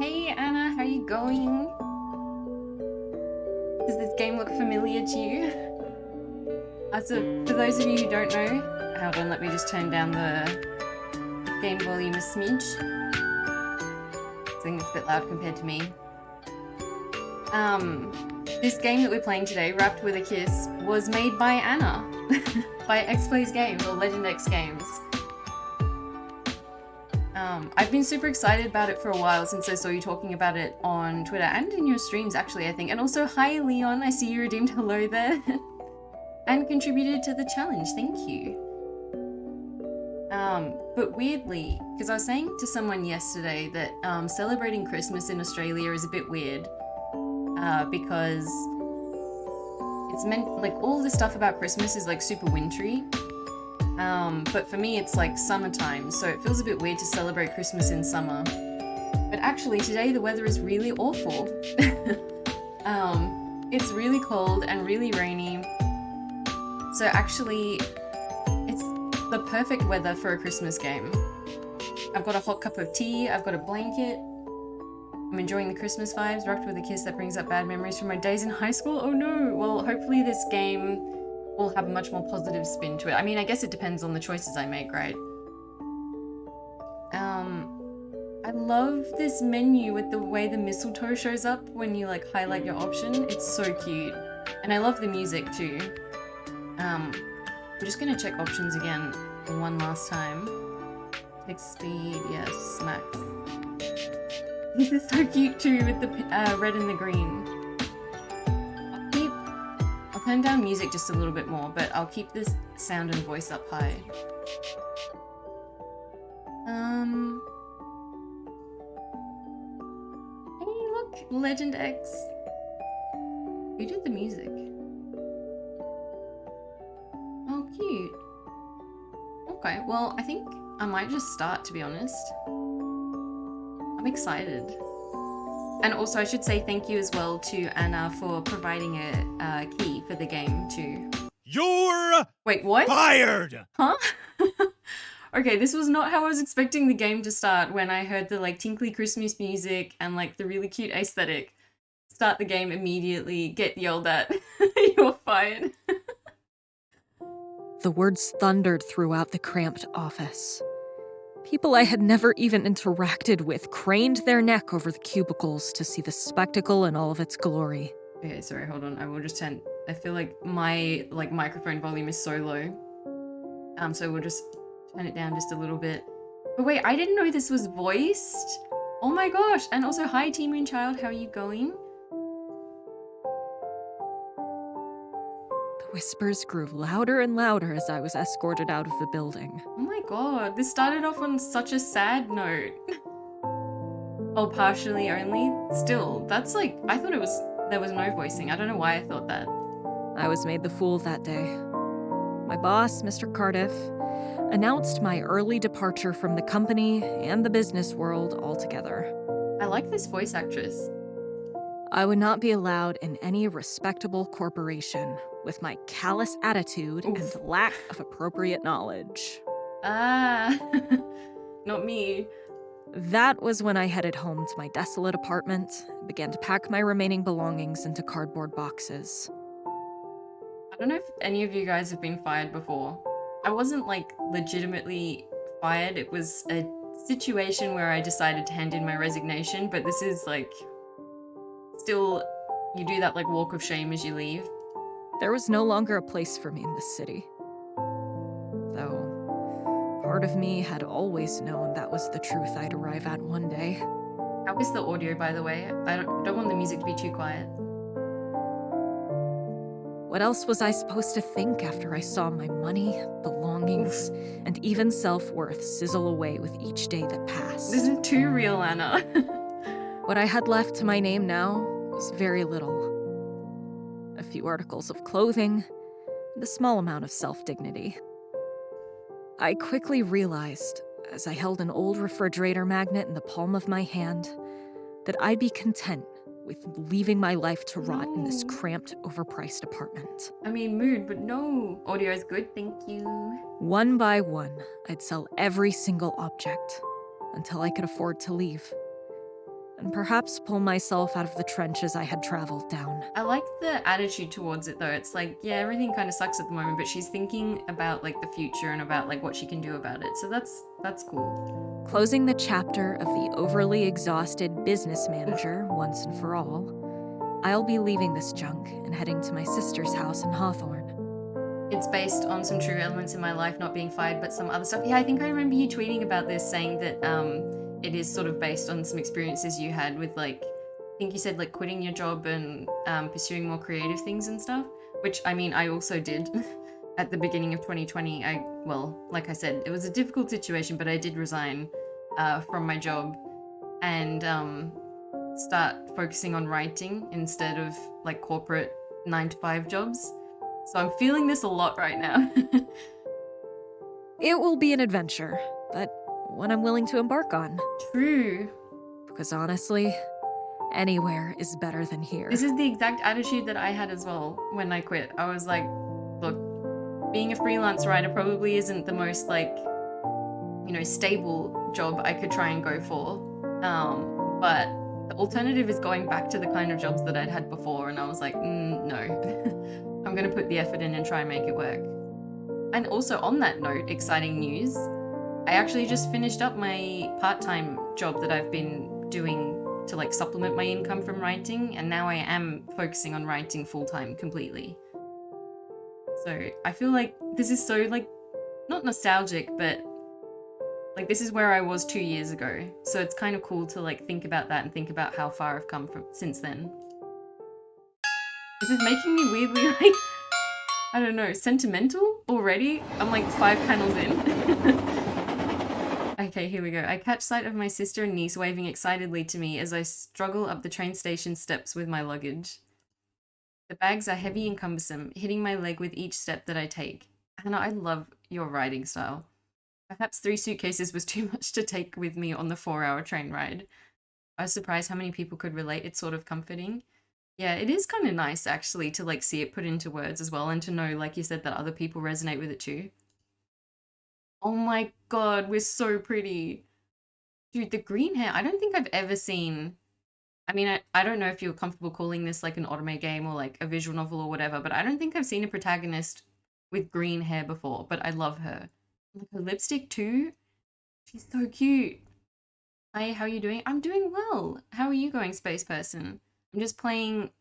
Hey Anna, how you going? Does this game look familiar to you? For those of you who don't know, hold on, let me just turn down the game volume a smidge. I think it's a bit loud compared to me. This game that we're playing today, Wrapped with a Kiss, was made by Anna, by X Plays Games, or Legend X Games. I've been super excited about it for a while since I saw you talking about it on Twitter and in your streams actually, I think. And also, hi Leon, I see you redeemed hello there. And contributed to the challenge, thank you. But weirdly, because I was saying to someone yesterday that celebrating Christmas in Australia is a bit weird. Because it's meant, like, all the stuff about Christmas is like super wintry. But for me it's like summertime, so it feels a bit weird to celebrate Christmas in summer. But actually today the weather is really awful. It's really cold and really rainy. So actually it's the perfect weather for a Christmas game. I've got a hot cup of tea, I've got a blanket. I'm enjoying the Christmas vibes, Wrapped with a Kiss that brings up bad memories from my days in high school. Oh no! Well, hopefully this game will have a much more positive spin to it. I mean, I guess it depends on the choices I make, right? I love this menu with the way the mistletoe shows up when you like highlight your option. It's so cute. And I love the music too. We're just gonna check options again one last time. Text speed, yes, max. This is so cute too with the red and the green. I'll turn down music just a little bit more, but I'll keep this sound and voice up high. Hey look, Legend X. Who did the music? Oh, cute. Okay, well, I think I might just start, to be honest. I'm excited. And also, I should say thank you as well to Anna for providing a key for the game too. You're Wait, what? fired! Huh? Okay, this was not how I was expecting the game to start when I heard the like tinkly Christmas music and like the really cute aesthetic. Start the game immediately, get yelled at. You're fired. The words thundered throughout the cramped office. People I had never even interacted with craned their neck over the cubicles to see the spectacle in all of its glory. Okay, sorry, hold on. I will just turn... I feel like my microphone volume is so low. So we'll just turn it down just a little bit. But wait, I didn't know this was voiced. Oh my gosh. And also, hi, Tea Moon Child. How are you going? The whispers grew louder and louder as I was escorted out of the building. Oh my god. This started off on such a sad note. Oh, partially only? Still, that's like... I thought there was no voicing. I don't know why I thought that. I was made the fool that day. My boss, Mr. Cardiff, announced my early departure from the company and the business world altogether. I like this voice actress. I would not be allowed in any respectable corporation with my callous attitude Oof. and lack of appropriate knowledge. Ah, not me. That was when I headed home to my desolate apartment and began to pack my remaining belongings into cardboard boxes. I don't know if any of you guys have been fired before. I wasn't like legitimately fired. It was a situation where I decided to hand in my resignation, but this is like still, you do that like walk of shame as you leave. There was no longer a place for me in this city. Though, part of me had always known that was the truth I'd arrive at one day. How is the audio, by the way? I don't want the music to be too quiet. What else was I supposed to think after I saw my money, belongings, and even self-worth sizzle away with each day that passed? This is too real, Anna. What I had left to my name now was very little. A few articles of clothing, and a small amount of self-dignity. I quickly realized, as I held an old refrigerator magnet in the palm of my hand, that I'd be content with leaving my life to rot in this cramped, overpriced apartment. I mean, mood, but no. Audio is good, thank you. One by one, I'd sell every single object until I could afford to leave. and perhaps pull myself out of the trenches I had traveled down. I like the attitude towards it though. It's like, yeah, everything kind of sucks at the moment, but she's thinking about like the future and about like what she can do about it. So that's cool. Closing the chapter of the overly exhausted business manager once and for all, I'll be leaving this junk and heading to my sister's house in Hawthorne. It's based on some true elements in my life, not being fired, but some other stuff. Yeah, I think I remember you tweeting about this, saying that it is sort of based on some experiences you had with like, I think you said like quitting your job and pursuing more creative things and stuff, which I mean, I also did at the beginning of 2020. Well, like I said, it was a difficult situation, but I did resign from my job and start focusing on writing instead of like corporate 9-to-5 jobs. So I'm feeling this a lot right now. It will be an adventure, but one I'm willing to embark on. True. Because honestly, anywhere is better than here. This is the exact attitude that I had as well when I quit. I was like, look, being a freelance writer probably isn't the most like, you know, stable job I could try and go for. But the alternative is going back to the kind of jobs that I'd had before. And I was like, no, I'm going to put the effort in and try and make it work. And also on that note, exciting news, I actually just finished up my part-time job that I've been doing to like supplement my income from writing, and now I am focusing on writing full-time completely. So I feel like this is so like, not nostalgic, but like this is where I was 2 years ago. So it's kind of cool to like think about that and think about how far I've come from since then. This is making me weirdly like, I don't know, sentimental already? I'm like 5 panels in. Okay, here we go. I catch sight of my sister and niece waving excitedly to me as I struggle up the train station steps with my luggage. The bags are heavy and cumbersome, hitting my leg with each step that I take. Hannah, I love your writing style. Perhaps 3 suitcases was too much to take with me on the 4-hour train ride. I was surprised how many people could relate. It's sort of comforting. Yeah, it is kind of nice actually to like see it put into words as well, and to know, like you said, that other people resonate with it too. Oh my god, we're so pretty. Dude, the green hair, I don't think I've ever seen... I mean, I don't know if you're comfortable calling this like an otome game or like a visual novel or whatever, but I don't think I've seen a protagonist with green hair before, but I love her. Like her lipstick too. She's so cute. Hi, how are you doing? I'm doing well. How are you going, Space Person? I'm just playing,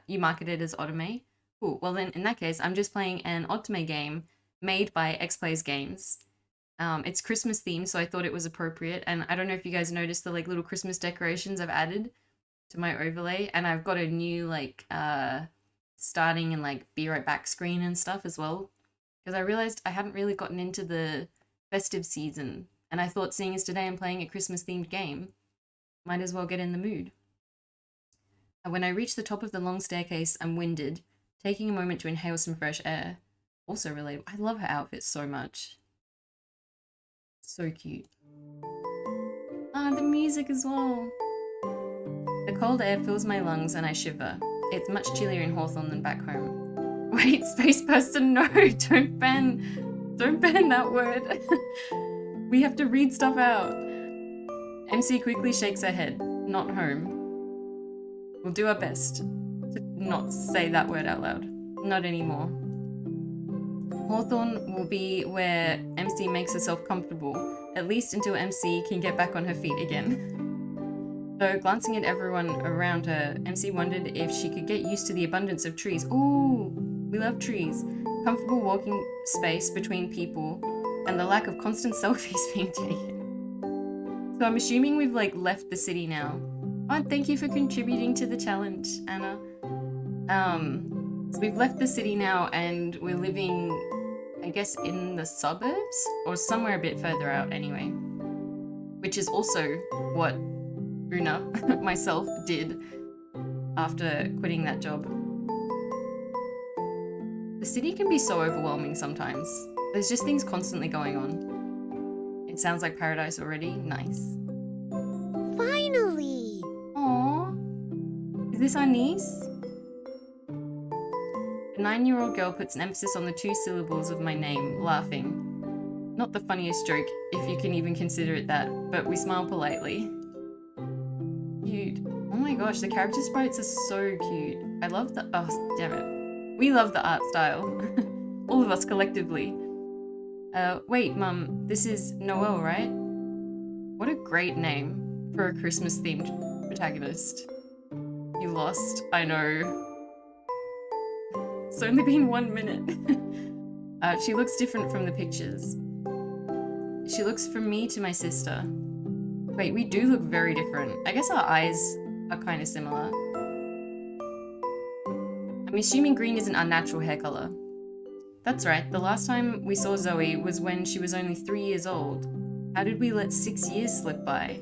you market it as otome. Cool, well then in that case, I'm just playing an otome game made by X Plays Games. It's Christmas themed, so I thought it was appropriate. And I don't know if you guys noticed the like little Christmas decorations I've added to my overlay. And I've got a new like starting and like be right back screen and stuff as well. Because I realized I hadn't really gotten into the festive season. And I thought, seeing as today I'm playing a Christmas themed game, might as well get in the mood. And when I reach the top of the long staircase, I'm winded, taking a moment to inhale some fresh air. Also relatable. I love her outfit so much. So cute. Ah, the music as well. The cold air fills my lungs and I shiver. It's much chillier in Hawthorne than back home. Wait, Space Person, no! Don't ban that word. We have to read stuff out. MC quickly shakes her head. Not home. We'll do our best to not say that word out loud. Not anymore. Hawthorne will be where MC makes herself comfortable, at least until MC can get back on her feet again. Though glancing at everyone around her, MC wondered if she could get used to the abundance of trees. Ooh, we love trees. Comfortable walking space between people, and the lack of constant selfies being taken. So I'm assuming we've like left the city now. Oh, thank you for contributing to the challenge, Anna. So we've left the city now and we're living, I guess, in the suburbs or somewhere a bit further out anyway. Which is also what Una, myself, did after quitting that job. The city can be so overwhelming sometimes. There's just things constantly going on. It sounds like paradise already. Nice. Finally! Aww. Is this our niece? The 9-year-old girl puts an emphasis on the 2 syllables of my name, laughing. Not the funniest joke, if you can even consider it that, but we smile politely. cute. Oh my gosh, the character sprites are so cute. I love the, oh, damn it. We love the art style. All of us collectively. Wait, Mum, this is Noel, right? What a great name for a Christmas-themed protagonist. You lost, I know. It's only been 1 minute. She looks different from the pictures. She looks from me to my sister. Wait, we do look very different. I guess our eyes are kind of similar. I'm assuming green is an unnatural hair color. That's right, the last time we saw Zoe was when she was only 3 years old. How did we let 6 years slip by?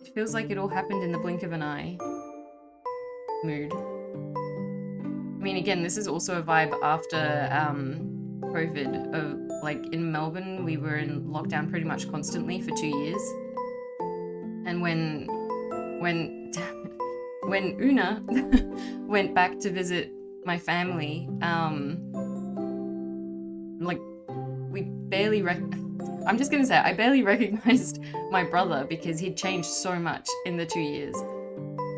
It feels like it all happened in the blink of an eye. Mood. I mean, again, this is also a vibe after COVID. Like in Melbourne, we were in lockdown pretty much constantly for 2 years. And when Una went back to visit my family, like we barely I'm just gonna say I barely recognized my brother because he'd changed so much in the 2 years.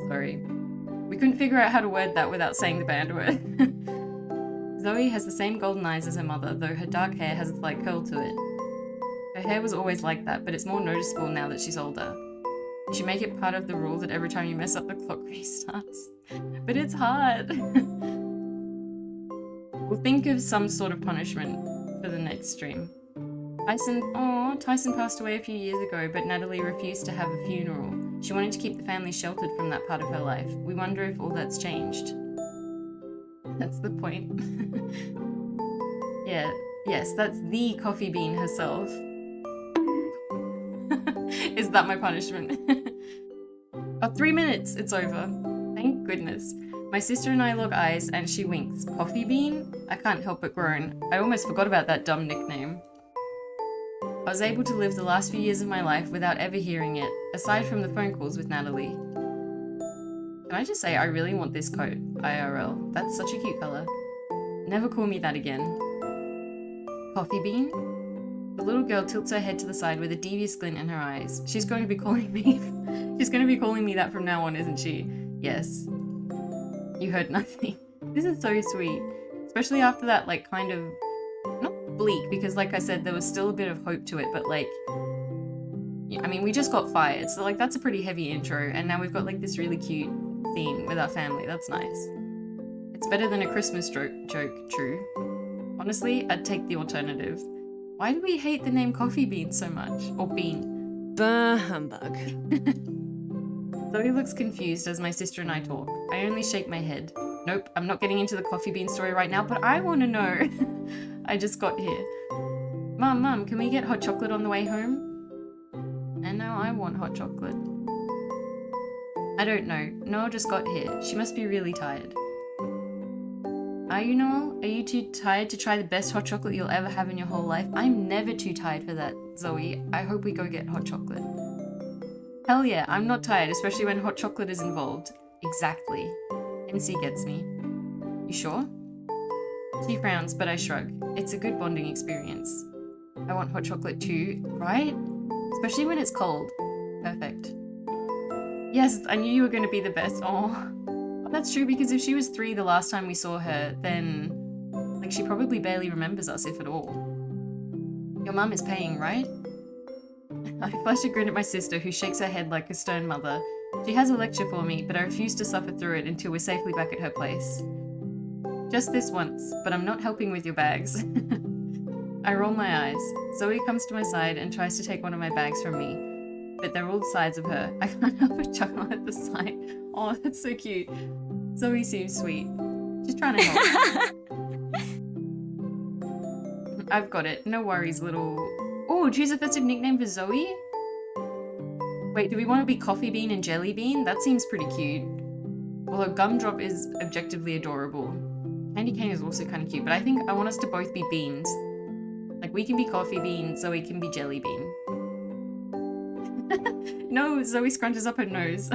Sorry. We couldn't figure out how to word that without saying the band word. Zoe has the same golden eyes as her mother, though her dark hair has a slight curl to it. Her hair was always like that, but it's more noticeable now that she's older. You should make it part of the rule that every time you mess up, the clock restarts. But it's hard. We'll think of some sort of punishment for the next stream. Tyson passed away a few years ago, but Natalie refused to have a funeral. She wanted to keep the family sheltered from that part of her life. We wonder if all that's changed. That's the point. Yeah, yes, that's the Coffee Bean herself. Is that my punishment? Oh, 3 minutes, it's over. Thank goodness. My sister and I lock eyes and she winks. Coffee Bean? I can't help but groan. I almost forgot about that dumb nickname. I was able to live the last few years of my life without ever hearing it, aside from the phone calls with Natalie. Can I just say, I really want this coat, IRL. That's such a cute colour. Never call me that again. Coffee Bean? The little girl tilts her head to the side with a devious glint in her eyes. She's going to be calling me... She's going to be calling me that from now on, isn't she? Yes. You heard nothing. This is so sweet. Especially after that, like, kind of... Not bleak, because like I said, there was still a bit of hope to it, but like... Yeah, I mean, we just got fired, so like, that's a pretty heavy intro, and now we've got like this really cute scene with our family. That's nice. It's better than a Christmas joke, true. Honestly, I'd take the alternative. Why do we hate the name Coffee Bean so much? Or Bean? Bah humbug. Zoe looks confused as my sister and I talk. I only shake my head. Nope, I'm not getting into the Coffee Bean story right now, but I want to know. I just got here. Mum, can we get hot chocolate on the way home? And now I want hot chocolate. I don't know. Noel just got here. She must be really tired. Are you, Noel? Are you too tired to try the best hot chocolate you'll ever have in your whole life? I'm never too tired for that, Zoe. I hope we go get hot chocolate. Hell yeah, I'm not tired, especially when hot chocolate is involved. Exactly. NC gets me. You sure? She frowns, but I shrug. It's a good bonding experience. I want hot chocolate too, right? Especially when it's cold. Perfect. Yes, I knew you were going to be the best. Oh, that's true, because if she was 3 the last time we saw her, then, like, she probably barely remembers us, if at all. Your mum is paying, right? I flash a grin at my sister, who shakes her head like a stern mother. She has a lecture for me, but I refuse to suffer through it until we're safely back at her place. Just this once, but I'm not helping with your bags. I roll my eyes. Zoe comes to my side and tries to take one of my bags from me, but they're all the sides of her. I can't help but chuckle at the sight. Oh, that's so cute. Zoe seems sweet. She's trying to help. I've got it. No worries, little... Oh, choose a festive nickname for Zoe? Wait, do we want to be Coffee Bean and Jelly Bean? That seems pretty cute. Although Gumdrop is objectively adorable. Candy Cane is also kind of cute, but I think I want us to both be beans. Like, we can be Coffee Bean, Zoe can be Jelly Bean. No, Zoe scrunches up her nose.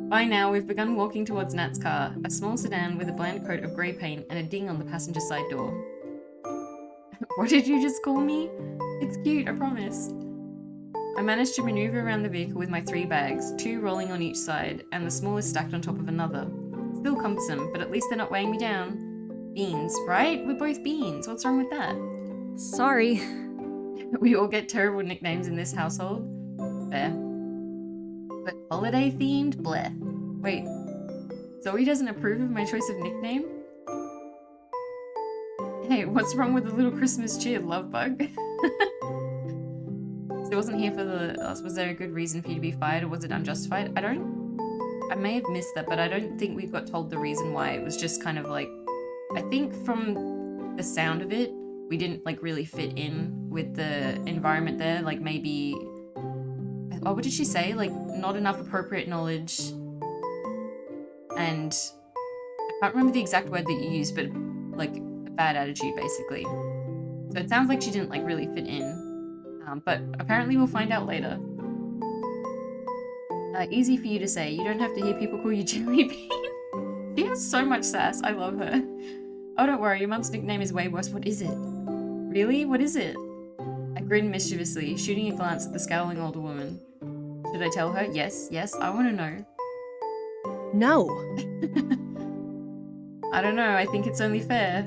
By now, we've begun walking towards Nat's car, a small sedan with a bland coat of grey paint and a ding on the passenger side door. What did you just call me? It's cute, I promise. I managed to maneuver around the vehicle with my 3 bags, 2 rolling on each side, and the smallest stacked on top of another. Still cumbersome, but at least they're not weighing me down. Beans, right? We're both beans. What's wrong with that? Sorry. We all get terrible nicknames in this household. Fair. But holiday themed? Bleh. Wait, Zoe doesn't approve of my choice of nickname? Hey, what's wrong with the little Christmas cheer, love bug? So it wasn't here for the... Was there a good reason for you to be fired, or was it unjustified? I may have missed that, but I don't think we got told the reason why. It was just kind of like... I think from the sound of it, we didn't like really fit in with the environment there. Like maybe... Oh, what did she say? Like, not enough appropriate knowledge. And... I can't remember the exact word that you used, but like, a bad attitude, basically. So it sounds like she didn't like really fit in. But apparently we'll find out later. Easy for you to say. You don't have to hear people call you Jelly Bean. She has so much sass. I love her. Oh, don't worry. Your mum's nickname is way worse. What is it? Really? What is it? I grinned mischievously, shooting a glance at the scowling older woman. Should I tell her? Yes, yes. I want to know. No. I don't know. I think it's only fair.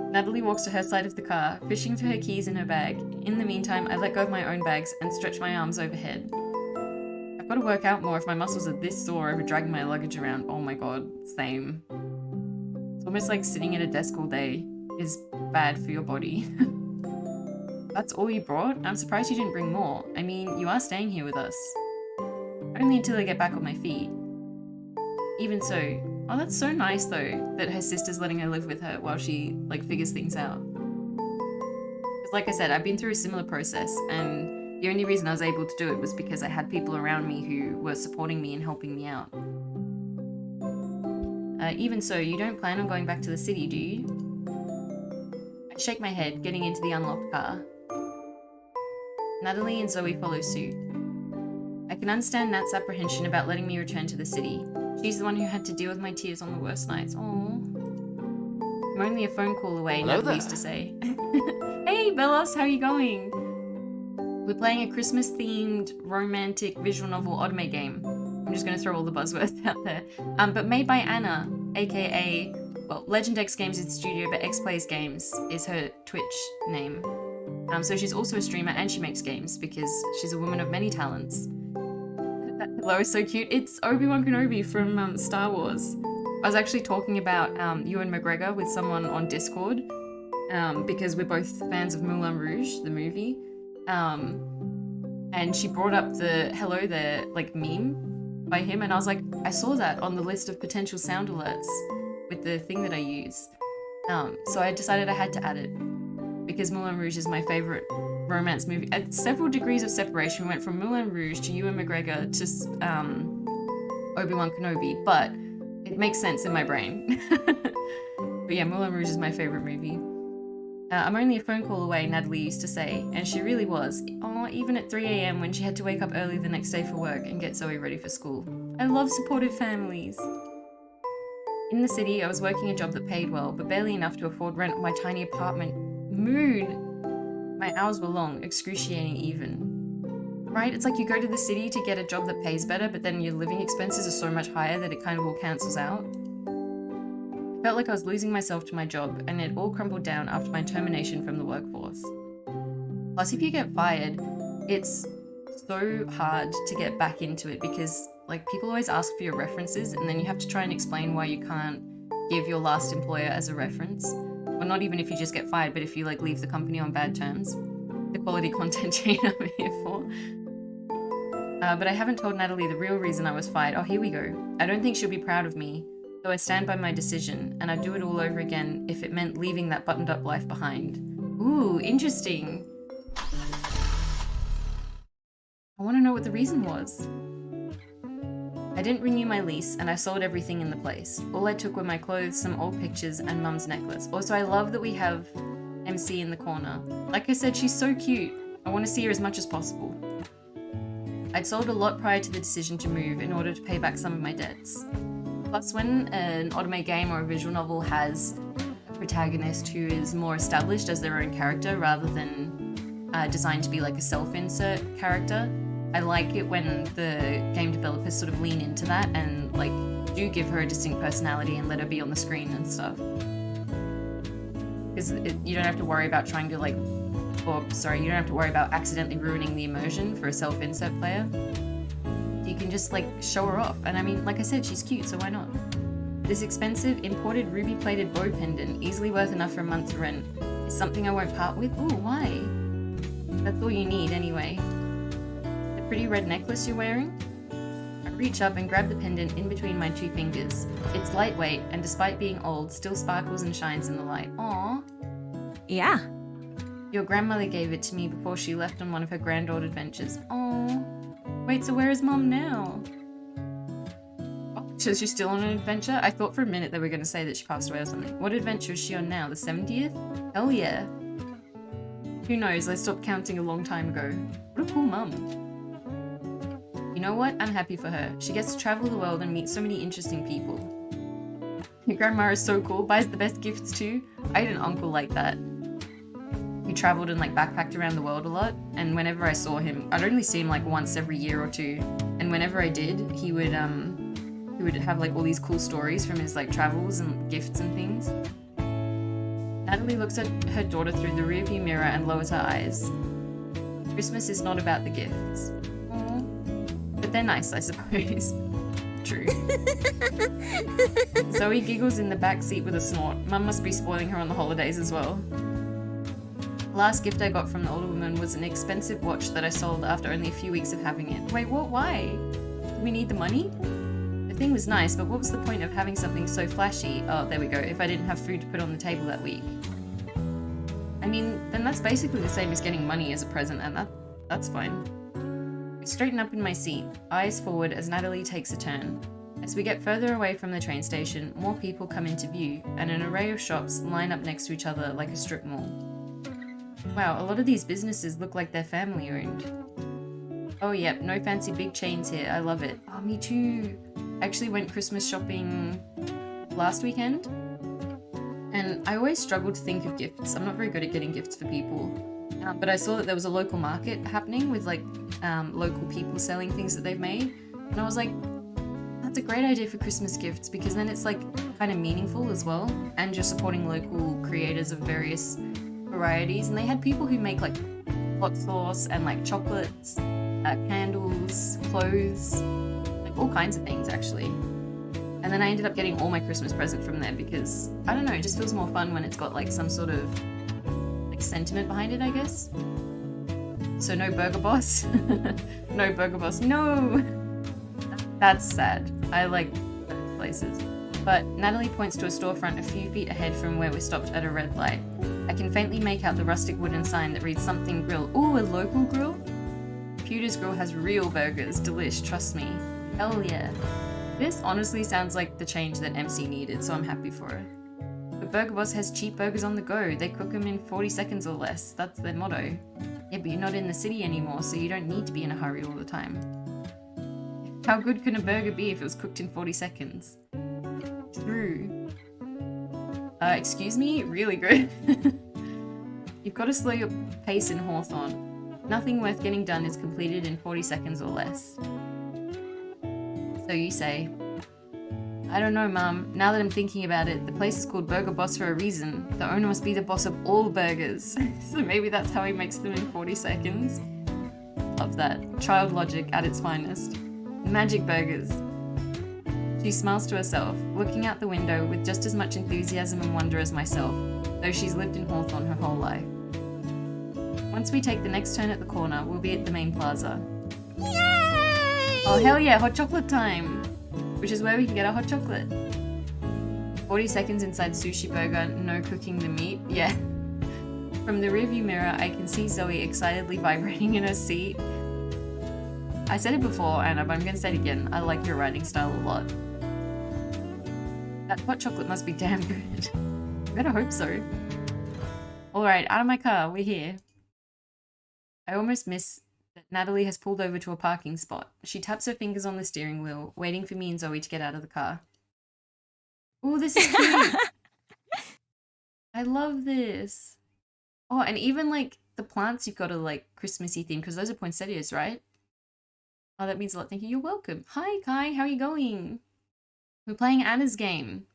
Natalie walks to her side of the car, fishing for her keys in her bag. In the meantime, I let go of my own bags and stretch my arms overhead. I've got to work out more if my muscles are this sore over dragging my luggage around. Oh my god, same. It's almost like sitting at a desk all day is bad for your body. That's all you brought? I'm surprised you didn't bring more. I mean, you are staying here with us. Only until I get back on my feet. Even so, oh, that's so nice though, that her sister's letting her live with her while she, like, figures things out. Because like I said, I've been through a similar process, and the only reason I was able to do it was because I had people around me who were supporting me and helping me out. Even so, you don't plan on going back to the city, do you? I shake my head, getting into the unlocked car. Natalie and Zoe follow suit. I can understand Nat's apprehension about letting me return to the city. She's the one who had to deal with my tears on the worst nights. Aww. I'm only a phone call away, Natalie used to say. Hey, Bellos, how are you going? We're playing a Christmas-themed, romantic, visual novel Otome game. I'm just going to throw all the buzzwords out there. But made by Anna, aka... Well, Legend X Games is studio, but X Plays Games is her Twitch name. So she's also a streamer and she makes games because she's a woman of many talents. That hello is so cute. It's Obi-Wan Kenobi from Star Wars. I was actually talking about Ewan McGregor with someone on Discord because we're both fans of Moulin Rouge, the movie. And she brought up the hello there, like, meme by him, and I was like, I saw that on the list of potential sound alerts with the thing that I use. So I decided I had to add it because Moulin Rouge is my favorite romance movie. At several degrees of separation, we went from Moulin Rouge to Ewan McGregor to Obi-Wan Kenobi, but it makes sense in my brain. But yeah, Moulin Rouge is my favorite movie. I'm only a phone call away, Natalie used to say, and she really was. Oh, even at 3 AM when she had to wake up early the next day for work and get Zoe ready for school. I love supportive families. In the city, I was working a job that paid well, but barely enough to afford rent on my tiny apartment. Moon! My hours were long, excruciating even. Right? It's like you go to the city to get a job that pays better, but then your living expenses are so much higher that it kind of all cancels out. I felt like I was losing myself to my job, and it all crumbled down after my termination from the workforce. Plus, if you get fired, it's so hard to get back into it because, like, people always ask for your references, and then you have to try and explain why you can't give your last employer as a reference. Well, not even if you just get fired, but if you, like, leave the company on bad terms. The quality content chain I'm here for. But I haven't told Natalie the real reason I was fired. Oh, here we go. I don't think she'll be proud of me. So I stand by my decision, and I'd do it all over again if it meant leaving that buttoned-up life behind. Ooh, interesting. I want to know what the reason was. I didn't renew my lease, and I sold everything in the place. All I took were my clothes, some old pictures, and Mum's necklace. Also, I love that we have MC in the corner. Like I said, she's so cute. I want to see her as much as possible. I'd sold a lot prior to the decision to move in order to pay back some of my debts. Plus, when an Otome game or a visual novel has a protagonist who is more established as their own character rather than designed to be like a self-insert character. I like it when the game developers sort of lean into that and like do give her a distinct personality and let her be on the screen and stuff. Because you don't have to worry about trying to like, or sorry, you don't have to worry about accidentally ruining the immersion for a self-insert player. You can just like show her off. And I mean, like I said, she's cute, so why not? This expensive imported ruby-plated bow pendant, easily worth enough for a month's rent, is something I won't part with. Ooh, why? That's all you need anyway. The pretty red necklace you're wearing? I reach up and grab the pendant in between my 2 fingers. It's lightweight, and despite being old, still sparkles and shines in the light. Aww. Yeah. Your grandmother gave it to me before she left on one of her grand old adventures. Aww. Wait, so where is Mom now? So she's still on an adventure? I thought for a minute they were going to say that she passed away or something. What adventure is she on now? The 70th? Hell yeah. Who knows? I stopped counting a long time ago. What a cool mum. You know what? I'm happy for her. She gets to travel the world and meet so many interesting people. Your grandma is so cool. Buys the best gifts too. I had an uncle like that. He traveled and like backpacked around the world a lot. And whenever I saw him, I'd only see him like once every year or two. And whenever I did, he would have like all these cool stories from his like travels and gifts and things. Natalie looks at her daughter through the rearview mirror and lowers her eyes. Christmas is not about the gifts. Aww. But they're nice, I suppose. True. Zoe giggles in the back seat with a snort. Mum must be spoiling her on the holidays as well. The last gift I got from the older woman was an expensive watch that I sold after only a few weeks of having it. Wait, what? Why? Do we need the money? The thing was nice, but what was the point of having something so flashy? Oh, there we go. If I didn't have food to put on the table that week. I mean, then that's basically the same as getting money as a present, and that's fine. I straighten up in my seat, eyes forward as Natalie takes a turn. As we get further away from the train station, more people come into view, and an array of shops line up next to each other like a strip mall. Wow, a lot of these businesses look like they're family owned. Oh yep, no fancy big chains here, I love it. Oh, me too. I actually went Christmas shopping last weekend, and I always struggle to think of gifts. I'm not very good at getting gifts for people, but I saw that there was a local market happening with like local people selling things that they've made, and I was like, that's a great idea for Christmas gifts, because then it's like kind of meaningful as well, and you're supporting local creators of various varieties. And they had people who make like hot sauce and like chocolates, candles, clothes, like all kinds of things actually. And then I ended up getting all my Christmas present from there because, I don't know, it just feels more fun when it's got like some sort of like sentiment behind it, I guess. So no Burger Boss. No Burger Boss. No! That's sad. I like those places. But Natalie points to a storefront a few feet ahead from where we stopped at a red light. I can faintly make out the rustic wooden sign that reads something grill. Ooh, a local grill? Pewter's Grill has real burgers. Delish, trust me. Hell yeah. This honestly sounds like the change that MC needed, so I'm happy for it. But Burger Boss has cheap burgers on the go. They cook them in 40 seconds or less. That's their motto. Yeah, but you're not in the city anymore, so you don't need to be in a hurry all the time. How good can a burger be if it was cooked in 40 seconds? True. Excuse me? Really good. You've got to slow your pace in Hawthorne. Nothing worth getting done is completed in 40 seconds or less. So you say. I don't know, Mum. Now that I'm thinking about it, the place is called Burger Boss for a reason. The owner must be the boss of all burgers. So maybe that's how he makes them in 40 seconds. Love that. Child logic at its finest. Magic burgers. She smiles to herself, looking out the window with just as much enthusiasm and wonder as myself, though she's lived in Hawthorne her whole life. Once we take the next turn at the corner, we'll be at the main plaza. Yay! Oh hell yeah, hot chocolate time! Which is where we can get our hot chocolate. 40 seconds inside Sushi Burger, no cooking the meat. Yeah. From the rearview mirror, I can see Zoe excitedly vibrating in her seat. I said it before, Anna, but I'm going to say it again. I like your writing style a lot. That hot chocolate must be damn good. I better hope so. Alright, out of my car, we're here. I almost miss that Natalie has pulled over to a parking spot. She taps her fingers on the steering wheel, waiting for me and Zoe to get out of the car. Ooh, this is cute! I love this. Oh, and even like the plants you've got are like Christmassy themed because those are poinsettias, right? Oh, that means a lot. Thank you. You're welcome. Hi, Kai. How are you going? We're playing Anna's game,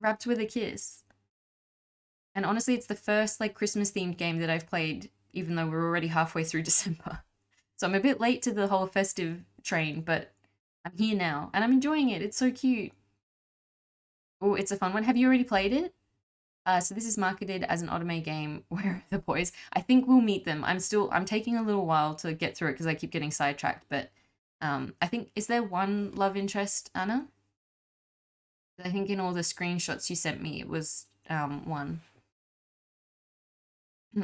Wrapped with a Kiss. And honestly, it's the first like Christmas themed game that I've played, even though we're already halfway through December. So I'm a bit late to the whole festive train, but I'm here now and I'm enjoying it. It's so cute. Oh, it's a fun one. Have you already played it? So this is marketed as an Otome game. Where are the boys? I think we'll meet them. I'm taking a little while to get through it because I keep getting sidetracked, but I think, is there one love interest, Anna? I think in all the screenshots you sent me, it was one.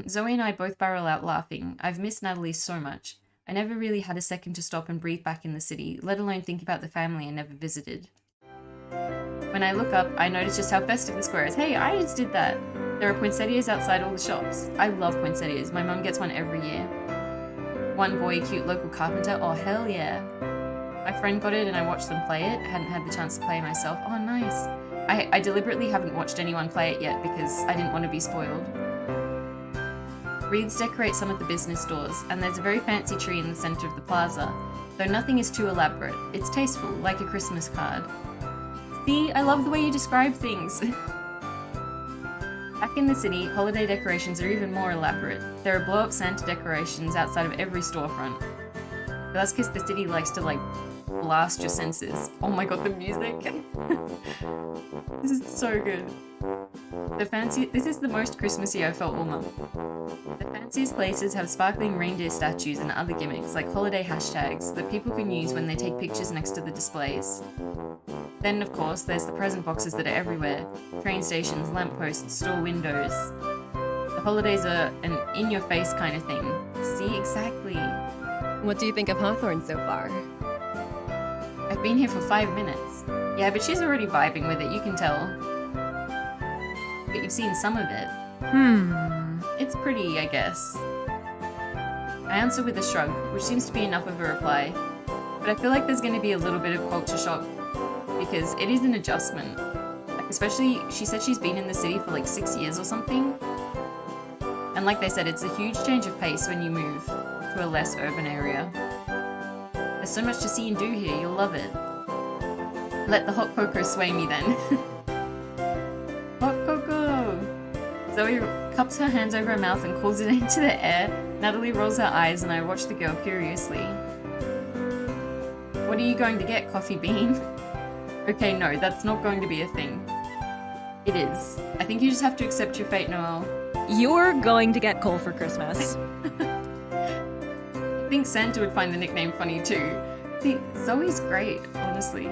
Zoe and I both barrel out laughing. I've missed Natalie so much. I never really had a second to stop and breathe back in the city, let alone think about the family I never visited. When I look up, I notice just how festive the square is. Hey, I just did that. There are poinsettias outside all the shops. I love poinsettias. My mum gets one every year. One boy, cute local carpenter. Oh, hell yeah. My friend got it and I watched them play it. I hadn't had the chance to play myself. Oh, nice. I deliberately haven't watched anyone play it yet because I didn't want to be spoiled. Wreaths decorate some of the business doors, and there's a very fancy tree in the center of the plaza, though nothing is too elaborate. It's tasteful, like a Christmas card. See, I love the way you describe things. Back in the city, holiday decorations are even more elaborate. There are blow-up Santa decorations outside of every storefront. But that's because the city likes to, like, blast your senses. Oh my god, the music! This is so good. This is the most Christmassy I've felt all month. The fanciest places have sparkling reindeer statues and other gimmicks like holiday hashtags that people can use when they take pictures next to the displays. Then, of course, there's the present boxes that are everywhere. Train stations, lampposts, store windows. The holidays are an in-your-face kind of thing. See, exactly. What do you think of Hawthorne so far? I've been here for 5 minutes. Yeah, but she's already vibing with it, you can tell. But you've seen some of it. It's pretty, I guess. I answer with a shrug, which seems to be enough of a reply. But I feel like there's going to be a little bit of culture shock because it is an adjustment. Like, especially, she said she's been in the city for like 6 years or something. And like they said, it's a huge change of pace when you move to a less urban area. There's so much to see and do here, you'll love it. Let the hot cocoa sway me then. Hot cocoa! Zoe cups her hands over her mouth and calls it into the air. Natalie rolls her eyes and I watch the girl curiously. What are you going to get, Coffee Bean? Okay, no, that's not going to be a thing. It is. I think you just have to accept your fate, Noelle. You're going to get coal for Christmas. I think Santa would find the nickname funny too. See, Zoe's great, honestly.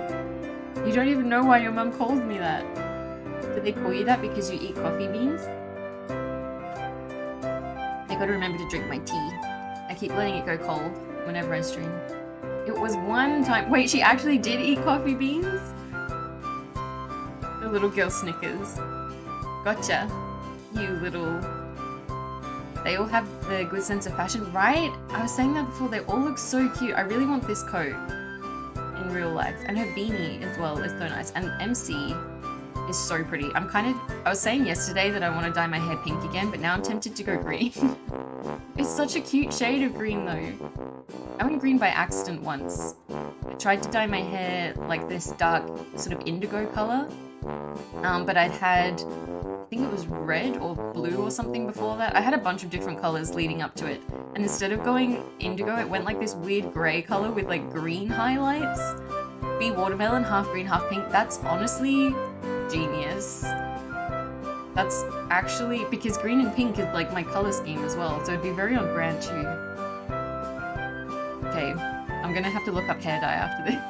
You don't even know why your mum calls me that. Did they call you that because you eat coffee beans? I gotta remember to drink my tea. I keep letting it go cold whenever I stream. It was one time- wait, she actually did eat coffee beans? The little girl snickers. Gotcha. You little... They all have the good sense of fashion, right? I was saying that before, they all look so cute. I really want this coat in real life. And her beanie as well is so nice. And MC is so pretty. I was saying yesterday that I want to dye my hair pink again, but now I'm tempted to go green. It's such a cute shade of green though. I went green by accident once. I tried to dye my hair like this dark sort of indigo color, but I'd had, I think it was red or blue or something before that. I had a bunch of different colors leading up to it, and instead of going indigo, it went like this weird gray color with like green highlights. Be watermelon, half green, half pink. That's honestly genius. That's actually, because green and pink is like my color scheme as well, so it'd be very on brand too. Okay, I'm gonna have to look up hair dye after this.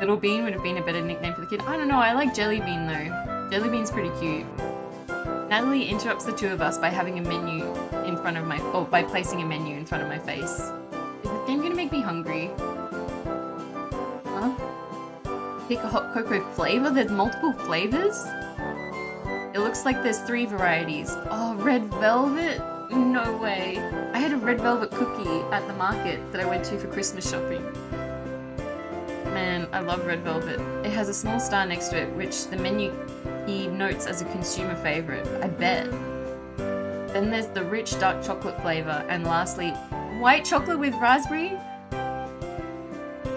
Little Bean would have been a better nickname for the kid. I don't know, I like Jelly Bean though. Jelly Bean's pretty cute. Natalie interrupts the two of us by having a menu in front of by placing a menu in front of my face. Is this game gonna make me hungry? Huh? Pick a hot cocoa flavor? There's multiple flavors? It looks like there's 3 varieties. Oh, red velvet? No way. I had a red velvet cookie at the market that I went to for Christmas shopping. Man, I love red velvet. It has a small star next to it, which the menu he notes as a consumer favorite. I bet. Then there's the rich dark chocolate flavor. And lastly, white chocolate with raspberry.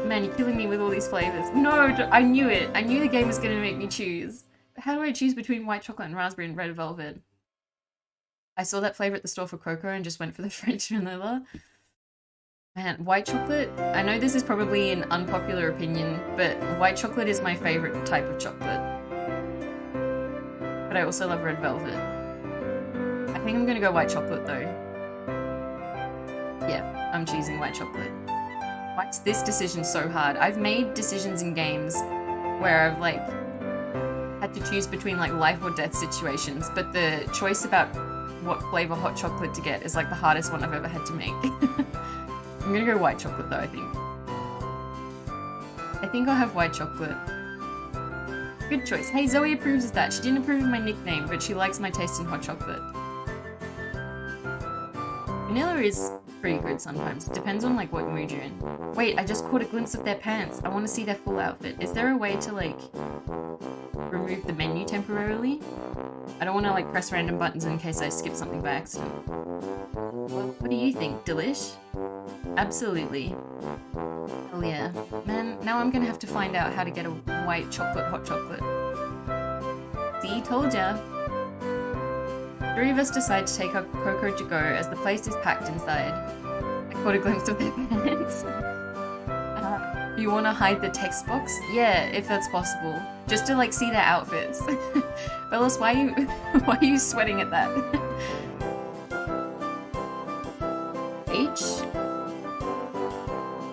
Man, you're killing me with all these flavors. No, I knew it. I knew the game was going to make me choose. How do I choose between white chocolate and raspberry and red velvet? I saw that flavor at the store for cocoa and just went for the French vanilla. Man, white chocolate? I know this is probably an unpopular opinion, but white chocolate is my favorite type of chocolate. But I also love red velvet. I think I'm gonna go white chocolate though. Yeah, I'm choosing white chocolate. Why is this decision so hard? I've made decisions in games where I've like had to choose between like life or death situations, but the choice about what flavor hot chocolate to get is like the hardest one I've ever had to make. I'm gonna go white chocolate though, I think. I think I'll have white chocolate. Good choice. Hey, Zoe approves of that. She didn't approve of my nickname, but she likes my taste in hot chocolate. Vanilla is pretty good sometimes. It depends on like what mood you're in. Wait, I just caught a glimpse of their pants. I want to see their full outfit. Is there a way to like remove the menu temporarily? I don't want to like press random buttons in case I skip something by accident. Well, what do you think, Delish? Absolutely. Hell yeah. Man, now I'm gonna have to find out how to get a white chocolate hot chocolate. See, told ya. 3 of us decide to take our cocoa to go as the place is packed inside. I caught a glimpse of their pants. You want to hide the text box? Yeah, if that's possible. Just to like see their outfits. Bellis, why are you sweating at that? H?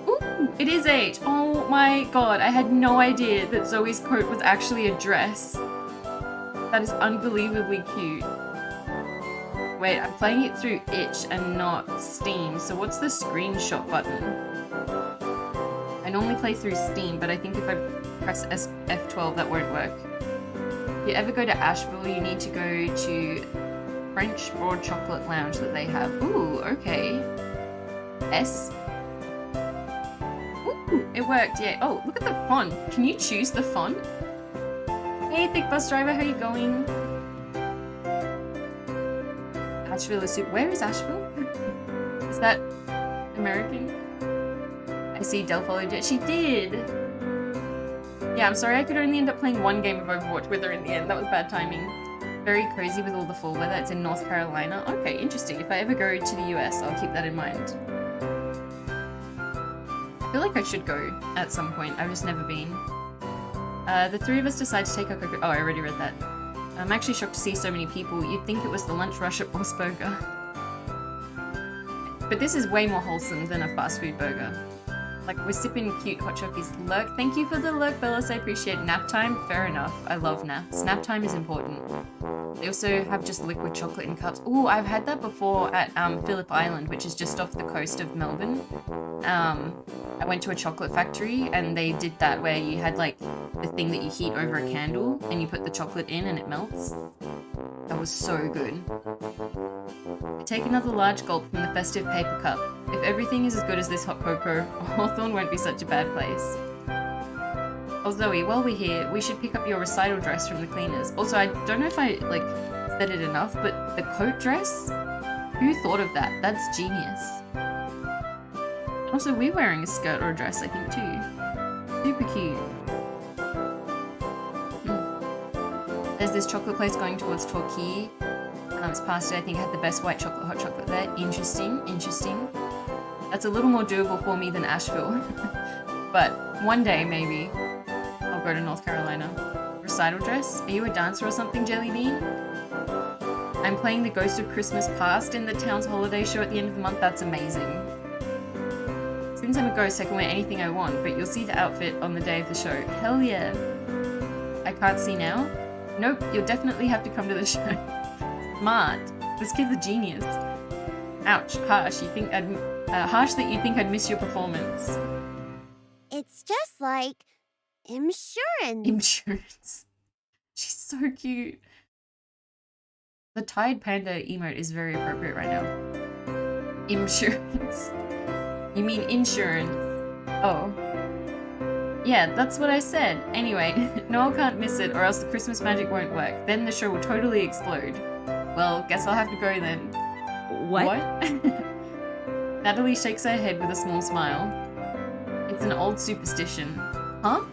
Ooh, it is H. Oh my god, I had no idea that Zoe's coat was actually a dress. That is unbelievably cute. Wait, I'm playing it through itch and not Steam, so what's the screenshot button? I normally play through Steam, but I think if I press F12 that won't work. If you ever go to Asheville, you need to go to French Broad Chocolate Lounge that they have. Ooh, okay. S. Ooh, it worked, yeah. Oh, look at the font. Can you choose the font? Hey, Thick Bus Driver, how you going? Asheville is super. Where is Asheville? Is that American? I see Del followed it. She did! Yeah, I'm sorry I could only end up playing one game of Overwatch with her in the end. That was bad timing. Very crazy with all the fall weather. It's in North Carolina. Okay, interesting. If I ever go to the US, I'll keep that in mind. I feel like I should go at some point. I've just never been. The 3 of us decide to take our cocoa. Oh, I already read that. I'm actually shocked to see so many people. You'd think it was the lunch rush at Boss Burger. But this is way more wholesome than a fast food burger. Like, we're sipping cute hot chockies. Lurk, thank you for the lurk, Bellis. I appreciate it. Nap time? Fair enough. I love naps. Nap time is important. They also have just liquid chocolate in cups. Ooh, I've had that before at Phillip Island, which is just off the coast of Melbourne. I went to a chocolate factory and they did that where you had like the thing that you heat over a candle and you put the chocolate in and it melts. That was so good. I take another large gulp from the festive paper cup. If everything is as good as this hot cocoa, Hawthorne won't be such a bad place. Oh Zoe, while we're here, we should pick up your recital dress from the cleaners. Also, I don't know if I like said it enough, but the coat dress? Who thought of that? That's genius. Also, we're wearing a skirt or a dress, I think, too. Super cute. There's this chocolate place going towards Torquay. It's past it, I think, had the best white chocolate, hot chocolate there. Interesting, interesting. That's a little more doable for me than Asheville. But one day, maybe, I'll go to North Carolina. Recital dress? Are you a dancer or something, Jellybean? I'm playing the Ghost of Christmas Past in the town's holiday show at the end of the month. That's amazing. Since I'm a ghost, I can wear anything I want, but you'll see the outfit on the day of the show. Hell yeah. I can't see now? Nope, you'll definitely have to come to the show. Smart. This kid's a genius. Ouch, harsh. Harsh that you think I'd miss your performance. It's just like insurance. Insurance. She's so cute. The Tide Panda emote is very appropriate right now. Insurance. You mean insurance. Oh. Yeah, that's what I said. Anyway, Noel can't miss it or else the Christmas magic won't work. Then the show will totally explode. Well, guess I'll have to go then. What? Natalie shakes her head with a small smile. It's an old superstition. Huh?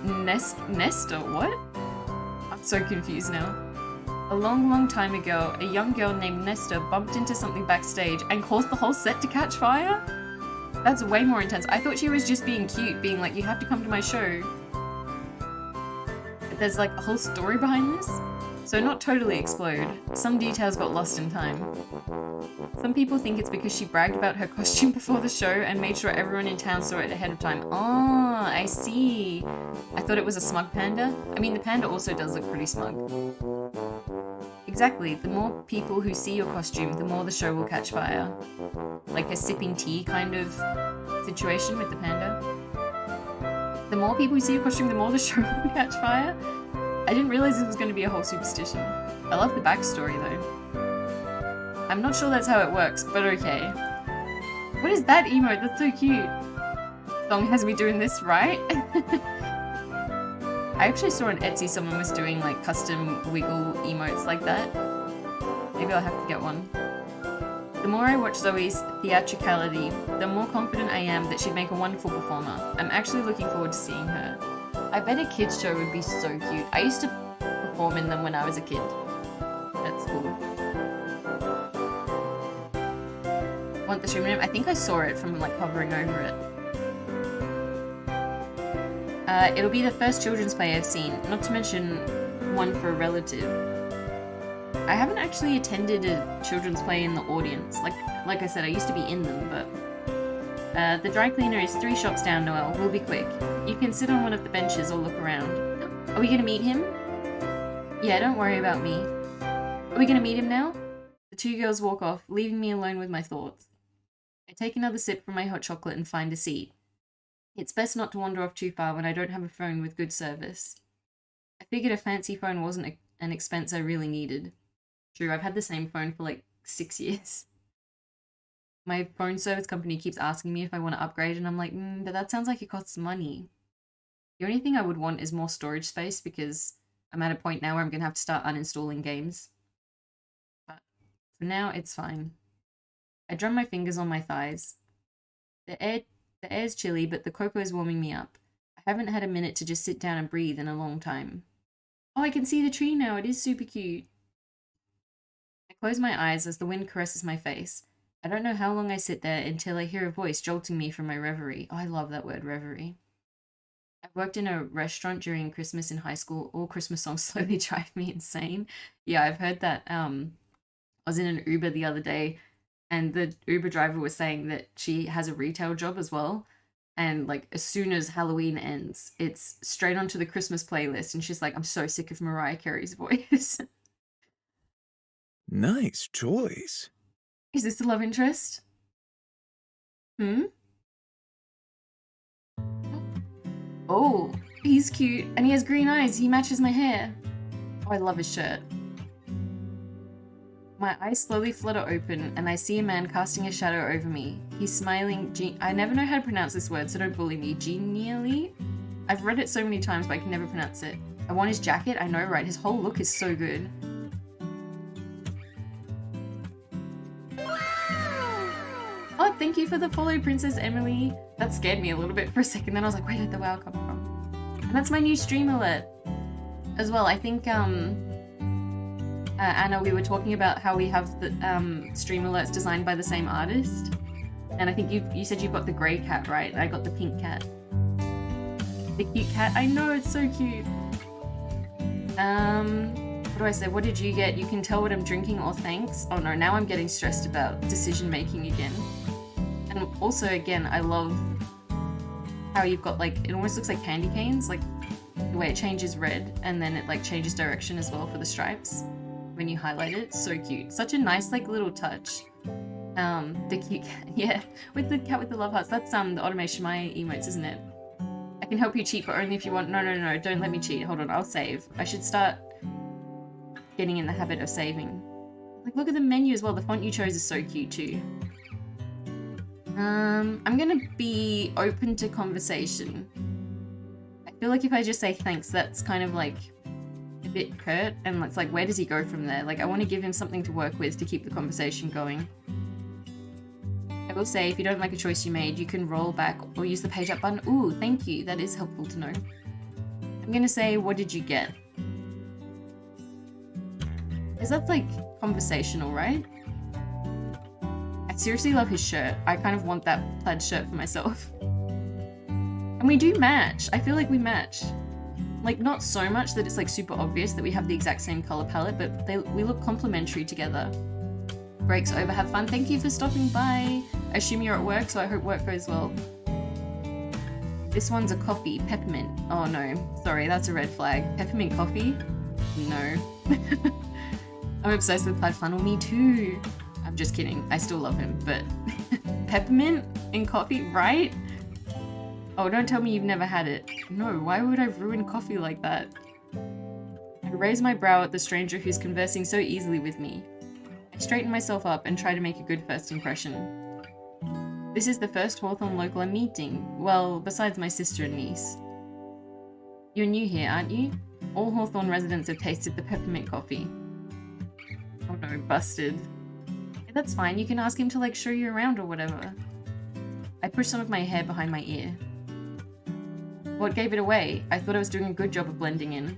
Nesta, what? I'm so confused now. A long, long time ago, a young girl named Nesta bumped into something backstage and caused the whole set to catch fire? That's way more intense. I thought she was just being cute, being like, you have to come to my show. But there's like a whole story behind this? So not totally explode. Some details got lost in time. Some people think it's because she bragged about her costume before the show and made sure everyone in town saw it ahead of time. Oh, I see. I thought it was a smug panda. I mean, the panda also does look pretty smug. Exactly. The more people who see your costume, the more the show will catch fire. Like a sipping tea kind of situation with the panda. The more people who see your costume, the more the show will catch fire. I didn't realize this was going to be a whole superstition. I love the backstory though. I'm not sure that's how it works, but okay. What is that emote? That's so cute. Song has me doing this right. I actually saw on Etsy someone was doing like custom wiggle emotes like that. Maybe I'll have to get one. The more I watch Zoe's theatricality, the more confident I am that she'd make a wonderful performer. I'm actually looking forward to seeing her. I bet a kids show would be so cute. I used to perform in them when I was a kid. That's cool. Want the stream name? I think I saw it from like hovering over it. It'll be the first children's play I've seen, not to mention one for a relative. I haven't actually attended a children's play in the audience. Like I said, I used to be in them, but the dry cleaner is 3 shops down, Noelle. We'll be quick. You can sit on one of the benches or look around. Are we gonna meet him? Yeah, don't worry about me. Are we gonna meet him now? The 2 girls walk off, leaving me alone with my thoughts. I take another sip from my hot chocolate and find a seat. It's best not to wander off too far when I don't have a phone with good service. I figured a fancy phone wasn't an expense I really needed. True, I've had the same phone for like 6 years. My phone service company keeps asking me if I want to upgrade, and I'm like, but that sounds like it costs money. The only thing I would want is more storage space, because I'm at a point now where I'm going to have to start uninstalling games. But for now, it's fine. I drum my fingers on my thighs. The air's chilly, but the cocoa is warming me up. I haven't had a minute to just sit down and breathe in a long time. Oh, I can see the tree now. It is super cute. I close my eyes as the wind caresses my face. I don't know how long I sit there until I hear a voice jolting me from my reverie. Oh, I love that word, reverie. I've worked in a restaurant during Christmas in high school. All Christmas songs slowly drive me insane. Yeah, I've heard that. I was in an Uber the other day, and the Uber driver was saying that she has a retail job as well. And like as soon as Halloween ends, it's straight onto the Christmas playlist. And she's like, I'm so sick of Mariah Carey's voice. Nice choice. Is this the love interest? Oh, he's cute. And he has green eyes. He matches my hair. Oh, I love his shirt. My eyes slowly flutter open, and I see a man casting a shadow over me. He's smiling. I never know how to pronounce this word, so don't bully me. Genially? I've read it so many times, but I can never pronounce it. I want his jacket. I know, right? His whole look is so good. Oh, thank you for the follow, Princess Emily. That scared me a little bit for a second. Then I was like, where did the wow come from? And that's my new stream alert as well. I think, Anna, we were talking about how we have the stream alerts designed by the same artist. And I think you said you've got the grey cat, right? I got the pink cat. The cute cat. I know, it's so cute. What do I say? What did you get? You can tell what I'm drinking, or thanks. Oh no, now I'm getting stressed about decision making again. And also, again, I love how you've got like, it almost looks like candy canes, like the way it changes red and then it like changes direction as well for the stripes when you highlight it. So cute. Such a nice like little touch. The cute cat, yeah, with the cat with the love hearts. That's the automation my emotes, isn't it? I can help you cheat, but only if you want. No, don't let me cheat. Hold on, I'll save. I should start getting in the habit of saving. Like, look at the menu as well. The font you chose is so cute too. I'm gonna be open to conversation. I feel like if I just say thanks, that's kind of like, bit curt, and it's like, where does he go from there? Like, I want to give him something to work with to keep the conversation going. I will say, if you don't like a choice you made, you can roll back or use the page up button. Ooh, thank you. That is helpful to know. I'm gonna say, what did you get? Is that like conversational, right? I seriously love his shirt. I kind of want that plaid shirt for myself. And we do match. I feel like we match. Like, not so much that it's like super obvious that we have the exact same color palette, but we look complementary together. Breaks over, have fun. Thank you for stopping by. I assume you're at work, so I hope work goes well. This one's a coffee, peppermint. Oh no, sorry, that's a red flag. Peppermint coffee? No. I'm obsessed with plaid flannel, me too. I'm just kidding, I still love him, but peppermint in coffee, right? Oh, don't tell me you've never had it. No, why would I ruin coffee like that? I raise my brow at the stranger who's conversing so easily with me. I straighten myself up and try to make a good first impression. This is the first Hawthorne local I'm meeting. Well, besides my sister and niece. You're new here, aren't you? All Hawthorne residents have tasted the peppermint coffee. Oh no, busted. Yeah, that's fine, you can ask him to like show you around or whatever. I push some of my hair behind my ear. What gave it away? I thought I was doing a good job of blending in.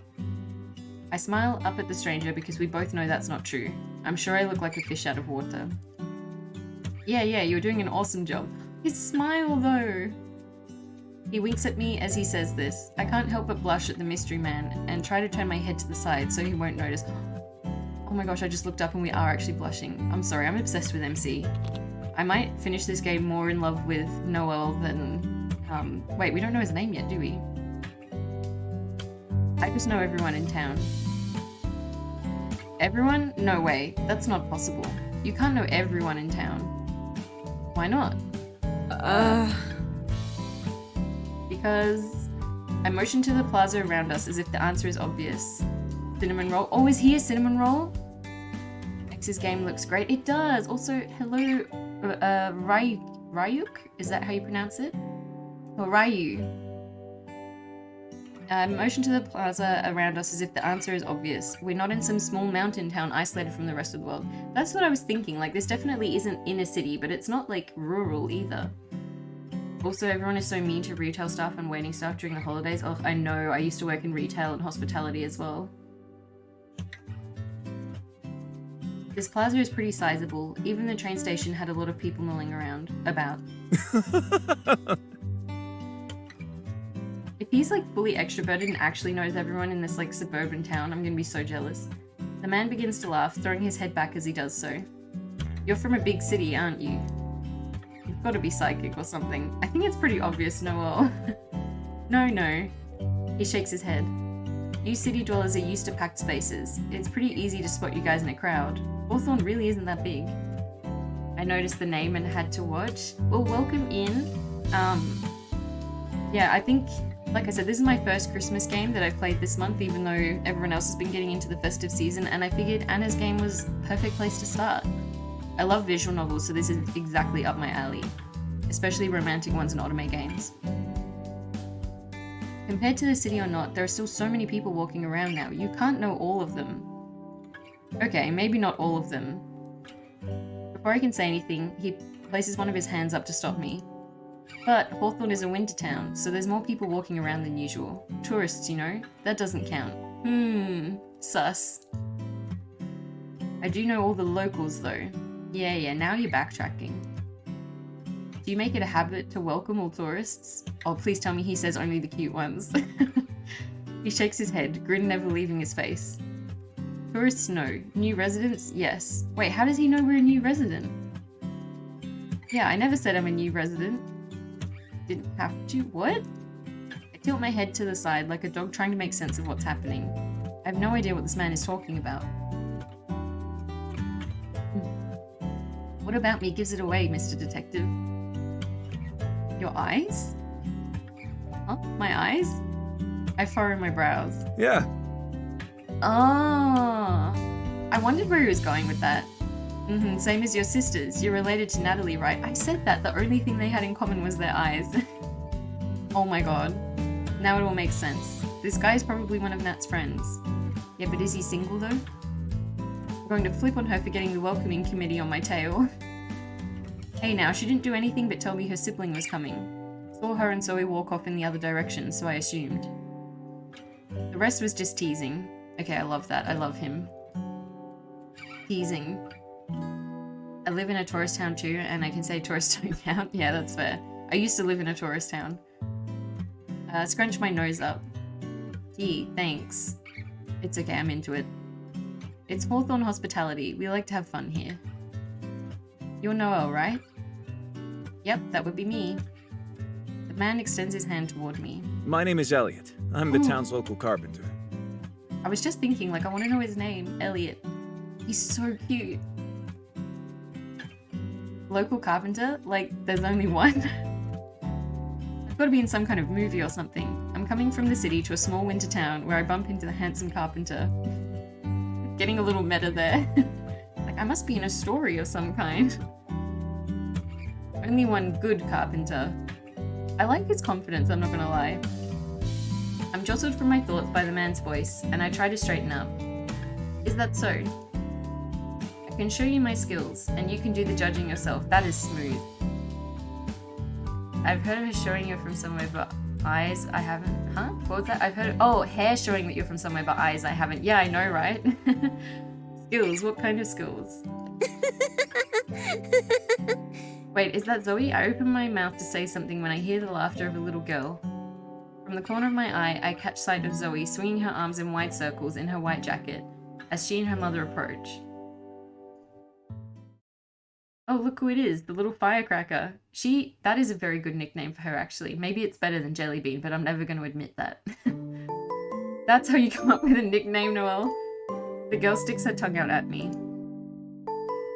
I smile up at the stranger because we both know that's not true. I'm sure I look like a fish out of water. Yeah, you're doing an awesome job. His smile though! He winks at me as he says this. I can't help but blush at the mystery man and try to turn my head to the side so he won't notice. Oh my gosh, I just looked up and we are actually blushing. I'm sorry, I'm obsessed with MC. I might finish this game more in love with Noel than... wait, we don't know his name yet, do we? I just know everyone in town. Everyone? No way. That's not possible. You can't know everyone in town. Why not? Because I motion to the plaza around us as if the answer is obvious. Cinnamon roll. Oh, is he a cinnamon roll? X's game looks great. It does. Also, hello, Ryuk? Is that how you pronounce it? Or Ryu? Motion to the plaza around us as if the answer is obvious. We're not in some small mountain town isolated from the rest of the world. That's what I was thinking. Like, this definitely isn't in a city, but it's not like rural either. Also, everyone is so mean to retail staff and waiting staff during the holidays. Oh, I know. I used to work in retail and hospitality as well. This plaza is pretty sizable. Even the train station had a lot of people milling around. About. If he's like fully extroverted and actually knows everyone in this like suburban town, I'm gonna be so jealous. The man begins to laugh, throwing his head back as he does so. You're from a big city, aren't you? You've got to be psychic or something. I think it's pretty obvious, Noel. No. He shakes his head. You city dwellers are used to packed spaces. It's pretty easy to spot you guys in a crowd. Hawthorne really isn't that big. I noticed the name and had to watch. Well, welcome in. Yeah, I think, like I said, this is my first Christmas game that I've played this month, even though everyone else has been getting into the festive season, and I figured Anna's game was the perfect place to start. I love visual novels, so this is exactly up my alley, especially romantic ones and anime games. Compared to the city or not, there are still so many people walking around now. You can't know all of them. Okay, maybe not all of them. Before I can say anything, he places one of his hands up to stop me. But Hawthorne is a winter town, so there's more people walking around than usual. Tourists, you know? That doesn't count. Sus. I do know all the locals though. Yeah, now you're backtracking. Do you make it a habit to welcome all tourists? Oh, please tell me he says only the cute ones. He shakes his head, grin never leaving his face. Tourists, no. New residents, yes. Wait, how does he know we're a new resident? Yeah, I never said I'm a new resident. Didn't have to. What? I tilt my head to the side like a dog trying to make sense of what's happening. I have no idea what this man is talking about. What about me gives it away, Mr. Detective? Your eyes? Huh? My eyes? I furrow my brows. Yeah. Oh. I wondered where he was going with that. Same as your sisters. You're related to Natalie, right? I said that. The only thing they had in common was their eyes. Oh my god. Now it all makes sense. This guy is probably one of Nat's friends. Yeah, but is he single though? I'm going to flip on her for getting the welcoming committee on my tail. Hey now, she didn't do anything but tell me her sibling was coming. Saw her and Zoe walk off in the other direction, so I assumed. The rest was just teasing. Okay, I love that. I love him. Teasing. I live in a tourist town too, and I can say tourist town. Yeah, that's fair. I used to live in a tourist town. Scrunch my nose up. Gee, thanks. It's okay, I'm into it. It's Hawthorne hospitality. We like to have fun here. You're Noel, right? Yep, that would be me. The man extends his hand toward me. My name is Elliot. I'm the Ooh. town's local carpenter. I was just thinking, like, I want to know his name. Elliot. He's so cute. Local carpenter? Like, there's only one? I've got to be in some kind of movie or something. I'm coming from the city to a small winter town where I bump into the handsome carpenter. Getting a little meta there. Like, I must be in a story of some kind. Only one good carpenter. I like his confidence, I'm not gonna lie. I'm jostled from my thoughts by the man's voice, and I try to straighten up. Is that so? I can show you my skills, and you can do the judging yourself. That is smooth. I've heard of her showing you from somewhere, but eyes I haven't. Huh? What was that? I've heard. Oh, hair showing that you're from somewhere, but eyes I haven't. Yeah, I know, right? Skills. What kind of skills? Wait, is that Zoe? I open my mouth to say something when I hear the laughter of a little girl. From the corner of my eye, I catch sight of Zoe swinging her arms in wide circles in her white jacket as she and her mother approach. Oh, look who it is, the little firecracker. That is a very good nickname for her, actually. Maybe it's better than Jellybean, but I'm never going to admit that. That's how you come up with a nickname, Noelle. The girl sticks her tongue out at me.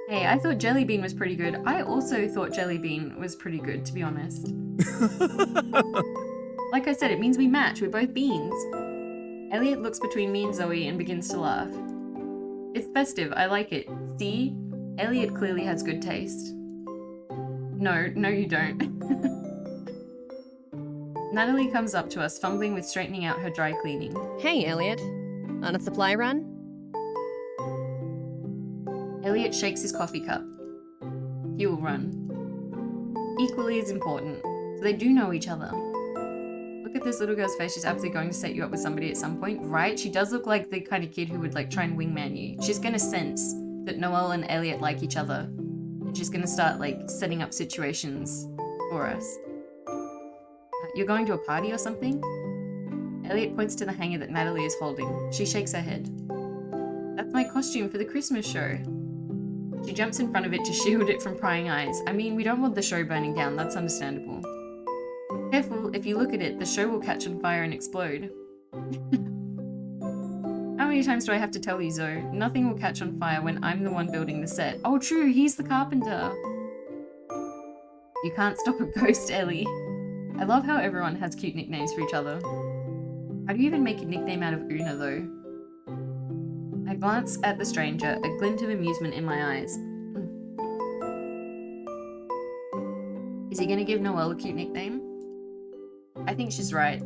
Hey, I thought Jellybean was pretty good. I also thought Jellybean was pretty good, to be honest. Like I said, it means we match. We're both beans. Elliot looks between me and Zoe and begins to laugh. It's festive. I like it. See? Elliot clearly has good taste. No, you don't. Natalie comes up to us, fumbling with straightening out her dry cleaning. Hey, Elliot. On a supply run? Elliot shakes his coffee cup. Fuel run. Equally as important. So they do know each other. Look at this little girl's face. She's absolutely going to set you up with somebody at some point, right? She does look like the kind of kid who would like try and wingman you. She's going to sense that Noelle and Elliot like each other. And she's going to start like setting up situations for us. You're going to a party or something? Elliot points to the hanger that Natalie is holding. She shakes her head. That's my costume for the Christmas show. She jumps in front of it to shield it from prying eyes. I mean, we don't want the show burning down, that's understandable. Careful, if you look at it, the show will catch on fire and explode. How many times do I have to tell you, Zoe? Nothing will catch on fire when I'm the one building the set. Oh, true, he's the carpenter. You can't stop a ghost, Ellie. I love how everyone has cute nicknames for each other. How do you even make a nickname out of Una, though? I glance at the stranger, a glint of amusement in my eyes. Is he gonna give Noelle a cute nickname? I think she's right.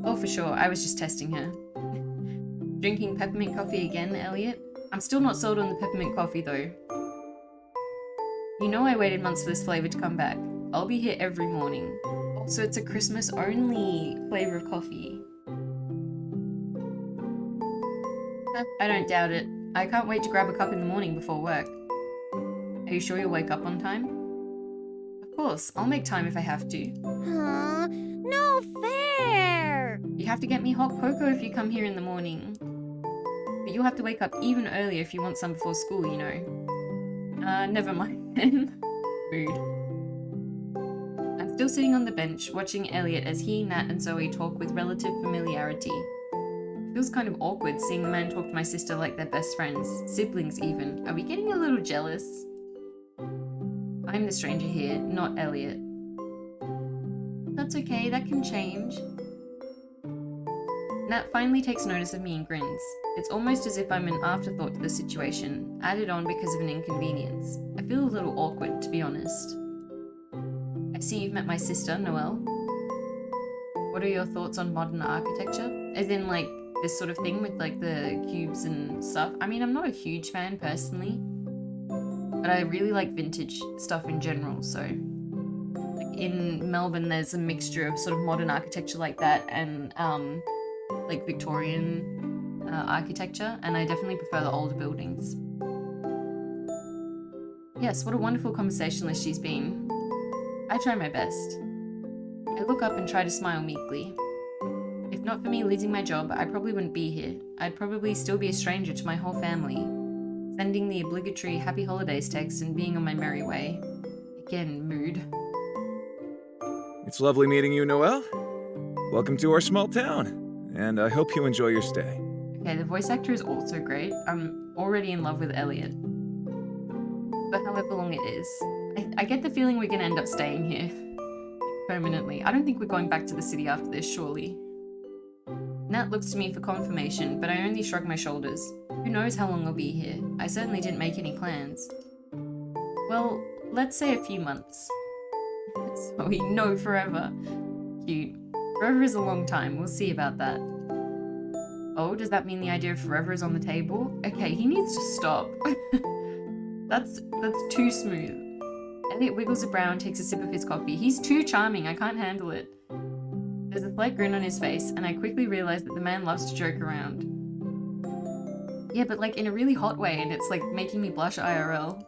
Oh, for sure, I was just testing her. Drinking peppermint coffee again, Elliot? I'm still not sold on the peppermint coffee, though. You know I waited months for this flavour to come back. I'll be here every morning. Also, it's a Christmas-only flavour of coffee. I don't doubt it. I can't wait to grab a cup in the morning before work. Are you sure you'll wake up on time? Of course, I'll make time if I have to. Huh? No fair! You have to get me hot cocoa if you come here in the morning. But you'll have to wake up even earlier if you want some before school, you know. Never mind then. Rude. I'm still sitting on the bench, watching Elliot as he, Nat, and Zoe talk with relative familiarity. Feels kind of awkward seeing the man talk to my sister like they're best friends, siblings even. Are we getting a little jealous? I'm the stranger here, not Elliot. That's okay, that can change. Nat finally takes notice of me and grins. It's almost as if I'm an afterthought to the situation, added on because of an inconvenience. I feel a little awkward, to be honest. I see you've met my sister, Noelle. What are your thoughts on modern architecture? As in, like, this sort of thing with like the cubes and stuff. I mean, I'm not a huge fan personally, but I really like vintage stuff in general. So like in Melbourne, there's a mixture of sort of modern architecture like that and like Victorian architecture, and I definitely prefer the older buildings. Yes, what a wonderful conversationalist she's been. I try my best. I look up and try to smile meekly. If not for me losing my job, I probably wouldn't be here. I'd probably still be a stranger to my whole family, sending the obligatory happy holidays text and being on my merry way. Again, mood. It's lovely meeting you, Noelle. Welcome to our small town, and I hope you enjoy your stay. Okay, the voice actor is also great. I'm already in love with Elliot. But however long it is, I get the feeling we're gonna end up staying here. Permanently. I don't think we're going back to the city after this, surely. Nat looks to me for confirmation, but I only shrug my shoulders. Who knows how long I'll be here? I certainly didn't make any plans. Well, let's say a few months. So we know forever. Cute. Forever is a long time, we'll see about that. Oh, does that mean the idea of forever is on the table? Okay, he needs to stop. That's too smooth. Elliot wiggles a brow and takes a sip of his coffee. He's too charming, I can't handle it. There's a slight grin on his face, and I quickly realize that the man loves to joke around. Yeah, but like in a really hot way, and it's like making me blush IRL.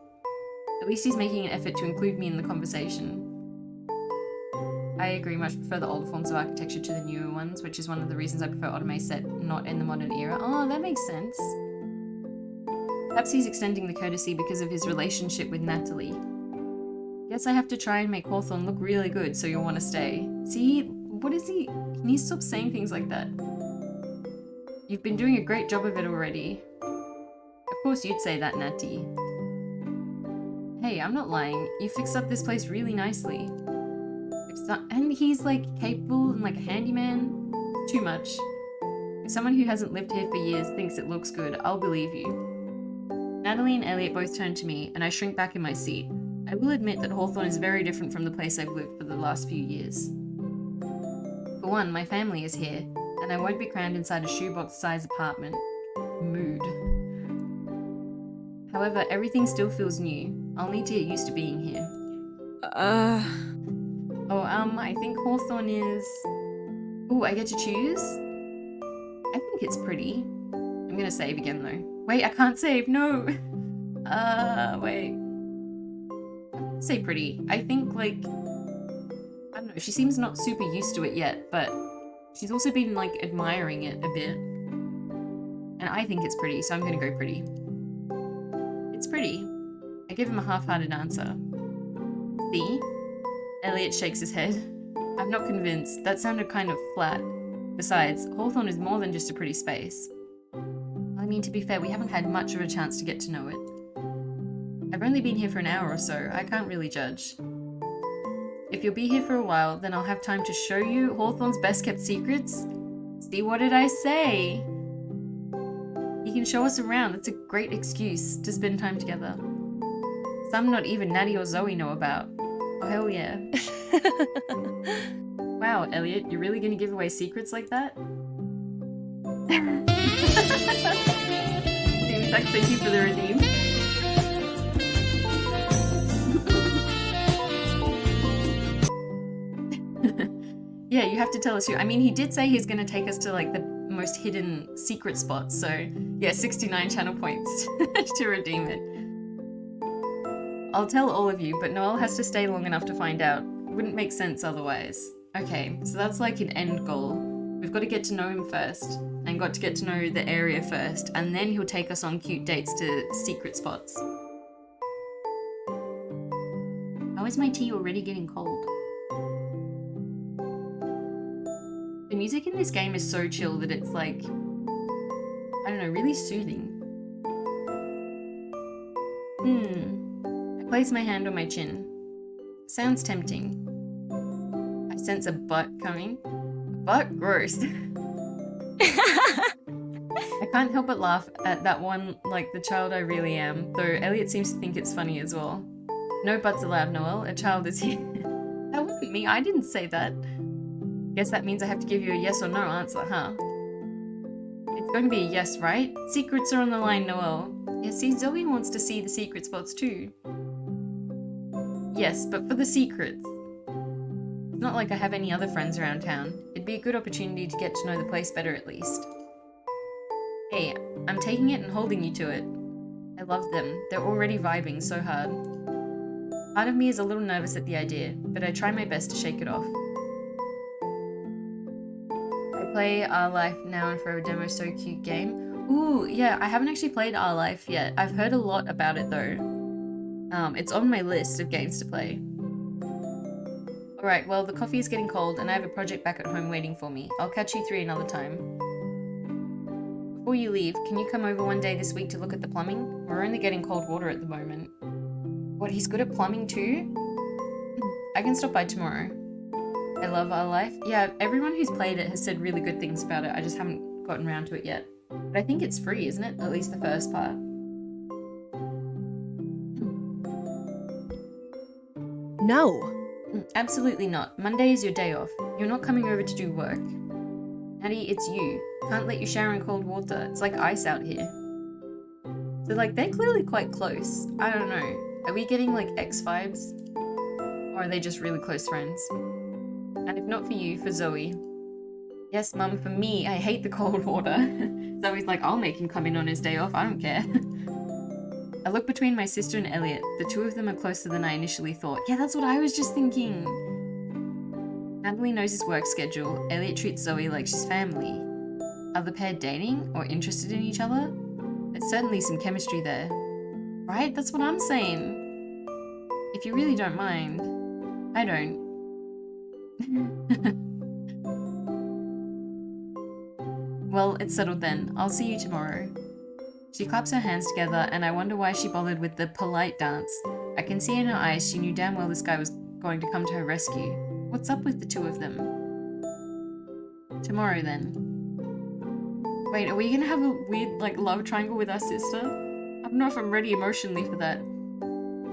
At least he's making an effort to include me in the conversation. I agree, much prefer the older forms of architecture to the newer ones, which is one of the reasons I prefer Otome set not in the modern era. Oh, that makes sense. Perhaps he's extending the courtesy because of his relationship with Natalie. Guess I have to try and make Hawthorne look really good so you'll want to stay. See, what is he? Can you stop saying things like that? You've been doing a great job of it already. Of course you'd say that, Natty. Hey, I'm not lying. You fixed up this place really nicely. And he's like capable and like a handyman. Too much. If someone who hasn't lived here for years thinks it looks good, I'll believe you. Natalie and Elliot both turn to me, and I shrink back in my seat. I will admit that Hawthorne is very different from the place I've lived for the last few years. For one, my family is here, and I won't be crammed inside a shoebox-sized apartment. Mood. However, everything still feels new. I'll need to get used to being here. I think Hawthorne is... Ooh, I get to choose? I think it's pretty. I'm gonna save again, though. Wait, I can't save, no! Wait. Say pretty. I think, like... I don't know, she seems not super used to it yet, but she's also been, like, admiring it a bit. And I think it's pretty, so I'm gonna go pretty. It's pretty. I give him a half-hearted answer. See? Elliot shakes his head. I'm not convinced. That sounded kind of flat. Besides, Hawthorne is more than just a pretty space. I mean, to be fair, we haven't had much of a chance to get to know it. I've only been here for an hour or so. I can't really judge. If you'll be here for a while, then I'll have time to show you Hawthorne's best-kept secrets. See, what did I say? He can show us around. That's a great excuse to spend time together. Some not even Natty or Zoe know about. Oh, hell yeah. Wow, Elliot, you're really gonna give away secrets like that? Thank you for the redeem. Yeah, you have to tell us who. I mean, he did say he's gonna take us to like the most hidden secret spots, so yeah, 69 channel points to redeem it. I'll tell all of you, but Noelle has to stay long enough to find out. Wouldn't make sense otherwise. Okay, so that's like an end goal. We've got to get to know him first, and got to get to know the area first, and then he'll take us on cute dates to secret spots. How is my tea already getting cold? The music in this game is so chill that it's like, I don't know, really soothing. I place my hand on my chin. Sounds tempting. I sense a butt coming. Butt? Gross. I can't help but laugh at that one, like the child I really am, though Elliot seems to think it's funny as well. No butts allowed, Noelle. A child is here. That wasn't me. I didn't say that. Guess that means I have to give you a yes or no answer, huh? going to be a yes, right? Secrets are on the line, Noelle. Yeah, see, Zoe wants to see the secret spots too. Yes, but for the secrets. It's not like I have any other friends around town. It'd be a good opportunity to get to know the place better at least. Hey, I'm taking it and holding you to it. I love them. They're already vibing so hard. Part of me is a little nervous at the idea, but I try my best to shake it off. I play Our Life Now and Forever demo, so cute game. Ooh, yeah, I haven't actually played Our Life yet. I've heard a lot about it though. It's on my list of games to play. Alright, well, the coffee is getting cold and I have a project back at home waiting for me. I'll catch you 3 another time. Before you leave, can you come over one day this week to look at the plumbing? We're only getting cold water at the moment. What, he's good at plumbing too? I can stop by tomorrow. I love Our Life. Yeah, everyone who's played it has said really good things about it. I just haven't gotten around to it yet. But I think it's free, isn't it? At least the first part. No. Absolutely not. Monday is your day off. You're not coming over to do work. Natty, it's you. Can't let you shower in cold water. It's like ice out here. So, like, they're clearly quite close. I don't know. Are we getting, like, X vibes? Or are they just really close friends? And if not for you, for Zoe. Yes, Mum, for me, I hate the cold water. Zoe's like, I'll make him come in on his day off. I don't care. I look between my sister and Elliot. The two of them are closer than I initially thought. Yeah, that's what I was just thinking. Natalie knows his work schedule. Elliot treats Zoe like she's family. Are the pair dating or interested in each other? There's certainly some chemistry there. Right? That's what I'm saying. If you really don't mind. I don't. Well, it's settled then. I'll see you tomorrow. She claps her hands together, and I wonder why she bothered with the polite dance. I can see in her eyes she knew damn well this guy was going to come to her rescue. What's up with the two of them? Tomorrow, then. Wait, are we gonna have a weird, like, love triangle with our sister? I don't know if I'm ready emotionally for that.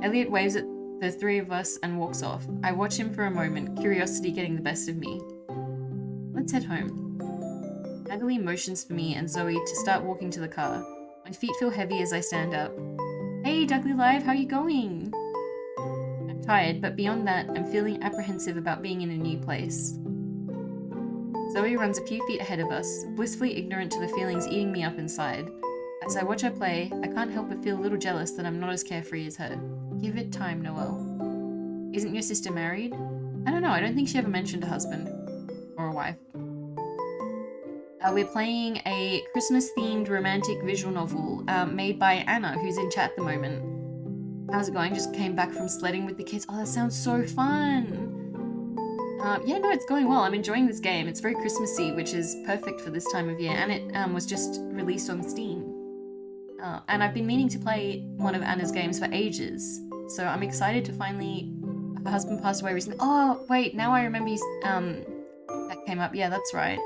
Elliot waves at the 3 of us and walks off. I watch him for a moment, curiosity getting the best of me. Let's head home. Natalie motions for me and Zoe to start walking to the car. My feet feel heavy as I stand up. Hey, Duckly Live, how you going? I'm tired, but beyond that, I'm feeling apprehensive about being in a new place. Zoe runs a few feet ahead of us, blissfully ignorant to the feelings eating me up inside. As I watch her play, I can't help but feel a little jealous that I'm not as carefree as her. Give it time, Noelle. Isn't your sister married? I don't know, I don't think she ever mentioned a husband. Or a wife. We're playing a Christmas-themed romantic visual novel made by Anna, who's in chat at the moment. How's it going? Just came back from sledding with the kids. Oh, that sounds so fun! Yeah, no, it's going well. I'm enjoying this game. It's very Christmassy, which is perfect for this time of year, and it was just released on Steam. And I've been meaning to play one of Anna's games for ages, so I'm excited to finally... Her husband passed away recently. Oh, wait, now I remember that came up. Yeah, that's right.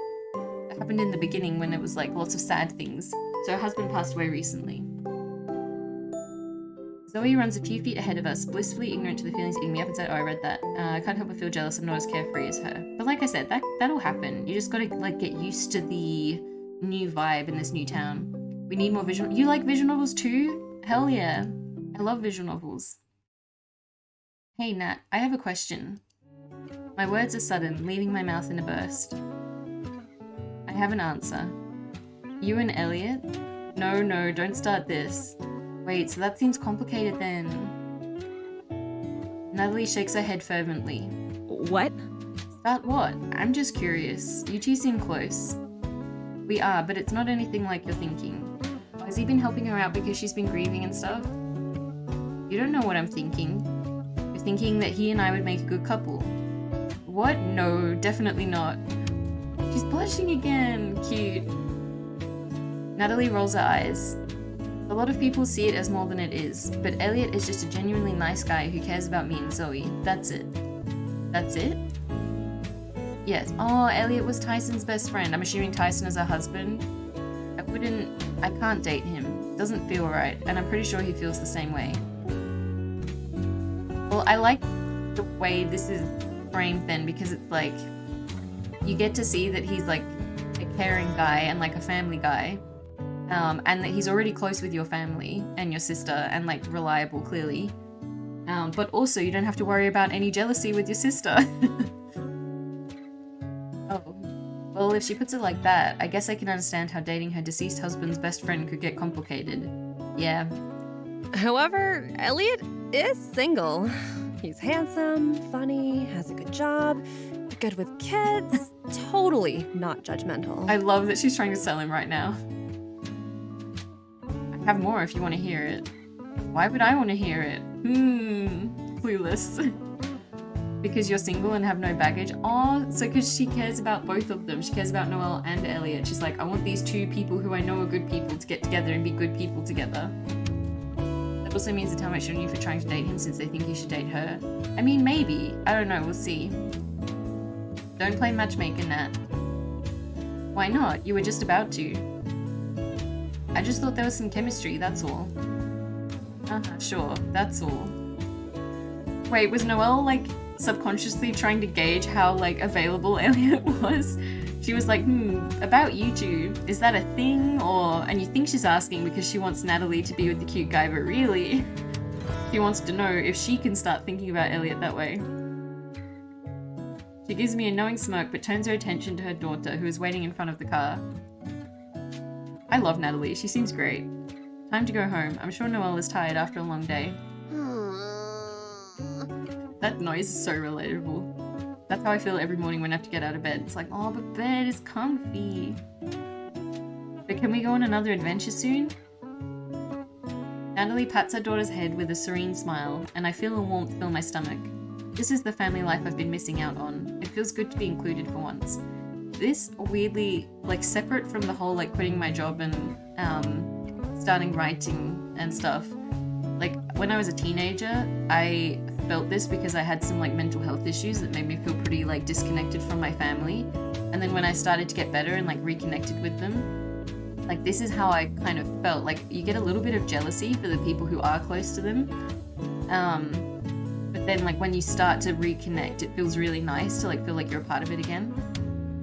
Happened in the beginning when it was like lots of sad things. So her husband passed away recently. Zoe runs a few feet ahead of us, blissfully ignorant to the feelings eating me up inside. Oh, I read that. I can't help but feel jealous I'm not as carefree as her. But like I said, that'll happen. You just gotta like get used to the new vibe in this new town. We need more visual... You like visual novels too? Hell yeah. I love visual novels. Hey Nat, I have a question. My words are sudden, leaving my mouth in a burst. I have an answer. You and Elliot? No, don't start this. Wait, so that seems complicated then. Natalie shakes her head fervently. What? Start what? I'm just curious. You two seem close. We are, but it's not anything like you're thinking. Has he been helping her out because she's been grieving and stuff? You don't know what I'm thinking. You're thinking that he and I would make a good couple. What? No, definitely not. She's blushing again. Cute. Natalie rolls her eyes. A lot of people see it as more than it is, but Elliot is just a genuinely nice guy who cares about me and Zoe. That's it. That's it? Yes. Oh, Elliot was Tyson's best friend. I'm assuming Tyson is her husband. I can't date him. Doesn't feel right, and I'm pretty sure he feels the same way. Well, I like the way this is framed then, because it's like, you get to see that he's like caring guy and like a family guy, and that he's already close with your family and your sister and like reliable, clearly. But also you don't have to worry about any jealousy with your sister. Oh, well, if she puts it like that, I guess I can understand how dating her deceased husband's best friend could get complicated. Yeah. However, Elliot is single. He's handsome, funny, has a good job, good with kids. Totally not judgmental. I love that she's trying to sell him right now. I have more if you want to hear it. Why would I want to hear it? Clueless. Because you're single and have no baggage? Oh, so because she cares about both of them. She cares about Noelle and Elliot. She's like, I want these two people who I know are good people to get together and be good people together. That also means to tell my children you for trying to date him since they think you should date her. I mean, maybe. I don't know, we'll see. Don't play matchmaker, Nat. Why not? You were just about to. I just thought there was some chemistry, that's all. Sure, that's all. Wait, was Noelle, like, subconsciously trying to gauge how, like, available Elliot was? She was like, about you two, is that a thing? Or, and you think she's asking because she wants Natalie to be with the cute guy, but really, she wants to know if she can start thinking about Elliot that way. She gives me a knowing smirk, but turns her attention to her daughter, who is waiting in front of the car. I love Natalie, she seems great. Time to go home. I'm sure Noelle is tired after a long day. That noise is so relatable. That's how I feel every morning when I have to get out of bed. It's like, oh, but bed is comfy. But can we go on another adventure soon? Natalie pats her daughter's head with a serene smile, and I feel a warmth fill my stomach. This is the family life I've been missing out on. It feels good to be included for once. This, weirdly, like, separate from the whole, like, quitting my job and, starting writing and stuff. Like, when I was a teenager, I felt this because I had some, like, mental health issues that made me feel pretty, like, disconnected from my family. And then when I started to get better and, like, reconnected with them, like, this is how I kind of felt. Like, you get a little bit of jealousy for the people who are close to them. But then, like, when you start to reconnect, it feels really nice to, like, feel like you're a part of it again.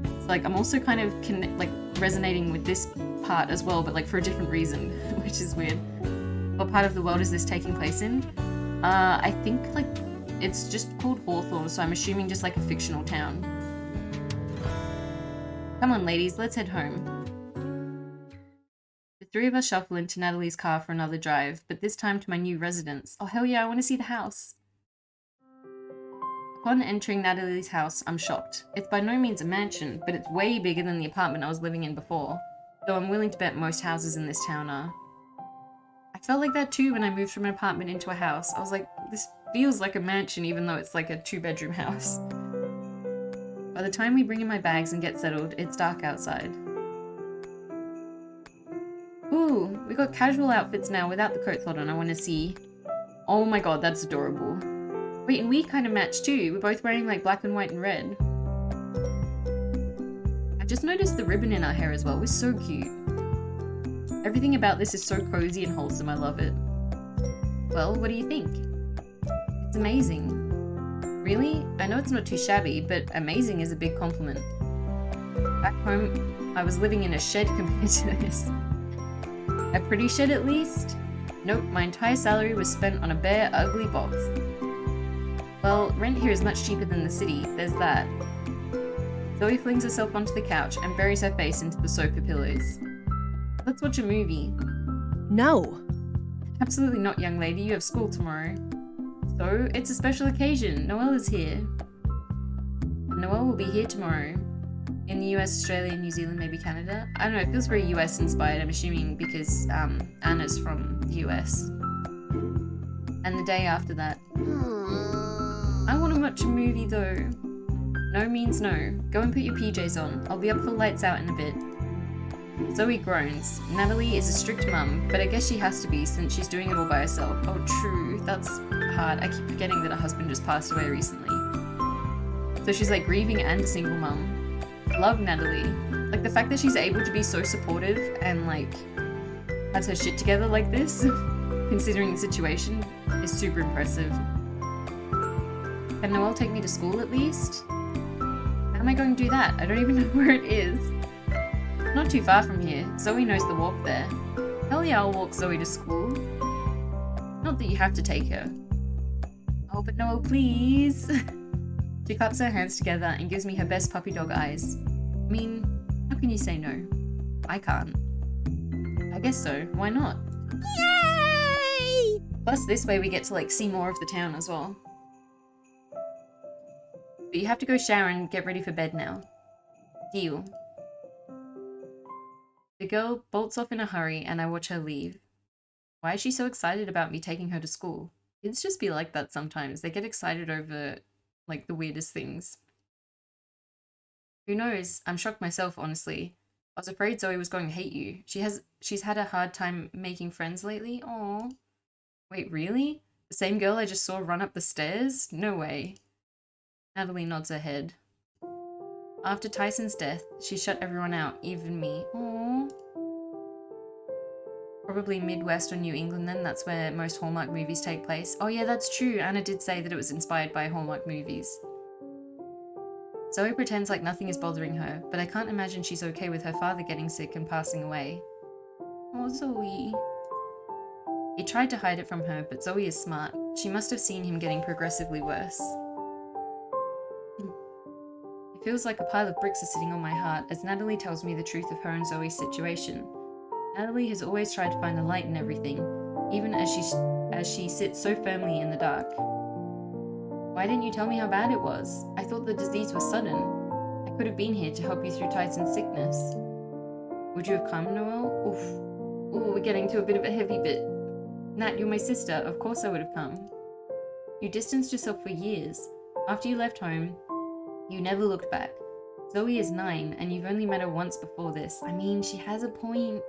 So, like, I'm also kind of, resonating with this part as well, but, like, for a different reason, which is weird. What part of the world is this taking place in? I think, like, it's just called Hawthorne, so I'm assuming just, like, a fictional town. Come on, ladies, let's head home. The three of us shuffle into Natalie's car for another drive, but this time to my new residence. Oh, hell yeah, I want to see the house. Upon entering Natalie's house, I'm shocked. It's by no means a mansion, but it's way bigger than the apartment I was living in before, though I'm willing to bet most houses in this town are. I felt like that too when I moved from an apartment into a house. I was like, this feels like a mansion even though it's like a 2-bedroom house. By the time we bring in my bags and get settled, it's dark outside. Ooh, we got casual outfits now without the coats. Hold on, I want to see. Oh my god, that's adorable. Wait, and we kind of match too. We're both wearing like black and white and red. I just noticed the ribbon in our hair as well. We're so cute. Everything about this is so cozy and wholesome. I love it. Well, what do you think? It's amazing. Really? I know it's not too shabby, but amazing is a big compliment. Back home, I was living in a shed compared to this. A pretty shed at least? Nope, my entire salary was spent on a bare, ugly box. Well, rent here is much cheaper than the city, there's that. Zoe flings herself onto the couch and buries her face into the sofa pillows. Let's watch a movie. No. Absolutely not, young lady, you have school tomorrow. So, it's a special occasion, Noelle is here. Noelle will be here tomorrow. In the US, Australia, New Zealand, maybe Canada. I don't know, it feels very US inspired, I'm assuming because Anna's from the US. And the day after that. I want to watch a movie though. No means no. Go and put your PJs on. I'll be up for lights out in a bit. Zoe groans. Natalie is a strict mum, but I guess she has to be since she's doing it all by herself. Oh, true. That's hard. I keep forgetting that her husband just passed away recently. So she's like grieving and a single mum. Love Natalie. Like the fact that she's able to be so supportive and like has her shit together like this, considering the situation, is super impressive. Can Noelle take me to school at least? How am I going to do that? I don't even know where it is. Not too far from here. Zoe knows the walk there. Hell yeah, I'll walk Zoe to school. Not that you have to take her. Oh, but Noel, please. She claps her hands together and gives me her best puppy dog eyes. I mean, how can you say no? I can't. I guess so. Why not? Yay! Plus, this way we get to, like, see more of the town as well. But you have to go shower and get ready for bed now. Deal. The girl bolts off in a hurry and I watch her leave. Why is she so excited about me taking her to school? Kids just be like that sometimes. They get excited over, like, the weirdest things. Who knows? I'm shocked myself, honestly. I was afraid Zoe was going to hate you. She's had a hard time making friends lately. Aww. Wait, really? The same girl I just saw run up the stairs? No way. Natalie nods her head. After Tyson's death, she shut everyone out, even me. Aww. Probably Midwest or New England then, that's where most Hallmark movies take place. Oh yeah, that's true. Anna did say that it was inspired by Hallmark movies. Zoe pretends like nothing is bothering her, but I can't imagine she's okay with her father getting sick and passing away. Oh, Zoe. He tried to hide it from her, but Zoe is smart. She must have seen him getting progressively worse. It feels like a pile of bricks is sitting on my heart as Natalie tells me the truth of her and Zoe's situation. Natalie has always tried to find the light in everything, even as she sits so firmly in the dark. Why didn't you tell me how bad it was? I thought the disease was sudden. I could have been here to help you through Tyson's sickness. Would you have come, Noel? Oof. Ooh, we're getting to a bit of a heavy bit. Nat, you're my sister. Of course I would have come. You distanced yourself for years. After you left home, you never looked back. Zoe is 9, and you've only met her once before this. I mean, she has a point.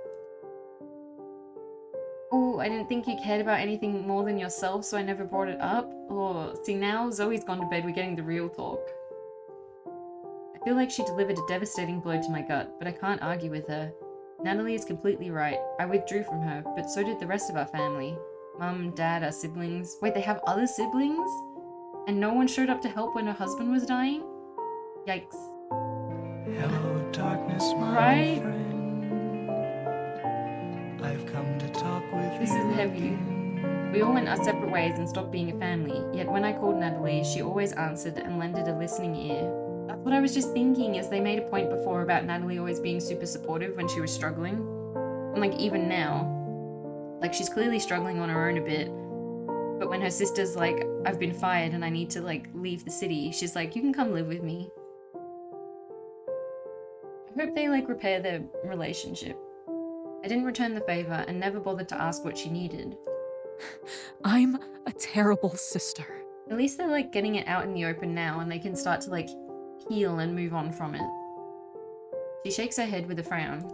Oh, I didn't think you cared about anything more than yourself, so I never brought it up. Oh, see now, Zoe's gone to bed, we're getting the real talk. I feel like she delivered a devastating blow to my gut, but I can't argue with her. Natalie is completely right. I withdrew from her, but so did the rest of our family. Mum, Dad, our siblings. Wait, they have other siblings? And no one showed up to help when her husband was dying? Yikes. Hello, darkness, my Right? friend. I've come to talk with This you. is heavy. We all went our separate ways and stopped being a family, yet when I called Natalie, she always answered and lended a listening ear. That's what I was just thinking, is they made a point before about Natalie always being super supportive when she was struggling. And like even now, like she's clearly struggling on her own a bit, but when her sister's like, I've been fired and I need to like leave the city, she's like, you can come live with me. I hope they like repair their relationship. I didn't return the favor and never bothered to ask what she needed. I'm a terrible sister. At least they're like getting it out in the open now and they can start to like heal and move on from it. She shakes her head with a frown.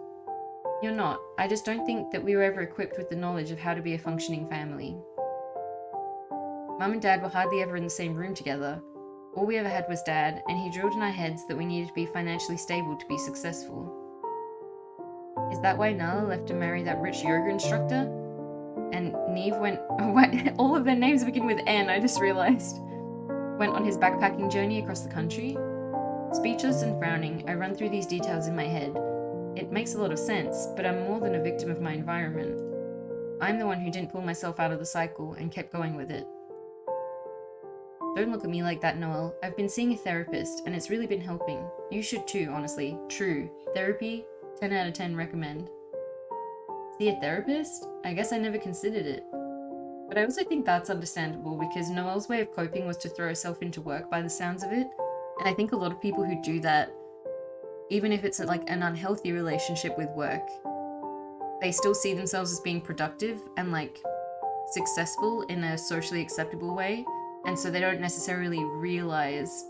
You're not. I just don't think that we were ever equipped with the knowledge of how to be a functioning family. Mum and Dad were hardly ever in the same room together. All we ever had was Dad, and he drilled in our heads that we needed to be financially stable to be successful. Is that why Nala left to marry that rich yoga instructor? And Neve went... all of their names begin with N, I just realized. Went on his backpacking journey across the country? Speechless and frowning, I run through these details in my head. It makes a lot of sense, but I'm more than a victim of my environment. I'm the one who didn't pull myself out of the cycle and kept going with it. Don't look at me like that, Noel. I've been seeing a therapist, and it's really been helping. You should too, honestly. True. Therapy? 10 out of 10 recommend. See a therapist? I guess I never considered it. But I also think that's understandable because Noelle's way of coping was to throw herself into work by the sounds of it. And I think a lot of people who do that, even if it's like an unhealthy relationship with work, they still see themselves as being productive and like successful in a socially acceptable way. And so they don't necessarily realize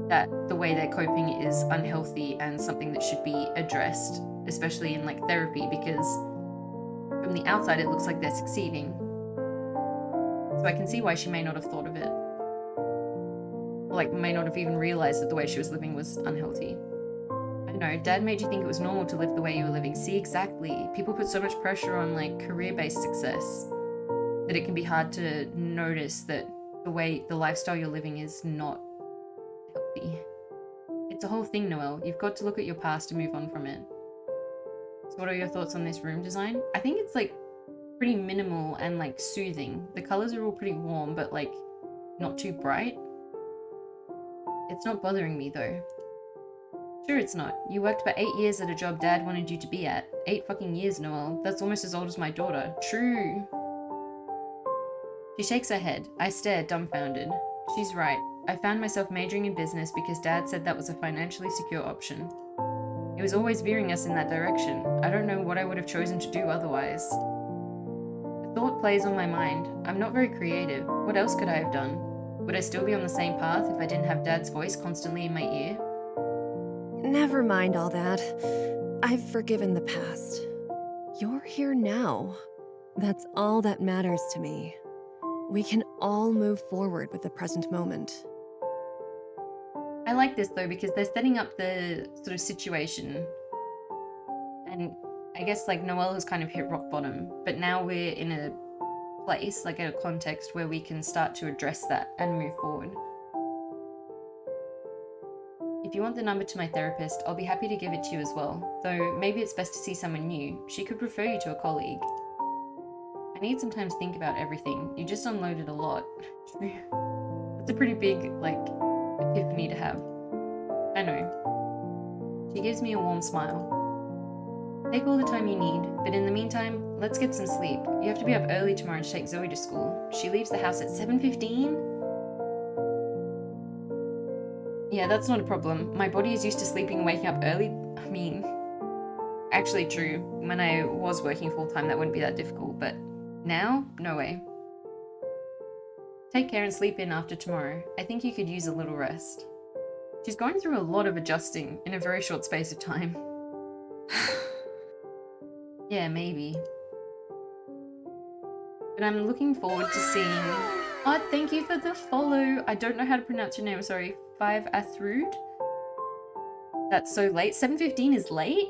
that the way they're coping is unhealthy and something that should be addressed, especially in like therapy, because from the outside it looks like they're succeeding. So I can see why she may not have thought of it. Or like may not have even realized that the way she was living was unhealthy. I don't know, Dad made you think it was normal to live the way you were living. See, exactly. People put so much pressure on like career-based success that it can be hard to notice that the lifestyle you're living is not healthy. It's a whole thing, Noel. You've got to look at your past and move on from it. What are your thoughts on this room design? I think it's like pretty minimal and like soothing. The colors are all pretty warm, but like not too bright. It's not bothering me though. Sure it's not. You worked for 8 years at a job Dad wanted you to be at. 8 fucking years, Noelle. That's almost as old as my daughter. True. She shakes her head. I stare, dumbfounded. She's right. I found myself majoring in business because Dad said that was a financially secure option. He was always veering us in that direction. I don't know what I would have chosen to do otherwise. The thought plays on my mind. I'm not very creative. What else could I have done? Would I still be on the same path if I didn't have Dad's voice constantly in my ear? Never mind all that. I've forgiven the past. You're here now. That's all that matters to me. We can all move forward with the present moment. I like this though because they're setting up the sort of situation. And I guess like Noelle has kind of hit rock bottom, but now we're in a place, like a context where we can start to address that and move forward. If you want the number to my therapist, I'll be happy to give it to you as well, though maybe it's best to see someone new. She could refer you to a colleague. I need some time to think about everything. You just unloaded a lot. That's a pretty big, like, epiphany to have. I know. She gives me a warm smile. Take all the time you need, but in the meantime, let's get some sleep. You have to be up early tomorrow to take Zoe to school. She leaves the house at 7:15? Yeah, that's not a problem. My body is used to sleeping and waking up early. I mean, actually true. When I was working full-time, that wouldn't be that difficult, but now, no way. Take care and sleep in after tomorrow. I think you could use a little rest. She's going through a lot of adjusting in a very short space of time. Yeah, maybe. But I'm looking forward to seeing... Oh, thank you for the follow. I don't know how to pronounce your name, sorry. 5 Athrud? That's so late. 7:15 is late?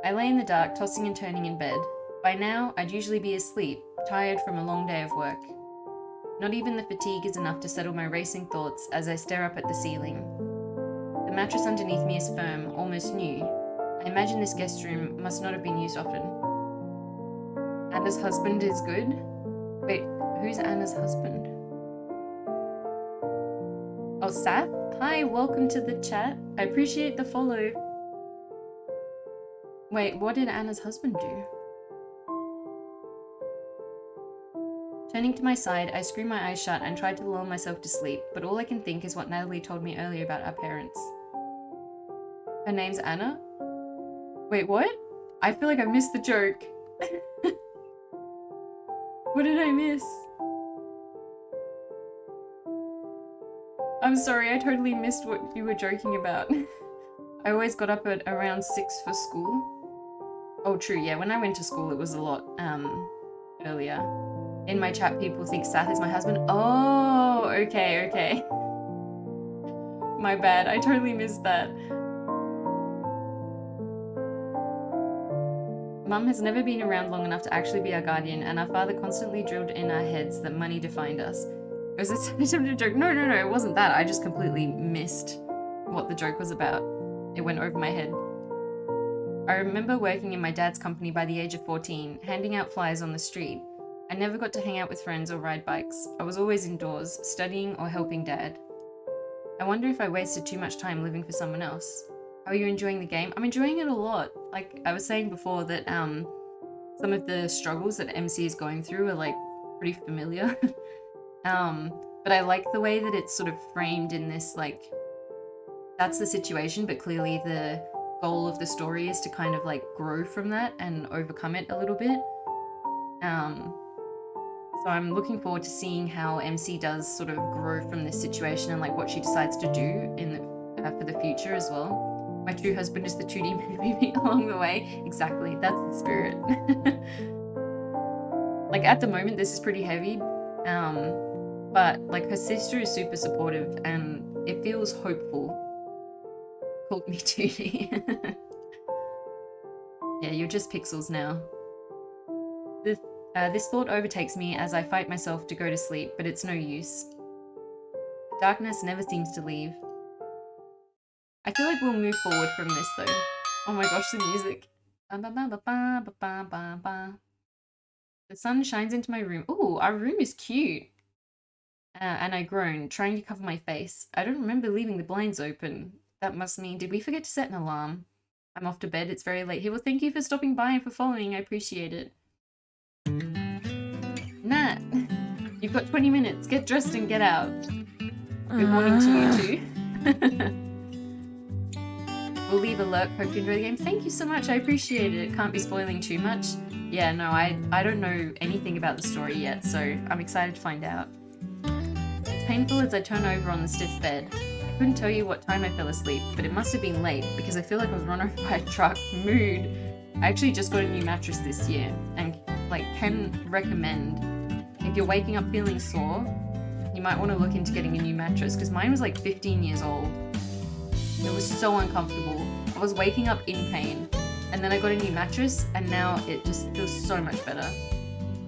I lay in the dark, tossing and turning in bed. By now, I'd usually be asleep, tired from a long day of work. Not even the fatigue is enough to settle my racing thoughts as I stare up at the ceiling. The mattress underneath me is firm, almost new. I imagine this guest room must not have been used often. Anna's husband is good? Wait, who's Anna's husband? Oh, Seth? Hi, welcome to the chat. I appreciate the follow. Wait, what did Anna's husband do? Turning to my side, I screwed my eyes shut and tried to lull myself to sleep, but all I can think is what Natalie told me earlier about our parents. Her name's Anna? Wait, what? I feel like I missed the joke. What did I miss? I'm sorry, I totally missed what you were joking about. I always got up at around 6 for school. Oh, true, yeah, when I went to school it was a lot, earlier. In my chat, people think Seth is my husband. Oh, okay. My bad, I totally missed that. Mum has never been around long enough to actually be our guardian, and our father constantly drilled in our heads that money defined us. Was this a joke? No, it wasn't that. I just completely missed what the joke was about. It went over my head. I remember working in my dad's company by the age of 14, handing out flyers on the street. I never got to hang out with friends or ride bikes. I was always indoors, studying or helping Dad. I wonder if I wasted too much time living for someone else. How are you enjoying the game? I'm enjoying it a lot. Like I was saying before that some of the struggles that MC is going through are like pretty familiar. But I like the way that it's sort of framed in this, like, that's the situation, but clearly the goal of the story is to kind of like grow from that and overcome it a little bit. So I'm looking forward to seeing how MC does sort of grow from this situation and like what she decides to do in for the future as well. My true husband is the 2D movie along the way. Exactly, that's the spirit. Like at the moment, this is pretty heavy, but like her sister is super supportive and it feels hopeful. Called me 2D. Yeah, you're just pixels now. This thought overtakes me as I fight myself to go to sleep, but it's no use. The darkness never seems to leave. I feel like we'll move forward from this though. Oh my gosh, the music. The sun shines into my room. Ooh, our room is cute. And I groan, trying to cover my face. I don't remember leaving the blinds open. That must mean, did we forget to set an alarm? I'm off to bed, it's very late here. Well, thank you for stopping by and for following, I appreciate it. Nat, you've got 20 minutes. Get dressed and get out. Good morning to you too. We'll leave a lurk. Hope you enjoy the game. Thank you so much. I appreciate it. Can't be spoiling too much. Yeah, no, I don't know anything about the story yet, so I'm excited to find out. As painful as I turn over on the stiff bed, I couldn't tell you what time I fell asleep, but it must have been late because I feel like I was run over by a truck. Mood. I actually just got a new mattress this year and can recommend if you're waking up feeling sore, you might want to look into getting a new mattress because mine was like 15 years old. It was so uncomfortable. I was waking up in pain and then I got a new mattress and now it just feels so much better.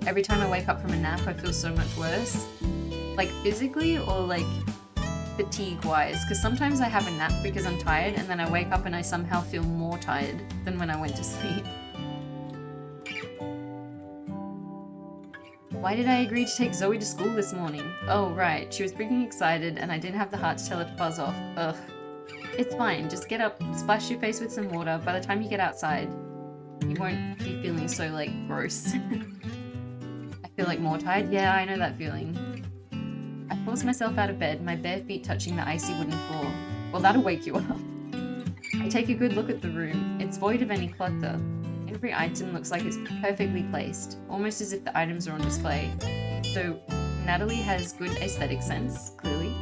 Every time I wake up from a nap, I feel so much worse. Like physically or like fatigue wise, because sometimes I have a nap because I'm tired and then I wake up and I somehow feel more tired than when I went to sleep. Why did I agree to take Zoe to school this morning? Oh right, she was freaking excited and I didn't have the heart to tell her to buzz off. Ugh. It's fine, just get up, splash your face with some water. By the time you get outside, you won't be feeling so like gross. I feel like more tired. Yeah, I know that feeling. I force myself out of bed, my bare feet touching the icy wooden floor. Well, that'll wake you up. I take a good look at the room. It's void of any clutter. Every item looks like it's perfectly placed, almost as if the items are on display. So, Natalie has good aesthetic sense, clearly.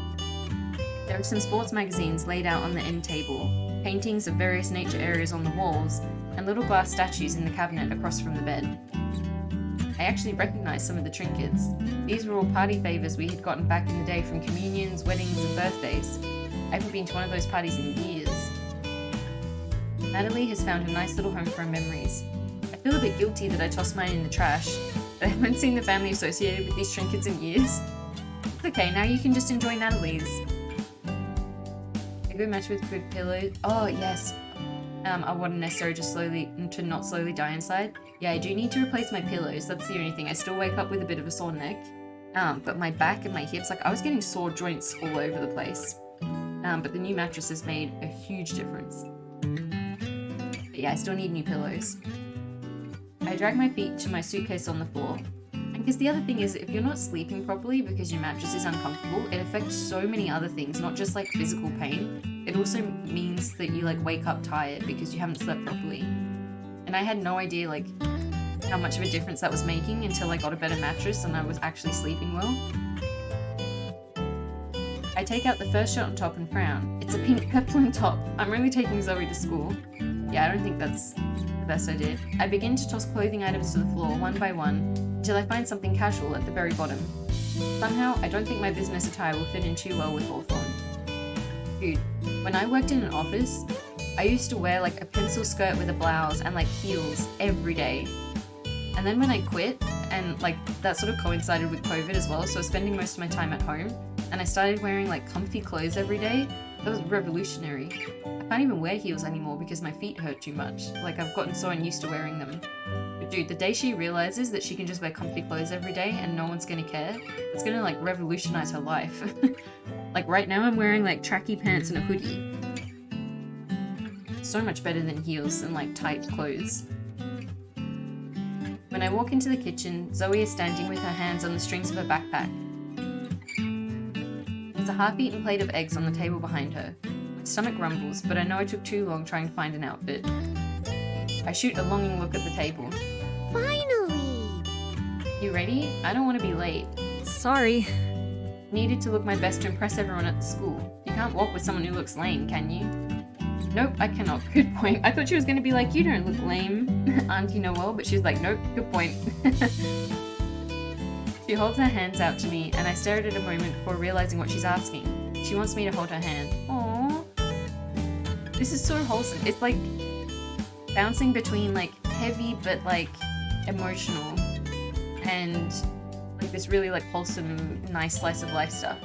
There are some sports magazines laid out on the end table, paintings of various nature areas on the walls, and little glass statues in the cabinet across from the bed. I actually recognized some of the trinkets. These were all party favors we had gotten back in the day from communions, weddings, and birthdays. I haven't been to one of those parties in years. Natalie has found a nice little home for her memories. I feel a bit guilty that I tossed mine in the trash, but I haven't seen the family associated with these trinkets in years. It's okay, now you can just enjoy Natalie's. A good match with good pillows. Oh, yes. I wasn't necessarily just to not slowly die inside. Yeah, I do need to replace my pillows. That's the only thing. I still wake up with a bit of a sore neck. But my back and my hips, like I was getting sore joints all over the place. But the new mattress has made a huge difference. But yeah, I still need new pillows. I drag my feet to my suitcase on the floor. And because the other thing is, if you're not sleeping properly because your mattress is uncomfortable, it affects so many other things, not just like physical pain. It also means that you like wake up tired because you haven't slept properly. And I had no idea like how much of a difference that was making until I got a better mattress and I was actually sleeping well. I take out the first shot on top and frown. It's a pink peplum top. I'm really taking Zoe to school. Yeah, I don't think that's the best idea. I begin to toss clothing items to the floor one by one until I find something casual at the very bottom. Somehow, I don't think my business attire will fit in too well with Hawthorne. Dude, when I worked in an office, I used to wear like a pencil skirt with a blouse and like heels every day. And then when I quit, and like that sort of coincided with COVID as well, so I was spending most of my time at home, and I started wearing like comfy clothes every day. That was revolutionary. I can't even wear heels anymore because my feet hurt too much. Like I've gotten so unused to wearing them. But dude, the day she realizes that she can just wear comfy clothes every day and no one's gonna care, it's gonna like revolutionize her life. Like right now I'm wearing like tracky pants and a hoodie. So much better than heels and like tight clothes. When I walk into the kitchen, Zoe is standing with her hands on the strings of her backpack. There's a half-eaten plate of eggs on the table behind her. My stomach rumbles, but I know I took too long trying to find an outfit. I shoot a longing look at the table. Finally! You ready? I don't want to be late. Sorry. Needed to look my best to impress everyone at the school. You can't walk with someone who looks lame, can you? Nope, I cannot. Good point. I thought she was going to be like, you don't look lame, Auntie Noelle, but she's like, nope, good point. She holds her hands out to me, and I stare at it a moment before realizing what she's asking. She wants me to hold her hand. Aww. This is so wholesome. It's like bouncing between like heavy but like emotional and like this really like wholesome, nice slice of life stuff.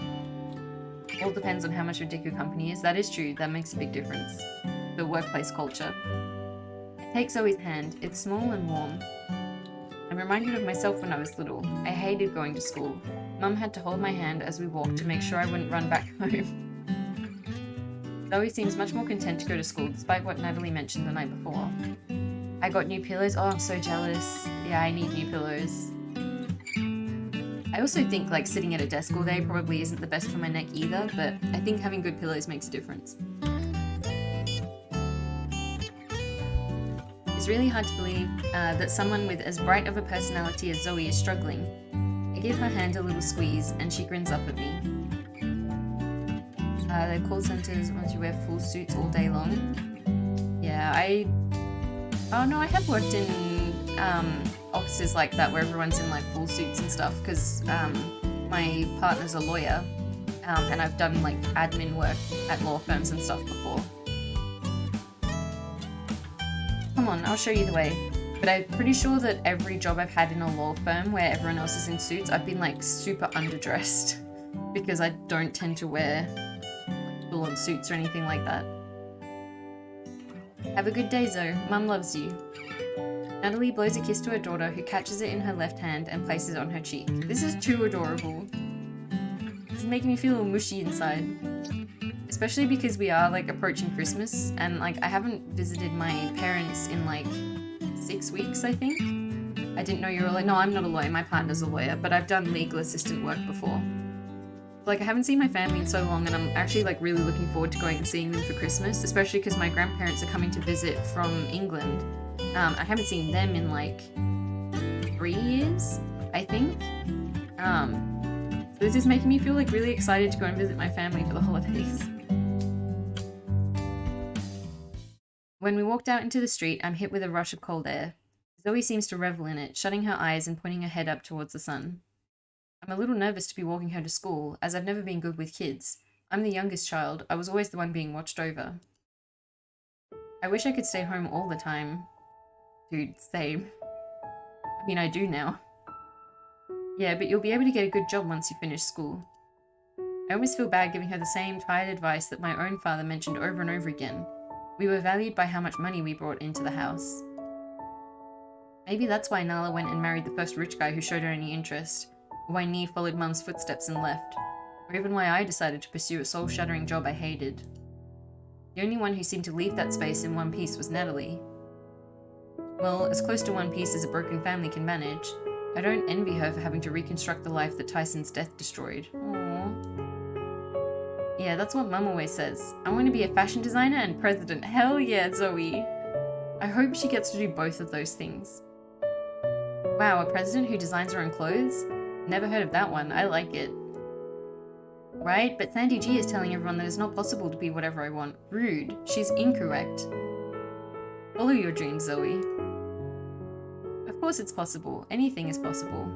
All depends on how much of a dick your company is. That is true. That makes a big difference. The workplace culture. take Zoe's hand. It's small and warm. I'm reminded of myself when I was little. I hated going to school. Mum had to hold my hand as we walked to make sure I wouldn't run back home. Zoe seems much more content to go to school, despite what Natalie mentioned the night before. I got new pillows. Oh, I'm so jealous. Yeah, I need new pillows. I also think like sitting at a desk all day probably isn't the best for my neck either, but I think having good pillows makes a difference. It's really hard to believe that someone with as bright of a personality as Zoe is struggling. I give her hand a little squeeze and she grins up at me. The call centers want you wear full suits all day long. Yeah, oh no, I have worked in offices like that where everyone's in like full suits and stuff because my partner's a lawyer and I've done like admin work at law firms and stuff before. Come on, I'll show you the way. But I'm pretty sure that every job I've had in a law firm where everyone else is in suits, I've been like super underdressed because I don't tend to wear full-on suits or anything like that. Have a good day, Zoe. Mum loves you. Natalie blows a kiss to her daughter, who catches it in her left hand and places it on her cheek. This is too adorable. This is making me feel all mushy inside. Especially because we are like approaching Christmas and like I haven't visited my parents in like 6 weeks, I think. I didn't know you were like, no, I'm not a lawyer, my partner's a lawyer, but I've done legal assistant work before. Like I haven't seen my family in so long and I'm actually like really looking forward to going and seeing them for Christmas, especially because my grandparents are coming to visit from England. I haven't seen them in like 3 years, I think. So this is making me feel like really excited to go and visit my family for the holidays. When we walked out into the street, I'm hit with a rush of cold air. Zoe seems to revel in it, shutting her eyes and pointing her head up towards the sun. I'm a little nervous to be walking her to school, as I've never been good with kids. I'm the youngest child. I was always the one being watched over. I wish I could stay home all the time. Dude, same. I mean, I do now. Yeah, but you'll be able to get a good job once you finish school. I always feel bad giving her the same tired advice that my own father mentioned over and over again. We were valued by how much money we brought into the house. Maybe that's why Nala went and married the first rich guy who showed her any interest, or why Nee followed Mum's footsteps and left, or even why I decided to pursue a soul-shattering job I hated. The only one who seemed to leave that space in one piece was Natalie. Well, as close to one piece as a broken family can manage, I don't envy her for having to reconstruct the life that Tyson's death destroyed. Aww. Yeah, that's what Mum always says. I want to be a fashion designer and president. Hell yeah, Zoe. I hope she gets to do both of those things. Wow, a president who designs her own clothes? Never heard of that one. I like it. Right? But Sandy G is telling everyone that it's not possible to be whatever I want. Rude. She's incorrect. Follow your dreams, Zoe. Of course it's possible. Anything is possible.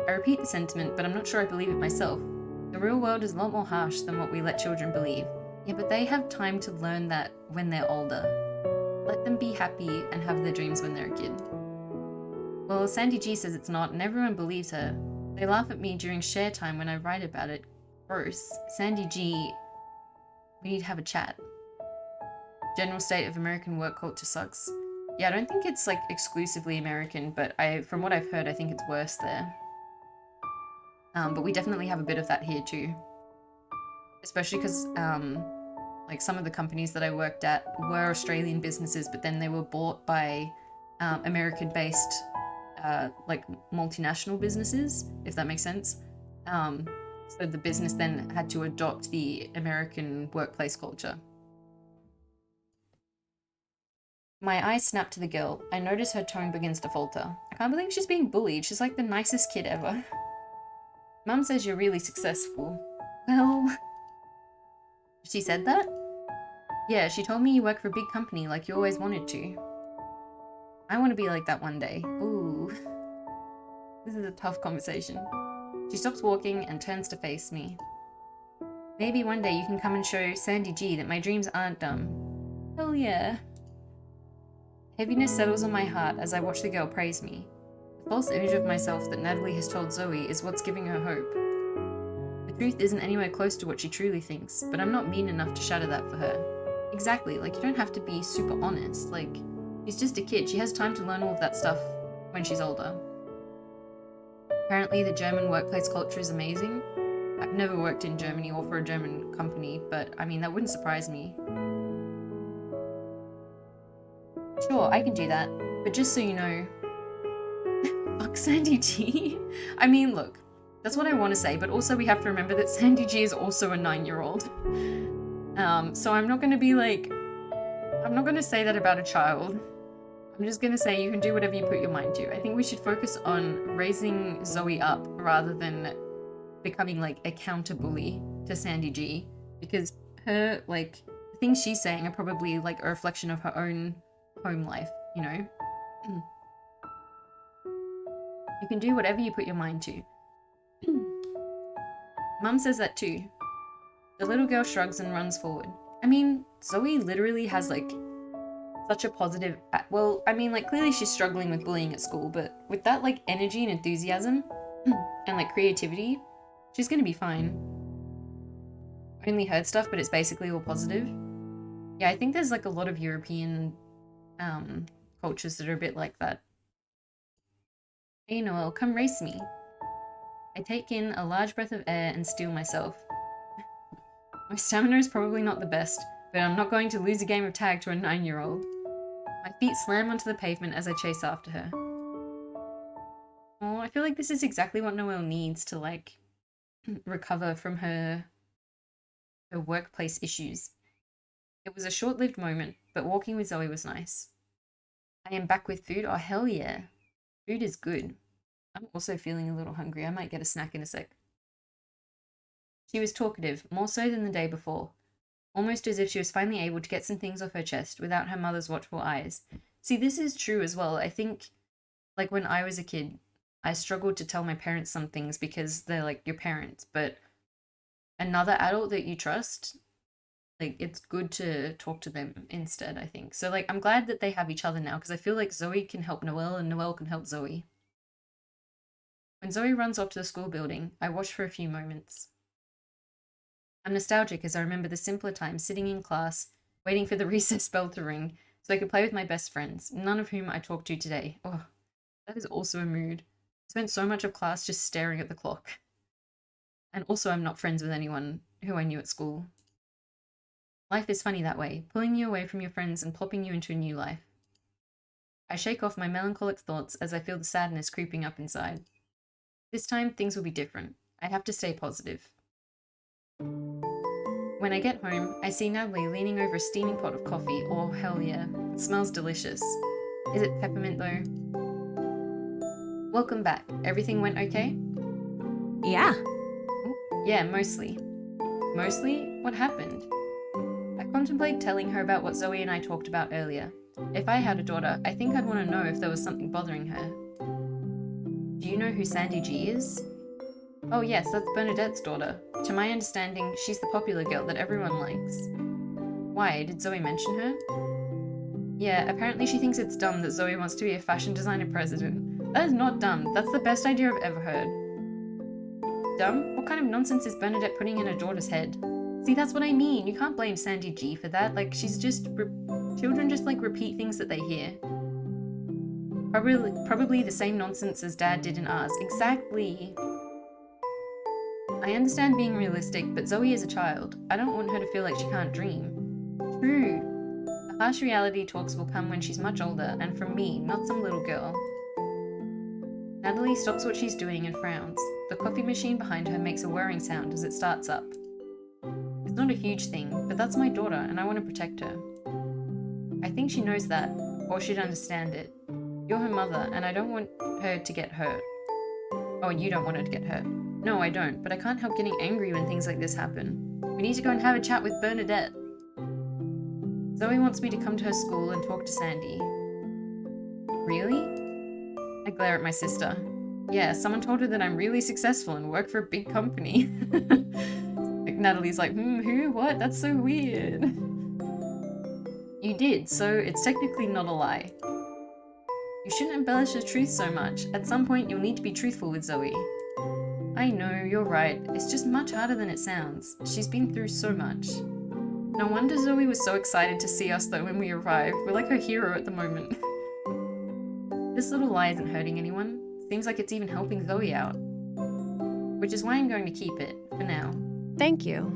I repeat the sentiment, but I'm not sure I believe it myself. The real world is a lot more harsh than what we let children believe. Yeah, but they have time to learn that when they're older. Let them be happy and have their dreams when they're a kid. Well, Sandy G says it's not, and everyone believes her. They laugh at me during share time when I write about it. Gross. Sandy G, we need to have a chat. General state of American work culture sucks. Yeah, I don't think it's like exclusively American, but from what I've heard, I think it's worse there. But we definitely have a bit of that here too. Especially because like some of the companies that I worked at were Australian businesses, but then they were bought by American-based like multinational businesses, if that makes sense. So the business then had to adopt the American workplace culture. My eyes snap to the girl. I notice her tone begins to falter. I can't believe she's being bullied. She's like the nicest kid ever. Mum says you're really successful. Well... She said that? Yeah, she told me you work for a big company like you always wanted to. I want to be like that one day. Ooh. This is a tough conversation. She stops walking and turns to face me. Maybe one day you can come and show Sandy G that my dreams aren't dumb. Hell yeah. Heaviness settles on my heart as I watch the girl praise me. The false image of myself that Natalie has told Zoe is what's giving her hope. The truth isn't anywhere close to what she truly thinks, but I'm not mean enough to shatter that for her. Exactly, like you don't have to be super honest, like She's just a kid. She has time to learn all of that stuff when she's older. Apparently the German workplace culture is amazing. I've never worked in Germany or for a German company, but I mean, that wouldn't surprise me. Sure, I can do that, but just so you know, fuck Sandy G. I mean, look, that's what I want to say, but also we have to remember that Sandy G is also a 9-year-old. So I'm not going to be like, I'm not going to say that about a child. I'm just going to say you can do whatever you put your mind to. I think we should focus on raising Zoe up rather than becoming like a counter bully to Sandy G, because her, like, the things she's saying are probably like a reflection of her own home life, you know? You can do whatever you put your mind to. Mum says that too. The little girl shrugs and runs forward. I mean, Zoe literally has like such a positive, well, I mean, like, clearly she's struggling with bullying at school, but with that like energy and enthusiasm and like creativity, she's gonna be fine. I only heard stuff, but it's basically all positive. Yeah, I think there's like a lot of European cultures that are a bit like that. Hey Noelle, come race me. I take in a large breath of air and steel myself. My stamina is probably not the best, but I'm not going to lose a game of tag to a 9-year-old. My feet slam onto the pavement as I chase after her. Oh, I feel like this is exactly what Noelle needs to like recover from her workplace issues. It was a short-lived moment, but walking with Zoe was nice. I am back with food. Oh, hell yeah. Food is good. I'm also feeling a little hungry. I might get a snack in a sec. She was talkative, more so than the day before. Almost as if she was finally able to get some things off her chest without her mother's watchful eyes. See, this is true as well. I think, like, when I was a kid, I struggled to tell my parents some things because they're, like, your parents. But another adult that you trust, like, it's good to talk to them instead, I think. So, like, I'm glad that they have each other now because I feel like Zoe can help Noelle and Noelle can help Zoe. When Zoe runs off to the school building, I watch for a few moments. I'm nostalgic as I remember the simpler times sitting in class, waiting for the recess bell to ring so I could play with my best friends, none of whom I talk to today. Oh, that is also a mood. I spent so much of class just staring at the clock. And also I'm not friends with anyone who I knew at school. Life is funny that way, pulling you away from your friends and plopping you into a new life. I shake off my melancholic thoughts as I feel the sadness creeping up inside. This time, things will be different. I have to stay positive. When I get home, I see Natalie leaning over a steaming pot of coffee. Oh, hell yeah. It smells delicious. Is it peppermint though? Welcome back. Everything went okay? Yeah. Yeah, mostly. Mostly? What happened? I contemplate telling her about what Zoe and I talked about earlier. If I had a daughter, I think I'd want to know if there was something bothering her. Do you know who Sandy G is? Oh yes, that's Bernadette's daughter. To my understanding, she's the popular girl that everyone likes. Why, did Zoe mention her? Yeah, apparently she thinks it's dumb that Zoe wants to be a fashion designer president. That is not dumb, that's the best idea I've ever heard. Dumb? What kind of nonsense is Bernadette putting in her daughter's head? See, that's what I mean, you can't blame Sandy G for that, like she's just, children just like repeat things that they hear. Probably the same nonsense as Dad did in ours. Exactly. I understand being realistic, but Zoe is a child. I don't want her to feel like she can't dream. True. The harsh reality talks will come when she's much older, and from me, not some little girl. Natalie stops what she's doing and frowns. The coffee machine behind her makes a whirring sound as it starts up. It's not a huge thing, but that's my daughter, and I want to protect her. I think she knows that, or she'd understand it. You're her mother, and I don't want her to get hurt. Oh, and you don't want her to get hurt. No, I don't, but I can't help getting angry when things like this happen. We need to go and have a chat with Bernadette. Zoe wants me to come to her school and talk to Sandy. Really? I glare at my sister. Yeah, someone told her that I'm really successful and work for a big company. Natalie's like, who? What? That's so weird. You did, so it's technically not a lie. You shouldn't embellish the truth so much. At some point, you'll need to be truthful with Zoe. I know, you're right. It's just much harder than it sounds. She's been through so much. No wonder Zoe was so excited to see us though when we arrived. We're like her hero at the moment. This little lie isn't hurting anyone. Seems like it's even helping Zoe out. Which is why I'm going to keep it, for now. Thank you.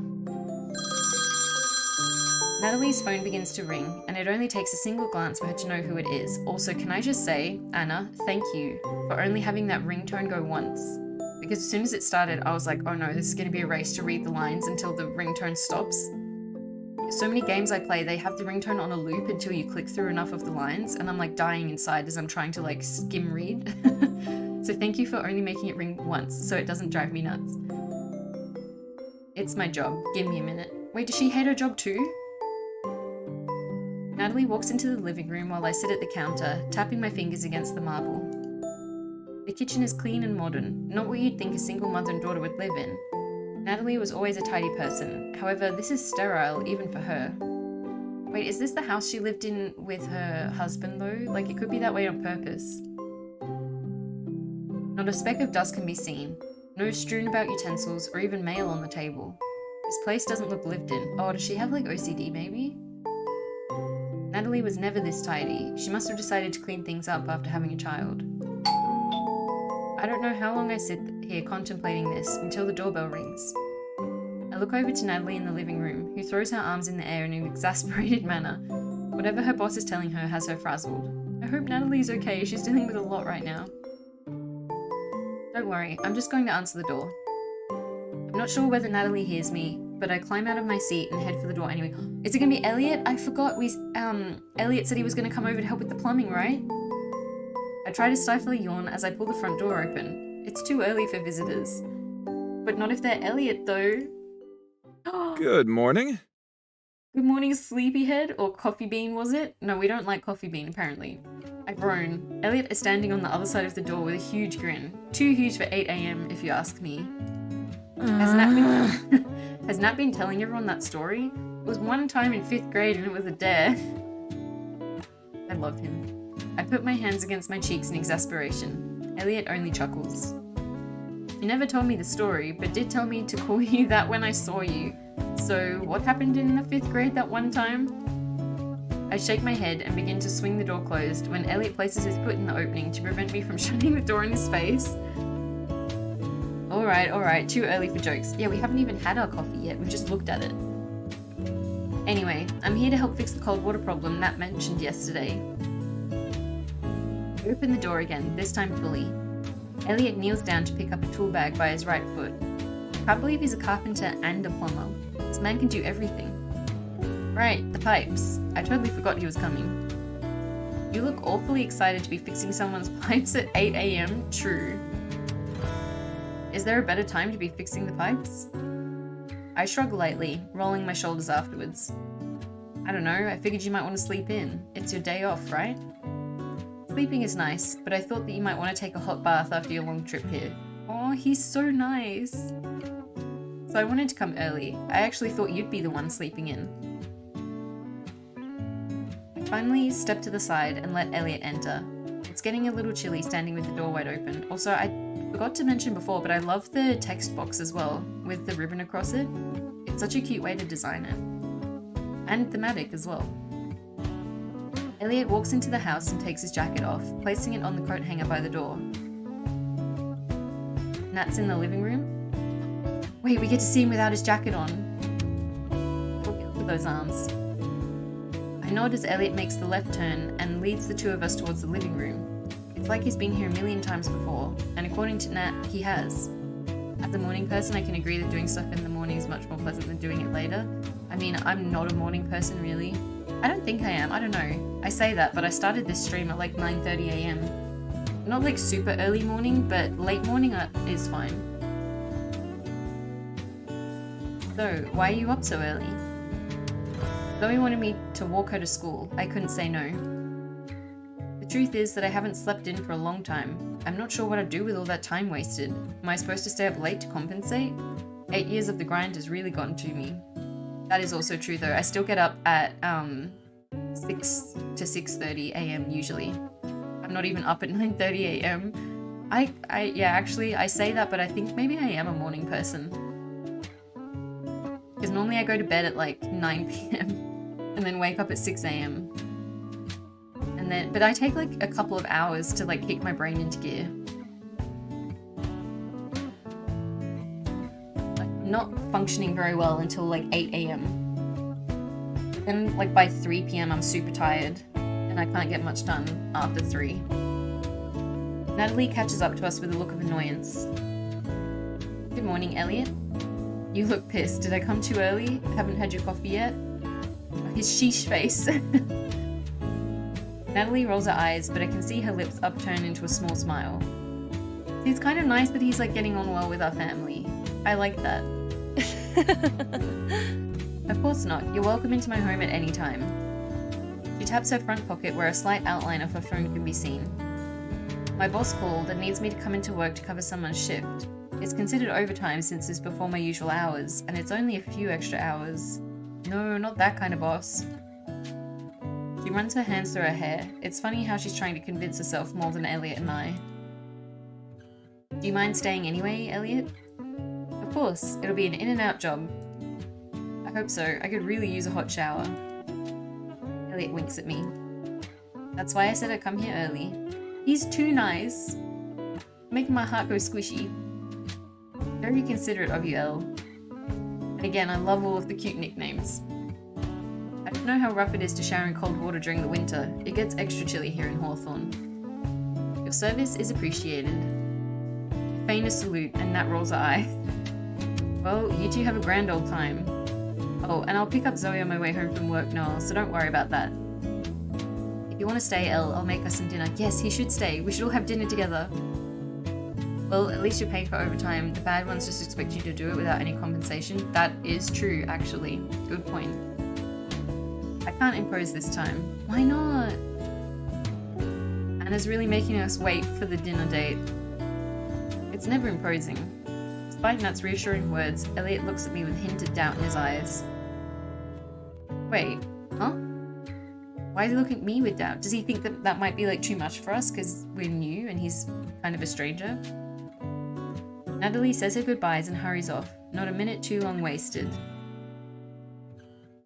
Natalie's phone begins to ring, and it only takes a single glance for her to know who it is. Also, can I just say, Anna, thank you for only having that ringtone go once. Because as soon as it started, I was like, oh no, this is going to be a race to read the lines until the ringtone stops. So many games I play, they have the ringtone on a loop until you click through enough of the lines, and I'm like dying inside as I'm trying to like skim read. So thank you for only making it ring once, so it doesn't drive me nuts. It's my job. Give me a minute. Wait, does she hate her job too? Natalie walks into the living room while I sit at the counter, tapping my fingers against the marble. The kitchen is clean and modern, not what you'd think a single mother and daughter would live in. Natalie was always a tidy person, however, this is sterile even for her. Wait, is this the house she lived in with her husband though? Like, it could be that way on purpose. Not a speck of dust can be seen. No strewn about utensils or even mail on the table. This place doesn't look lived in. Oh, does she have like OCD maybe? Natalie was never this tidy. She must have decided to clean things up after having a child. I don't know how long I sit here contemplating this until the doorbell rings. I look over to Natalie in the living room, who throws her arms in the air in an exasperated manner. Whatever her boss is telling her has her frazzled. I hope Natalie's okay, she's dealing with a lot right now. Don't worry, I'm just going to answer the door. I'm not sure whether Natalie hears me, but I climb out of my seat and head for the door anyway. Is it gonna be Elliot? I forgot Elliot said he was gonna come over to help with the plumbing, right? I try to stifle a yawn as I pull the front door open. It's too early for visitors. But not if they're Elliot, though. Good morning. Good morning, sleepyhead, or coffee bean, was it? No, we don't like coffee bean, apparently. I groan. Elliot is standing on the other side of the door with a huge grin. Too huge for 8 AM, if you ask me. Has Nat been telling everyone that story? It was one time in 5th grade and it was a dare. I love him. I put my hands against my cheeks in exasperation. Elliot only chuckles. You never told me the story, but did tell me to call you that when I saw you. So, what happened in the 5th grade that one time? I shake my head and begin to swing the door closed when Elliot places his foot in the opening to prevent me from shutting the door in his face. Alright, too early for jokes. Yeah, we haven't even had our coffee yet, we've just looked at it. Anyway, I'm here to help fix the cold water problem Matt mentioned yesterday. I open the door again, this time fully. Elliot kneels down to pick up a tool bag by his right foot. I can't believe he's a carpenter and a plumber. This man can do everything. Right, the pipes. I totally forgot he was coming. You look awfully excited to be fixing someone's pipes at 8 AM? True. Is there a better time to be fixing the pipes? I shrug lightly, rolling my shoulders afterwards. I don't know, I figured you might want to sleep in. It's your day off, right? Sleeping is nice, but I thought that you might want to take a hot bath after your long trip here. Oh, he's so nice. So I wanted to come early. I actually thought you'd be the one sleeping in. I finally step to the side and let Elliot enter. It's getting a little chilly standing with the door wide open. Also, I forgot to mention before, but I love the text box as well, with the ribbon across it. It's such a cute way to design it. And thematic as well. Elliot walks into the house and takes his jacket off, placing it on the coat hanger by the door. Nat's in the living room. Wait, we get to see him without his jacket on. Look at those arms. I nod as Elliot makes the left turn and leads the two of us towards the living room. It's like he's been here a million times before, and according to Nat, he has. As a morning person, I can agree that doing stuff in the morning is much more pleasant than doing it later. I mean, I'm not a morning person really. I don't think I am, I don't know. I say that, but I started this stream at like 9:30 AM. Not like super early morning, but late morning is fine. So, why are you up so early? Zoe wanted me to walk her to school. I couldn't say no. The truth is that I haven't slept in for a long time. I'm not sure what I'd do with all that time wasted. Am I supposed to stay up late to compensate? 8 years of the grind has really gotten to me. That is also true though. I still get up at 6 to 6:30 AM usually. I'm not even up at 9:30 AM. Yeah, actually I say that, but I think maybe I am a morning person. Because because normally I go to bed at like 9 p.m. and then wake up at 6 a.m. And then, but I take like a couple of hours to like kick my brain into gear. Like, not functioning very well until like 8 a.m. Then like by 3 p.m. I'm super tired and I can't get much done after 3. Natalie catches up to us with a look of annoyance. Good morning, Elliot. You look pissed. Did I come too early? Haven't had your coffee yet? His sheesh face. Natalie rolls her eyes, but I can see her lips upturn into a small smile. It's kind of nice that he's like getting on well with our family. I like that. Of course not. You're welcome into my home at any time. She taps her front pocket where a slight outline of her phone can be seen. My boss called and needs me to come into work to cover someone's shift. It's considered overtime since it's before my usual hours, and it's only a few extra hours. No, not that kind of boss. She runs her hands through her hair. It's funny how she's trying to convince herself more than Elliot and I. Do you mind staying anyway, Elliot? Of course, it'll be an in-and-out job. I hope so. I could really use a hot shower. Elliot winks at me. That's why I said I'd come here early. He's too nice. Making my heart go squishy. Very considerate of you, Elle. And again, I love all of the cute nicknames. I don't know how rough it is to shower in cold water during the winter. It gets extra chilly here in Hawthorne. Your service is appreciated. Feign a salute, and Nat rolls her eye. Well, you two have a grand old time. Oh, and I'll pick up Zoe on my way home from work, Noel, so don't worry about that. If you want to stay, Elle, I'll make us some dinner. Yes, he should stay. We should all have dinner together. Well, at least you're paid for overtime. The bad ones just expect you to do it without any compensation. That is true, actually. Good point. I can't impose this time. Why not? Anna's really making us wait for the dinner date. It's never imposing. Despite Nat's reassuring words, Elliot looks at me with hinted doubt in his eyes. Wait, huh? Why is he looking at me with doubt? Does he think that that might be like too much for us because we're new and he's kind of a stranger? Natalie says her goodbyes and hurries off. Not a minute too long wasted.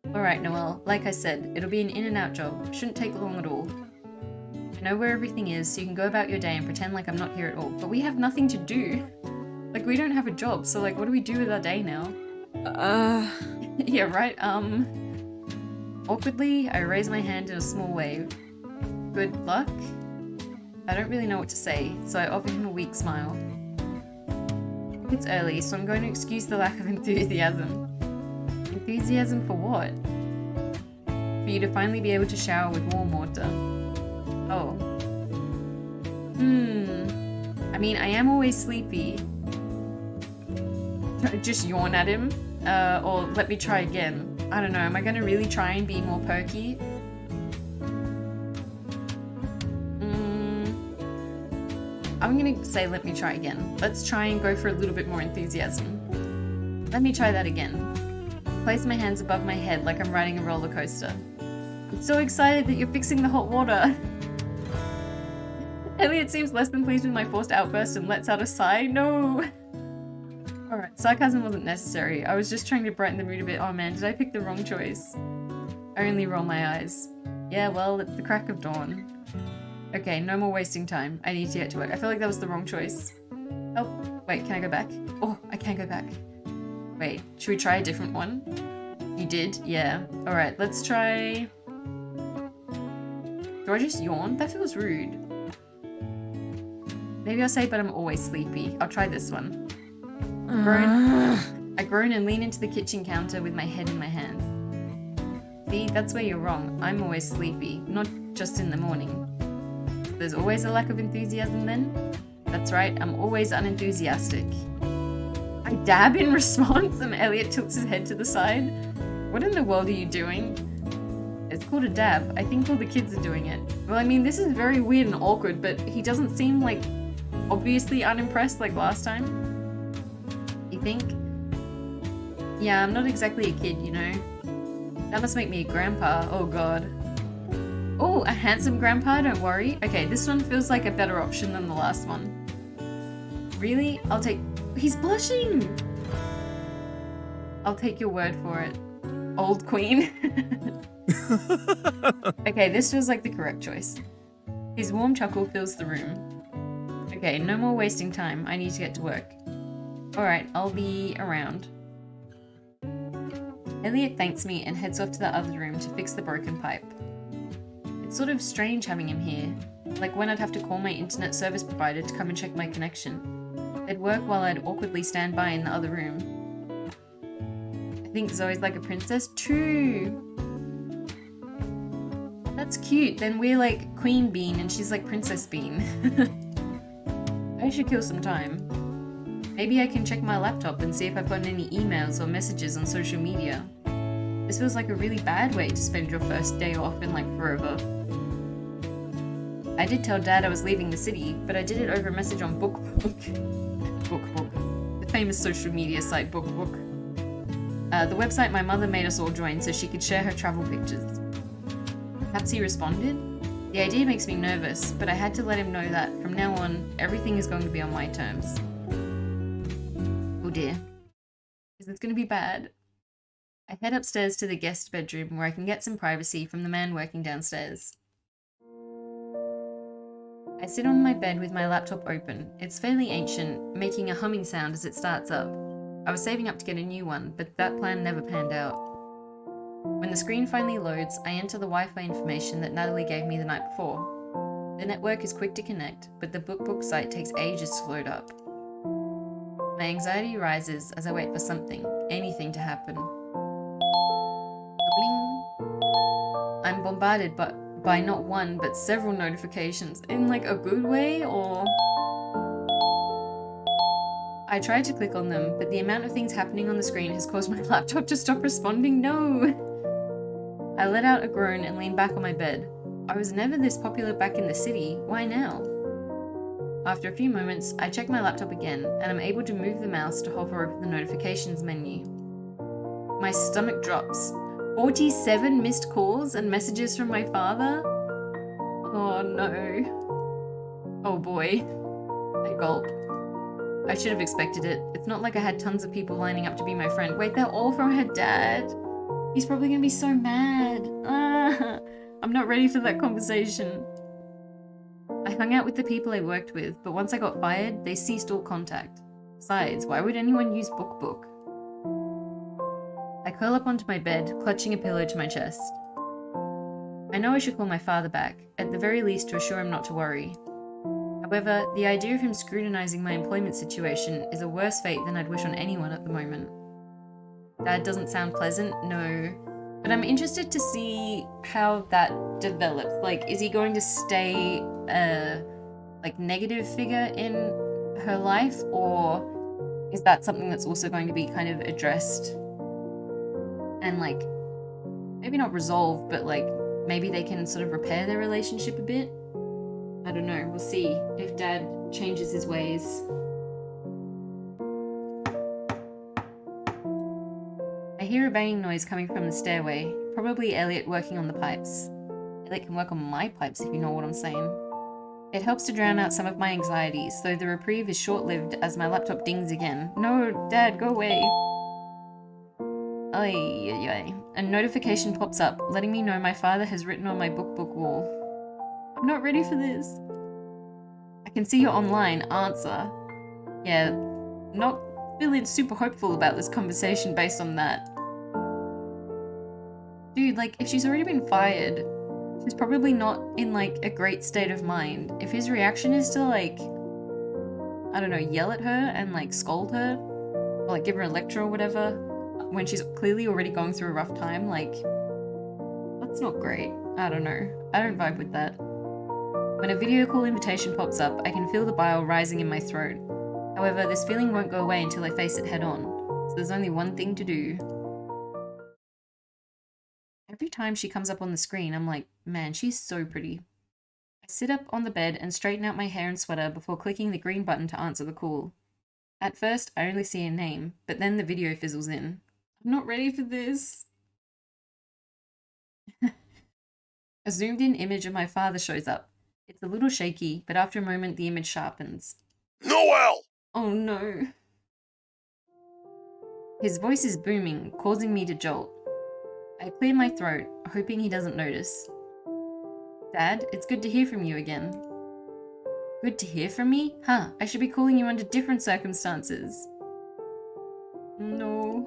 Alright, Noelle, like I said, it'll be an in-and-out job. Shouldn't take long at all. I know where everything is, so you can go about your day and pretend like I'm not here at all. But we have nothing to do. Like, we don't have a job, so like, what do we do with our day now? Yeah, right, Awkwardly, I raise my hand in a small wave. Good luck? I don't really know what to say, so I offer him a weak smile. It's early, so I'm going to excuse the lack of enthusiasm. Enthusiasm for what? For you to finally be able to shower with warm water. Oh. I mean, I am always sleepy. Just yawn at him? Or let me try again. I don't know, am I going to really try and be more perky? I'm going to say let me try again. Let's try and go for a little bit more enthusiasm. Let me try that again. Place my hands above my head like I'm riding a roller coaster. I'm so excited that you're fixing the hot water. Elliot seems less than pleased with my forced outburst and lets out a sigh. No! Alright, sarcasm wasn't necessary. I was just trying to brighten the mood a bit. Oh man, did I pick the wrong choice? I only roll my eyes. Yeah, well, it's the crack of dawn. Okay, no more wasting time. I need to get to work. I feel like that was the wrong choice. Oh, wait, can I go back? Oh, I can't go back. Wait, should we try a different one? You did? Yeah. Alright, let's try... Do I just yawn? That feels rude. Maybe I'll say, but I'm always sleepy. I'll try this one. I groan and lean into the kitchen counter with my head in my hands. See, that's where you're wrong. I'm always sleepy, not just in the morning. There's always a lack of enthusiasm then? That's right, I'm always unenthusiastic. I dab in response and Elliot tilts his head to the side. What in the world are you doing? It's called a dab. I think all the kids are doing it. Well, I mean, this is very weird and awkward, but he doesn't seem like obviously unimpressed like last time. You think? Yeah, I'm not exactly a kid, you know. That must make me a grandpa. Oh god. Oh, a handsome grandpa, don't worry. Okay, this one feels like a better option than the last one. Really? I'll take... He's blushing! I'll take your word for it. Old queen. Okay, this feels like the correct choice. His warm chuckle fills the room. Okay, no more wasting time. I need to get to work. Alright, I'll be around. Elliot thanks me and heads off to the other room to fix the broken pipe. It's sort of strange having him here, like when I'd have to call my internet service provider to come and check my connection. They'd work while I'd awkwardly stand by in the other room. I think Zoe's like a princess too. That's cute. Then we're like Queen Bean and she's like Princess Bean. I should kill some time. Maybe I can check my laptop and see if I've gotten any emails or messages on social media. This feels like a really bad way to spend your first day off in like forever. I did tell Dad I was leaving the city, but I did it over a message on BookBook. BookBook. The famous social media site BookBook. The website my mother made us all join so she could share her travel pictures. Perhaps he responded? The idea makes me nervous, but I had to let him know that from now on, everything is going to be on my terms. Oh dear. Is this going to be bad? I head upstairs to the guest bedroom where I can get some privacy from the man working downstairs. I sit on my bed with my laptop open. It's fairly ancient, making a humming sound as it starts up. I was saving up to get a new one, but that plan never panned out. When the screen finally loads, I enter the Wi-Fi information that Natalie gave me the night before. The network is quick to connect, but the BookBook site takes ages to load up. My anxiety rises as I wait for something, anything to happen. Bling. I'm bombarded by not one, but several notifications, in like a good way, or... I tried to click on them, but the amount of things happening on the screen has caused my laptop to stop responding. No! I let out a groan and leaned back on my bed. I was never this popular back in the city. Why now? After a few moments, I check my laptop again, and I'm able to move the mouse to hover over the notifications menu. My stomach drops. 47 missed calls and messages from my father? Oh no. Oh boy. I gulp. I should have expected it. It's not like I had tons of people lining up to be my friend. Wait, they're all from her dad? He's probably gonna be so mad. I'm not ready for that conversation. I hung out with the people I worked with, but once I got fired, they ceased all contact. Besides, why would anyone use BookBook? I curl up onto my bed, clutching a pillow to my chest. I know I should call my father back, at the very least to assure him not to worry. However, the idea of him scrutinizing my employment situation is a worse fate than I'd wish on anyone at the moment. Dad doesn't sound pleasant, no, but I'm interested to see how that develops. Like, is he going to stay a negative figure in her life, or is that something that's also going to be kind of addressed and like maybe not resolved, but like maybe they can sort of repair their relationship a bit? I don't know. We'll see if Dad changes his ways. I hear a banging noise coming from the stairway. Probably Elliot working on the pipes. Elliot can work on my pipes if you know what I'm saying. It helps to drown out some of my anxieties, though the reprieve is short-lived as my laptop dings again. No, Dad, go away. Ay. A notification pops up, letting me know my father has written on my BookBook wall. I'm not ready for this. I can see you're online. Answer. Yeah, not feeling super hopeful about this conversation based on that. Dude, like, if she's already been fired, she's probably not in, like, a great state of mind. If his reaction is to, like, I don't know, yell at her and, like, scold her, or, like, give her a lecture or whatever, when she's clearly already going through a rough time, like, that's not great. I don't know. I don't vibe with that. When a video call invitation pops up, I can feel the bile rising in my throat. However, this feeling won't go away until I face it head on, so there's only one thing to do. Every time she comes up on the screen, I'm like, man, she's so pretty. I sit up on the bed and straighten out my hair and sweater before clicking the green button to answer the call. At first, I only see a name, but then the video fizzles in. I'm not ready for this. A zoomed-in image of my father shows up. It's a little shaky, but after a moment the image sharpens. Noel! Oh no. His voice is booming, causing me to jolt. I clear my throat, hoping he doesn't notice. Dad, it's good to hear from you again. Good to hear from me? Huh, I should be calling you under different circumstances. No.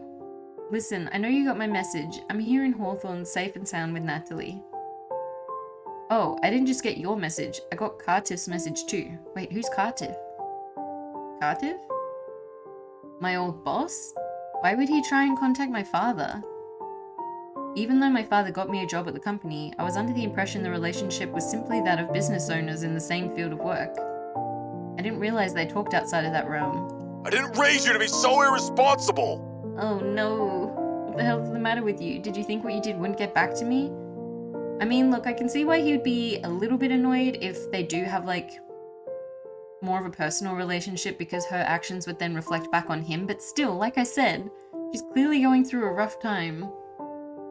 Listen, I know you got my message. I'm here in Hawthorne, safe and sound with Natalie. Oh, I didn't just get your message. I got Cartiff's message too. Wait, who's Cartiff? Cartiff? My old boss? Why would he try and contact my father? Even though my father got me a job at the company, I was under the impression the relationship was simply that of business owners in the same field of work. I didn't realize they talked outside of that realm. I didn't raise you to be so irresponsible! Oh no. What the hell's the matter with you? Did you think what you did wouldn't get back to me? I mean, look, I can see why he would be a little bit annoyed if they do have, like, more of a personal relationship because her actions would then reflect back on him, but still, like I said, she's clearly going through a rough time.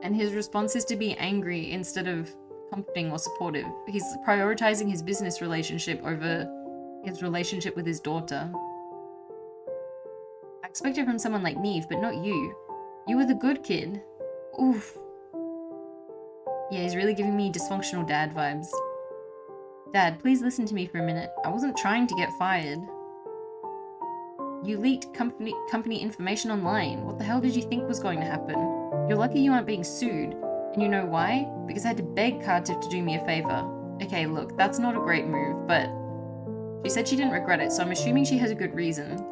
And his response is to be angry instead of comforting or supportive. He's prioritizing his business relationship over his relationship with his daughter. I expect it from someone like Neve, but not you. You were the good kid. Oof. Yeah, he's really giving me dysfunctional dad vibes. Dad, please listen to me for a minute. I wasn't trying to get fired. You leaked company information online. What the hell did you think was going to happen? You're lucky you aren't being sued. And you know why? Because I had to beg Cartiff to do me a favor. Okay, look, that's not a great move, but she said she didn't regret it, so I'm assuming she has a good reason.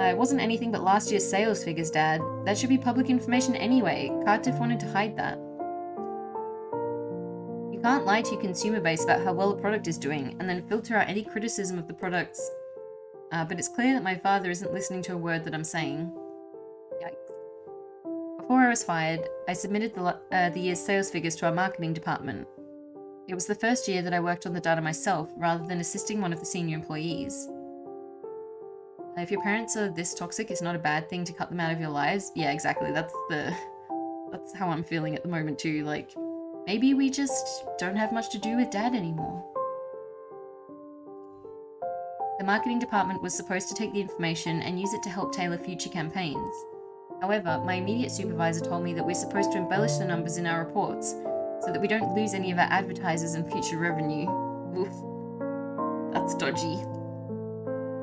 It wasn't anything but last year's sales figures, Dad. That should be public information anyway. Cartiff wanted to hide that. You can't lie to your consumer base about how well a product is doing, and then filter out any criticism of the products. But it's clear that my father isn't listening to a word that I'm saying. Yikes. Before I was fired, I submitted the year's sales figures to our marketing department. It was the first year that I worked on the data myself, rather than assisting one of the senior employees. If your parents are this toxic, it's not a bad thing to cut them out of your lives. Yeah, exactly. That's how I'm feeling at the moment too. Like, maybe we just don't have much to do with Dad anymore. The marketing department was supposed to take the information and use it to help tailor future campaigns. However, my immediate supervisor told me that we're supposed to embellish the numbers in our reports so that we don't lose any of our advertisers and future revenue. Oof. That's dodgy.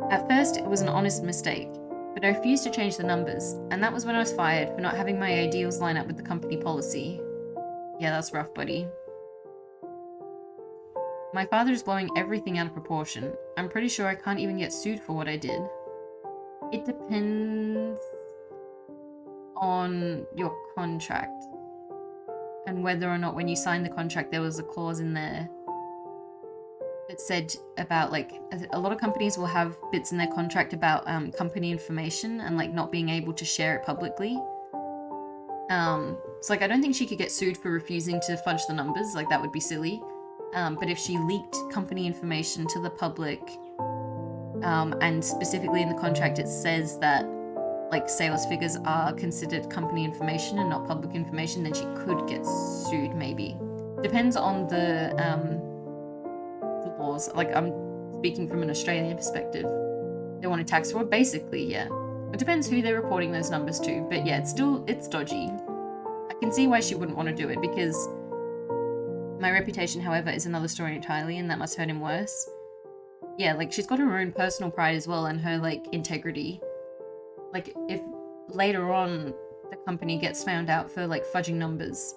At first, it was an honest mistake, but I refused to change the numbers, and that was when I was fired for not having my ideals line up with the company policy. Yeah, that's rough, buddy. My father is blowing everything out of proportion. I'm pretty sure I can't even get sued for what I did. It depends on your contract, and whether or not when you signed the contract there was a clause in there that said about, like, a lot of companies will have bits in their contract about company information and, like, not being able to share it publicly. So, like, I don't think she could get sued for refusing to fudge the numbers, like, that would be silly. But if she leaked company information to the public, and specifically in the contract it says that, like, sales figures are considered company information and not public information, then she could get sued, maybe. Depends on the laws. Like, I'm speaking from an Australian perspective. They want a tax fraud, basically, yeah. It depends who they're reporting those numbers to, but yeah, it's dodgy. I can see why she wouldn't want to do it, because my reputation, however, is another story entirely, and that must hurt him worse. Yeah, like, she's got her own personal pride as well, and her, like, integrity. Like, if later on the company gets found out for, like, fudging numbers,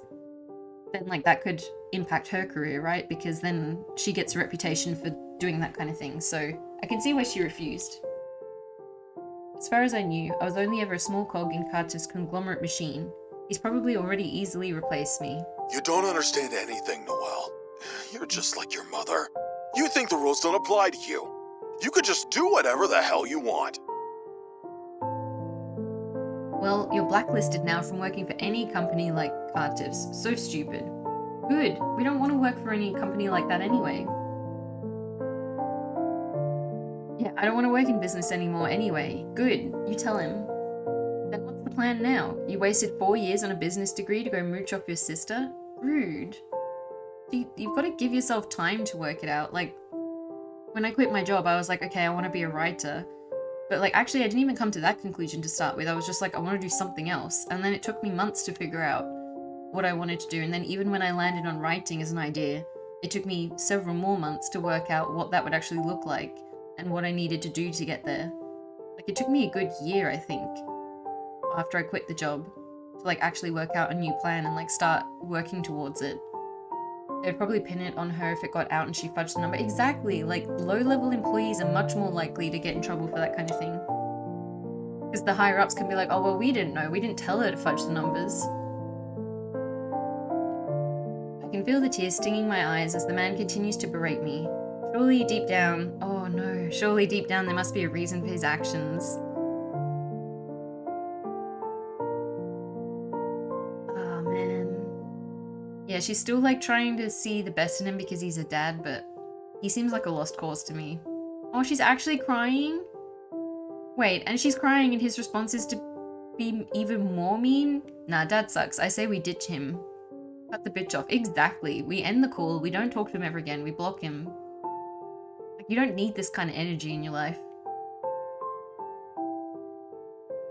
then, like, that could impact her career, right? Because then she gets a reputation for doing that kind of thing. So I can see why she refused. As far as I knew, I was only ever a small cog in Cartiff's conglomerate machine. He's probably already easily replaced me. You don't understand anything, Noelle. You're just like your mother. You think the rules don't apply to you. You could just do whatever the hell you want. Well, you're blacklisted now from working for any company like Cartiff's. So stupid. Good. We don't want to work for any company like that anyway. Yeah, I don't want to work in business anymore anyway. Good. You tell him. Then what's the plan now? You wasted 4 years on a business degree to go mooch off your sister? Rude. You've got to give yourself time to work it out. Like, when I quit my job, I was like, okay, I want to be a writer. But like, actually, I didn't even come to that conclusion to start with. I was just like, I want to do something else. And then it took me months to figure out what I wanted to do. And then even when I landed on writing as an idea, it took me several more months to work out what that would actually look like and what I needed to do to get there. Like, it took me a good year, I think, after I quit the job to like actually work out a new plan and like start working towards it. They'd probably pin it on her if it got out and she fudged the number. Exactly, like low-level employees are much more likely to get in trouble for that kind of thing. Because the higher-ups can be like, oh, well, we didn't know. We didn't tell her to fudge the numbers. I can feel the tears stinging my eyes as the man continues to berate me. Surely deep down, oh no, surely deep down there must be a reason for his actions. Oh man. Yeah, she's still like trying to see the best in him because he's a dad, but he seems like a lost cause to me. Oh, she's actually crying? Wait, and she's crying and his response is to be even more mean? Nah, dad sucks. I say we ditch him. Cut the bitch off. Exactly. We end the call. We don't talk to him ever again. We block him. Like, you don't need this kind of energy in your life.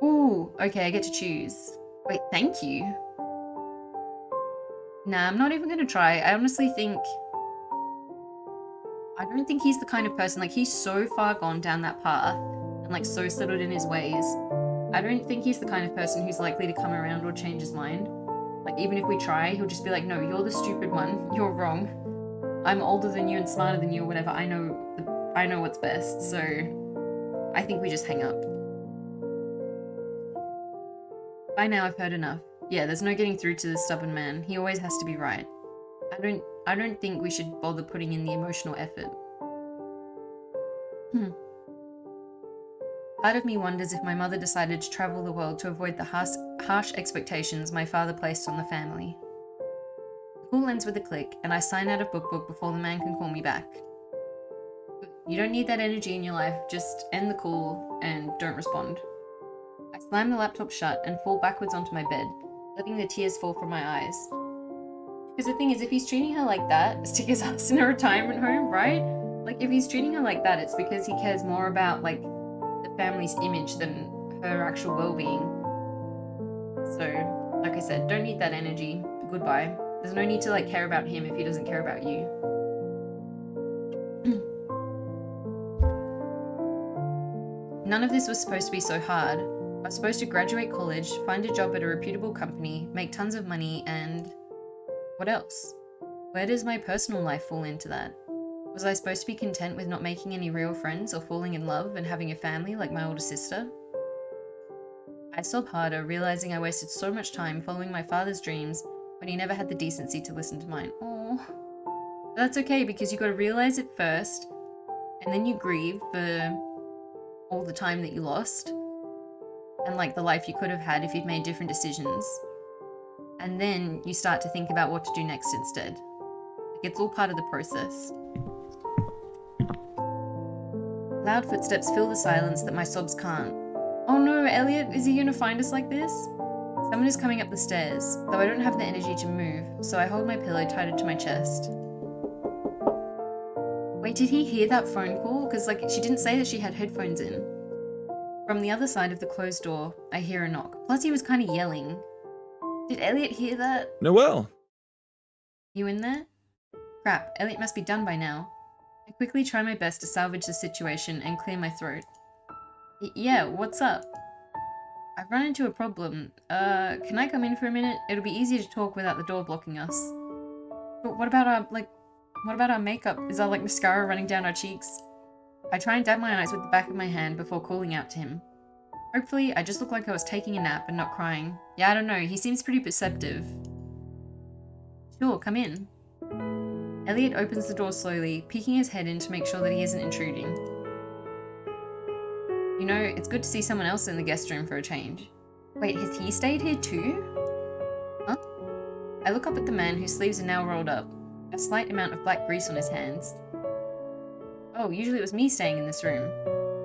Ooh, okay, I get to choose. Wait, thank you. Nah, I'm not even gonna try. I honestly think... I don't think he's the kind of person, like, he's so far gone down that path and, like, so settled in his ways. I don't think he's the kind of person who's likely to come around or change his mind. Like, even if we try, he'll just be like, no, you're the stupid one. You're wrong. I'm older than you and smarter than you or whatever. I know what's best, so I think we just hang up. By now, I've heard enough. Yeah, there's no getting through to this stubborn man. He always has to be right. I don't think we should bother putting in the emotional effort. Part of me wonders if my mother decided to travel the world to avoid the harsh expectations my father placed on the family. The call ends with a click, and I sign out of BookBook before the man can call me back. You don't need that energy in your life, just end the call and don't respond. I slam the laptop shut and fall backwards onto my bed, letting the tears fall from my eyes. Because the thing is, if he's treating her like that, stick his ass in a retirement home, right? Like, if he's treating her like that, it's because he cares more about, like, the family's image than her actual well-being. So, like I said, don't need that energy. Goodbye. There's no need to, like, care about him if he doesn't care about you. None of this was supposed to be so hard. I was supposed to graduate college, find a job at a reputable company, make tons of money, and... what else? Where does my personal life fall into that? Was I supposed to be content with not making any real friends or falling in love and having a family like my older sister? I sob harder, realizing I wasted so much time following my father's dreams when he never had the decency to listen to mine. Oh, that's okay, because you gotta realize it first, and then you grieve for all the time that you lost, and like the life you could have had if you'd made different decisions. And then you start to think about what to do next instead. Like, it's all part of the process. Loud footsteps fill the silence that my sobs can't. Oh no, Elliot, is he gonna find us like this? Someone is coming up the stairs, though I don't have the energy to move, so I hold my pillow tighter to my chest. Wait, did he hear that phone call? Because, like, she didn't say that she had headphones in. From the other side of the closed door, I hear a knock. Plus, he was kind of yelling. Did Elliot hear that? Noelle! You in there? Crap, Elliot must be done by now. I quickly try my best to salvage the situation and clear my throat. Yeah, what's up? I've run into a problem. Can I come in for a minute? It'll be easier to talk without the door blocking us. But what about our makeup? Is our, like, mascara running down our cheeks? I try and dab my eyes with the back of my hand before calling out to him. Hopefully, I just look like I was taking a nap and not crying. Yeah, I don't know, he seems pretty perceptive. Sure, come in. Elliot opens the door slowly, peeking his head in to make sure that he isn't intruding. You know, it's good to see someone else in the guest room for a change. Wait, has he stayed here too? Huh? I look up at the man whose sleeves are now rolled up, a slight amount of black grease on his hands. Oh, usually it was me staying in this room.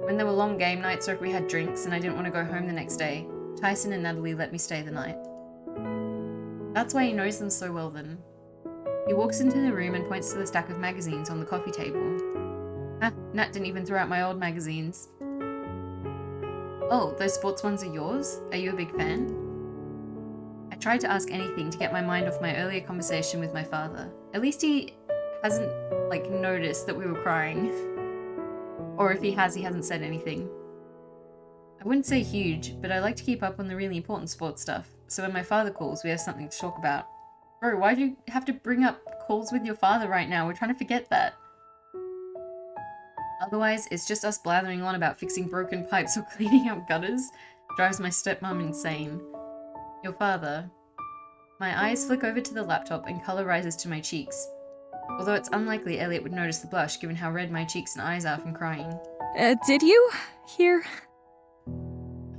When there were long game nights or if we had drinks and I didn't want to go home the next day, Tyson and Natalie let me stay the night. That's why he knows them so well then. He walks into the room and points to the stack of magazines on the coffee table. Ah, Nat didn't even throw out my old magazines. Oh, those sports ones are yours? Are you a big fan? I tried to ask anything to get my mind off my earlier conversation with my father. At least he hasn't, like, noticed that we were crying. Or if he has, he hasn't said anything. I wouldn't say huge, but I like to keep up on the really important sports stuff, so when my father calls, we have something to talk about. Bro, why do you have to bring up calls with your father right now? We're trying to forget that. Otherwise, it's just us blathering on about fixing broken pipes or cleaning up gutters. Drives my stepmom insane. Your father. My eyes flick over to the laptop and colour rises to my cheeks. Although it's unlikely Elliot would notice the blush given how red my cheeks and eyes are from crying. Did you hear?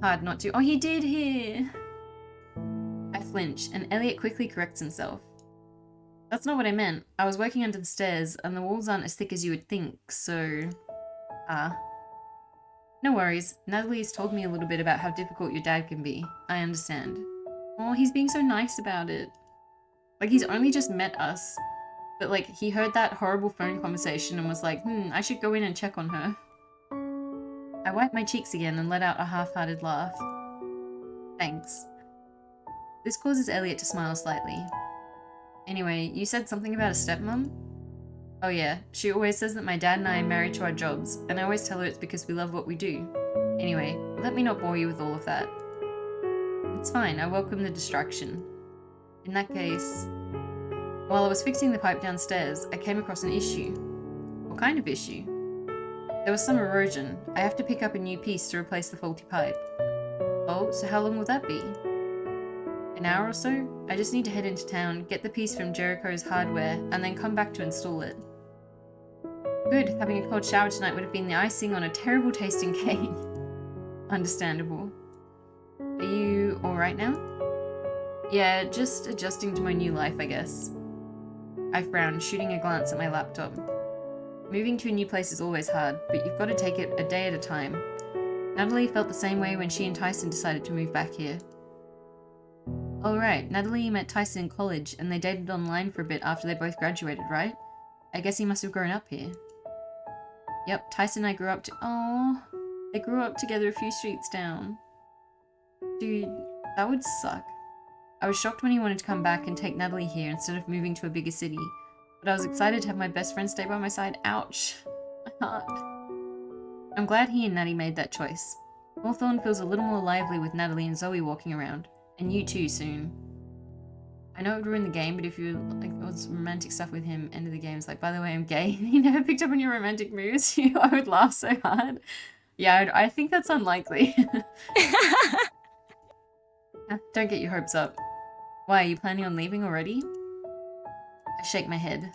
Hard not to. Oh, he did hear! I flinch, and Elliot quickly corrects himself. That's not what I meant. I was working under the stairs, and the walls aren't as thick as you would think, so... No worries. Natalie's told me a little bit about how difficult your dad can be. I understand. Oh, he's being so nice about it. Like, he's only just met us. But, like, he heard that horrible phone conversation and was like, I should go in and check on her. I wipe my cheeks again and let out a half-hearted laugh. Thanks. This causes Elliot to smile slightly. Anyway, you said something about a stepmom? Oh yeah, she always says that my dad and I are married to our jobs, and I always tell her it's because we love what we do. Anyway, let me not bore you with all of that. It's fine, I welcome the distraction. In that case... While I was fixing the pipe downstairs, I came across an issue. What kind of issue? There was some erosion. I have to pick up a new piece to replace the faulty pipe. Oh, so how long will that be? An hour or so? I just need to head into town, get the piece from Jericho's Hardware, and then come back to install it. Good, having a cold shower tonight would have been the icing on a terrible tasting cake. Understandable. Are you alright now? Yeah, just adjusting to my new life, I guess. I frowned, shooting a glance at my laptop. Moving to a new place is always hard, but you've got to take it a day at a time. Natalie felt the same way when she and Tyson decided to move back here. Oh right, Natalie met Tyson in college and they dated online for a bit after they both graduated, right? I guess he must have grown up here. Yep, Tyson and I grew up they grew up together a few streets down. Dude, that would suck. I was shocked when he wanted to come back and take Natalie here instead of moving to a bigger city, but I was excited to have my best friend stay by my side. Ouch. My heart. I'm glad he and Natty made that choice. Hawthorne feels a little more lively with Natalie and Zoe walking around. And you too, soon. I know it would ruin the game, but if you like was romantic stuff with him, end of the game is like, by the way, I'm gay. He never picked up on your romantic moves. I would laugh so hard. Yeah, I think that's unlikely. Don't get your hopes up. Why, are you planning on leaving already? I shake my head.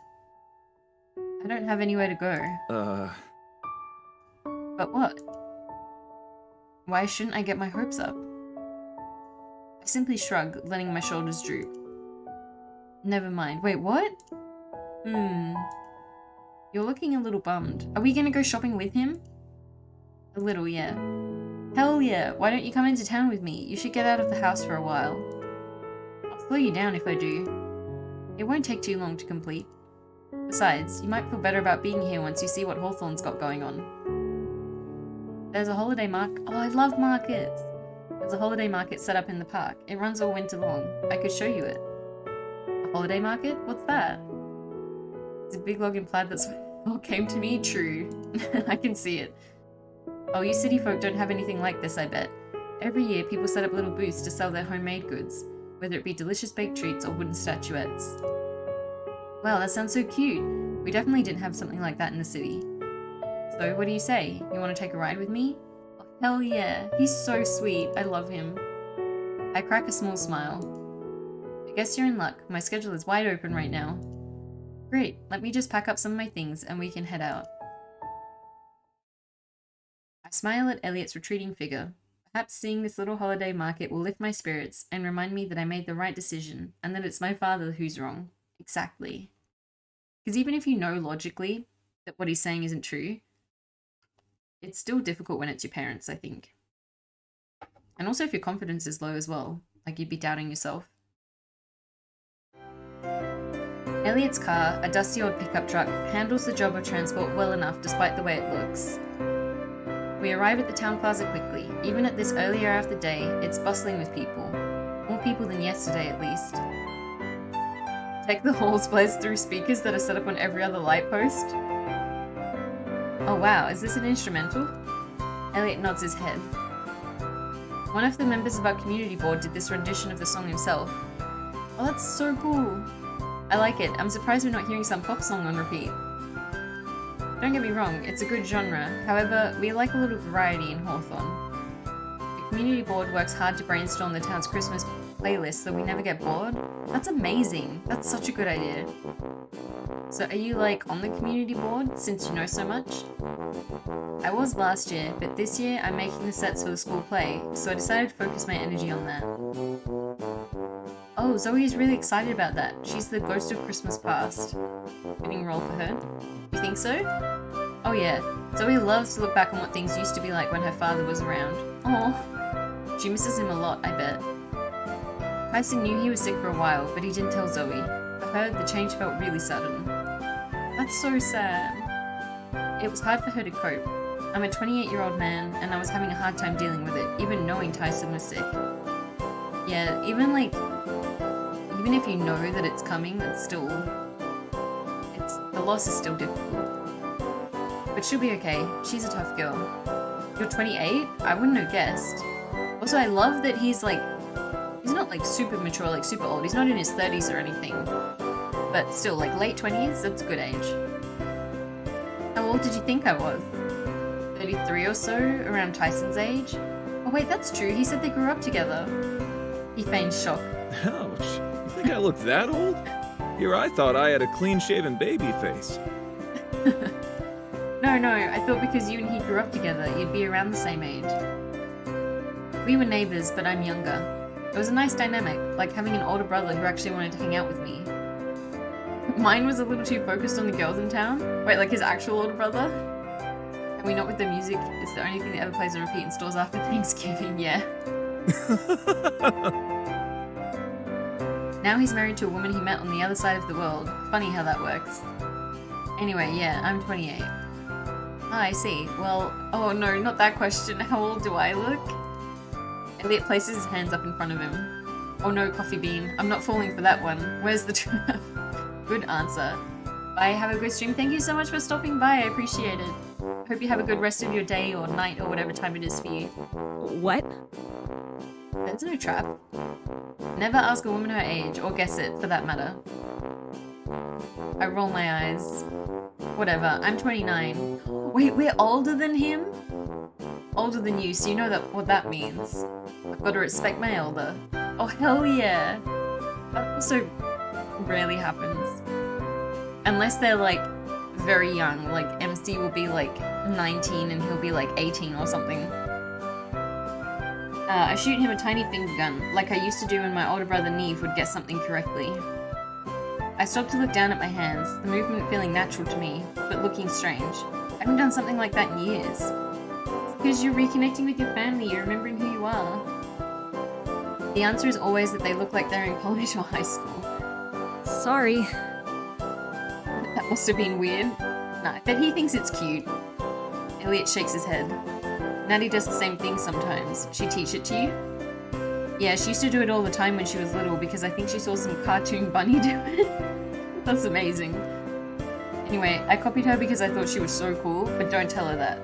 I don't have anywhere to go. But what? Why shouldn't I get my hopes up? I simply shrug, letting my shoulders droop. Never mind. Wait, what? You're looking a little bummed. Are we gonna go shopping with him? A little, yeah. Hell yeah, why don't you come into town with me? You should get out of the house for a while. I'll slow you down if I do. It won't take too long to complete. Besides, you might feel better about being here once you see what Hawthorne's got going on. There's a holiday market. Oh, I love markets! There's a holiday market set up in the park. It runs all winter long. I could show you it. A holiday market? What's that? It's a big log in plaid that's what came to me? True. I can see it. Oh, you city folk don't have anything like this, I bet. Every year, people set up little booths to sell their homemade goods, whether it be delicious baked treats or wooden statuettes. Wow, that sounds so cute. We definitely didn't have something like that in the city. So, what do you say? You want to take a ride with me? Oh, hell yeah, he's so sweet. I love him. I crack a small smile. I guess you're in luck. My schedule is wide open right now. Great, let me just pack up some of my things and we can head out. I smile at Elliot's retreating figure. Perhaps seeing this little holiday market will lift my spirits and remind me that I made the right decision and that it's my father who's wrong. Exactly. Because even if you know logically that what he's saying isn't true, it's still difficult when it's your parents, I think. And also if your confidence is low as well, like you'd be doubting yourself. Elliot's car, a dusty old pickup truck, handles the job of transport well enough despite the way it looks. We arrive at the town plaza quickly. Even at this early hour of the day, it's bustling with people. More people than yesterday, at least. Deck the halls blaze through speakers that are set up on every other light post. Oh wow, is this an instrumental? Elliot nods his head. One of the members of our community board did this rendition of the song himself. Oh, that's so cool. I like it. I'm surprised we're not hearing some pop song on repeat. Don't get me wrong, it's a good genre. However, we like a little variety in Hawthorne. The community board works hard to brainstorm the town's Christmas playlist so we never get bored. That's amazing. That's such a good idea. So are you like on the community board since you know so much? I was last year, but this year I'm making the sets for the school play, so I decided to focus my energy on that. Oh, Zoe is really excited about that. She's the ghost of Christmas past. Fitting role for her. You think so? Oh yeah, Zoe loves to look back on what things used to be like when her father was around. Oh, she misses him a lot, I bet. Tyson knew he was sick for a while, but he didn't tell Zoe. For her, the change felt really sudden. That's so sad. It was hard for her to cope. I'm a 28-year-old man, and I was having a hard time dealing with it, even knowing Tyson was sick. Yeah, even if you know that it's coming, it's still... the loss is still difficult. But she'll be okay. She's a tough girl. You're 28? I wouldn't have guessed. Also, I love that he's like... He's not like super mature, like super old. He's not in his 30s or anything. But still, like late 20s, that's a good age. How old did you think I was? 33 or so, around Tyson's age? Oh wait, that's true. He said they grew up together. He feigned shock. Ouch. You think I look that old? Here I thought I had a clean-shaven baby face. No, I thought because you and he grew up together, you'd be around the same age. We were neighbors, but I'm younger. It was a nice dynamic, like having an older brother who actually wanted to hang out with me. Mine was a little too focused on the girls in town. Wait, like his actual older brother? And we not with the music, it's the only thing that ever plays on repeat in stores after Thanksgiving, yeah. Now he's married to a woman he met on the other side of the world. Funny how that works. Anyway, yeah, I'm 28. Ah, I see. Well, oh no, not that question. How old do I look? Elliot places his hands up in front of him. Oh no, Coffee Bean. I'm not falling for that one. Where's the trap? Good answer. Bye, have a good stream. Thank you so much for stopping by. I appreciate it. Hope you have a good rest of your day or night or whatever time it is for you. What? There's no trap. Never ask a woman her age, or guess it, for that matter. I roll my eyes. Whatever, I'm 29. Wait, we're older than him? Older than you, so you know what that means. I've got to respect my elder. Oh, hell yeah! That also rarely happens. Unless they're, like, very young. Like, MC will be, like, 19 and he'll be, like, 18 or something. I shoot him a tiny finger gun, like I used to do when my older brother Neve would guess something correctly. I stop to look down at my hands, the movement feeling natural to me, but looking strange. I haven't done something like that in years. It's because you're reconnecting with your family, you're remembering who you are. The answer is always that they look like they're in college or high school. Sorry. That must have been weird. Nah, I bet he thinks it's cute. Elliot shakes his head. Natty does the same thing sometimes. She teach it to you? Yeah, she used to do it all the time when she was little because I think she saw some cartoon bunny do it. That's amazing. Anyway, I copied her because I thought she was so cool, but don't tell her that.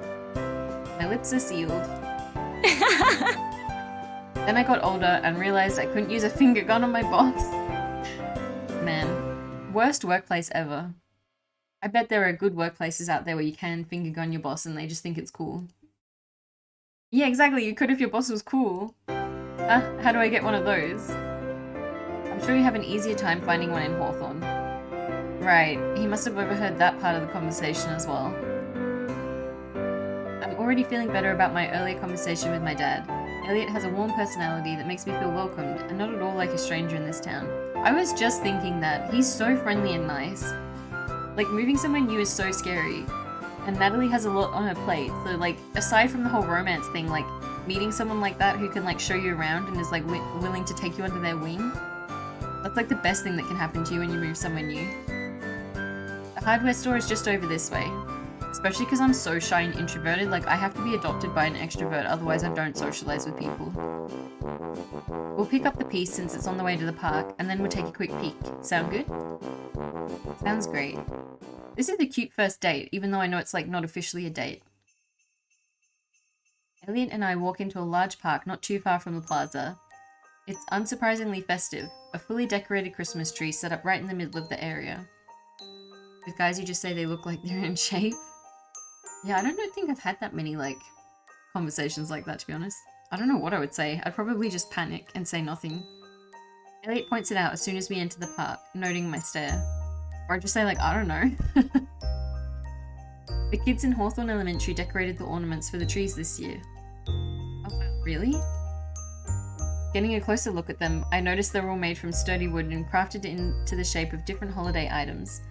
My lips are sealed. Then I got older and realized I couldn't use a finger gun on my boss. Man, worst workplace ever. I bet there are good workplaces out there where you can finger gun your boss and they just think it's cool. Yeah, exactly, you could if your boss was cool. How do I get one of those? I'm sure you have an easier time finding one in Hawthorne. Right, he must have overheard that part of the conversation as well. I'm already feeling better about my earlier conversation with my dad. Elliot has a warm personality that makes me feel welcomed and not at all like a stranger in this town. I was just thinking that. He's so friendly and nice. Like, moving somewhere new is so scary. And Natalie has a lot on her plate, so like, aside from the whole romance thing, like, meeting someone like that who can like show you around and is like willing to take you under their wing, that's like the best thing that can happen to you when you move somewhere new. The hardware store is just over this way. Especially because I'm so shy and introverted, like I have to be adopted by an extrovert, otherwise I don't socialize with people. We'll pick up the piece since it's on the way to the park, and then we'll take a quick peek. Sound good? Sounds great. This is a cute first date, even though I know it's like not officially a date. Elliot and I walk into a large park not too far from the plaza. It's unsurprisingly festive, a fully decorated Christmas tree set up right in the middle of the area. With guys who just say they look like they're in shape. Yeah, I don't think I've had that many, like, conversations like that, to be honest. I don't know what I would say. I'd probably just panic and say nothing. Elliot points it out as soon as we enter the park, noting my stare. Or I'd just say, like, I don't know. The kids in Hawthorne Elementary decorated the ornaments for the trees this year. Oh, really? Getting a closer look at them, I noticed they were all made from sturdy wood and crafted into the shape of different holiday items.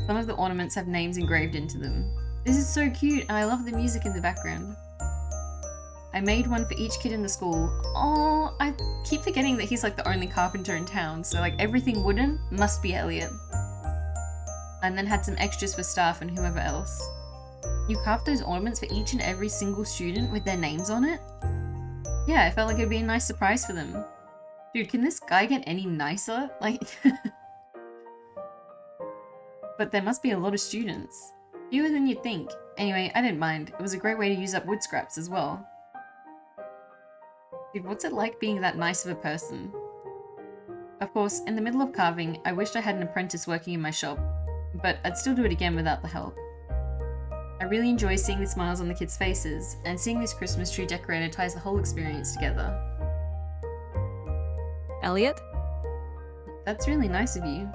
Some of the ornaments have names engraved into them. This is so cute, and I love the music in the background. I made one for each kid in the school. Oh, I keep forgetting that he's like the only carpenter in town, so like everything wooden must be Elliot. And then had some extras for staff and whoever else. You carved those ornaments for each and every single student with their names on it? Yeah, I felt like it'd be a nice surprise for them. Dude, can this guy get any nicer? Like... But there must be a lot of students. Fewer than you'd think. Anyway, I didn't mind. It was a great way to use up wood scraps as well. Dude, what's it like being that nice of a person? Of course, in the middle of carving, I wished I had an apprentice working in my shop, but I'd still do it again without the help. I really enjoy seeing the smiles on the kids' faces, and seeing this Christmas tree decorated ties the whole experience together. Elliot? That's really nice of you.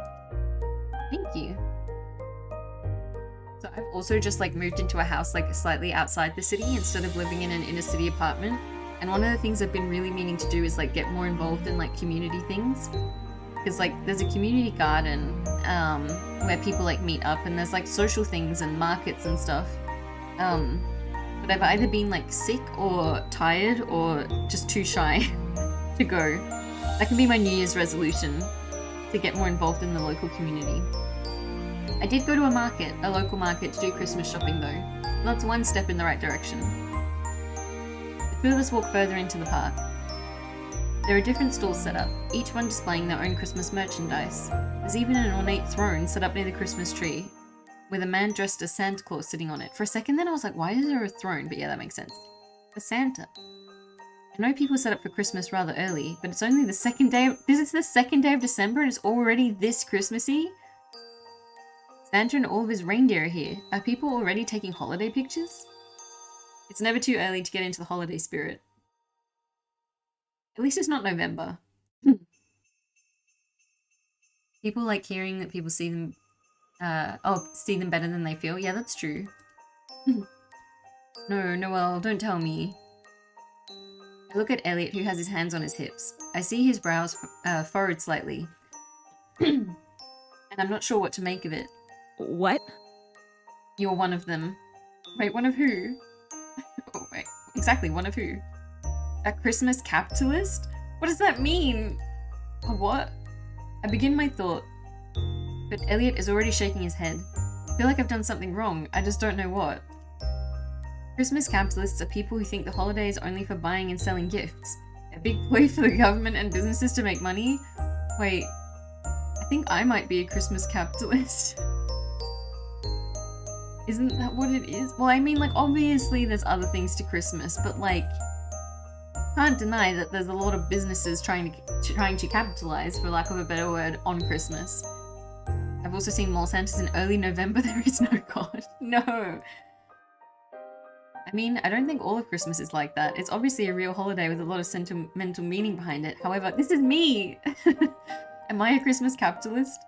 Thank you. So I've also just like moved into a house like slightly outside the city instead of living in an inner city apartment. And one of the things I've been really meaning to do is like get more involved in like community things. Because like there's a community garden where people like meet up, and there's like social things and markets and stuff. But I've either been like sick or tired or just too shy to go. That can be my New Year's resolution, to get more involved in the local community. I did go to a local market to do Christmas shopping though. That's one step in the right direction. The two of us walk further into the park. There are different stalls set up, each one displaying their own Christmas merchandise. There's even an ornate throne set up near the Christmas tree, with a man dressed as Santa Claus sitting on it. For a second then I was like, why is there a throne? But yeah, that makes sense. For Santa. I know people set up for Christmas rather early, but it's only the second day this is the second day of December and it's already this Christmassy? Santa and all of his reindeer are here. Are people already taking holiday pictures? It's never too early to get into the holiday spirit. At least it's not November. People like hearing that people see them see them better than they feel. Yeah, that's true. No, Noelle, don't tell me. I look at Elliot, who has his hands on his hips. I see his brows furrowed slightly. And I'm not sure what to make of it. What? You're one of them. Wait, one of who? Oh, wait, exactly, one of who? A Christmas capitalist? What does that mean? A what? I begin my thought, but Elliot is already shaking his head. I feel like I've done something wrong, I just don't know what. Christmas capitalists are people who think the holiday is only for buying and selling gifts. A big ploy for the government and businesses to make money? Wait, I think I might be a Christmas capitalist. Isn't that what it is? Well, I mean, like, obviously there's other things to Christmas, but like, can't deny that there's a lot of businesses trying to capitalize, for lack of a better word, on Christmas. I've also seen mall Santas in early November. There is no God. No. I mean, I don't think all of Christmas is like that. It's obviously a real holiday with a lot of sentimental meaning behind it. However, this is me. Am I a Christmas capitalist?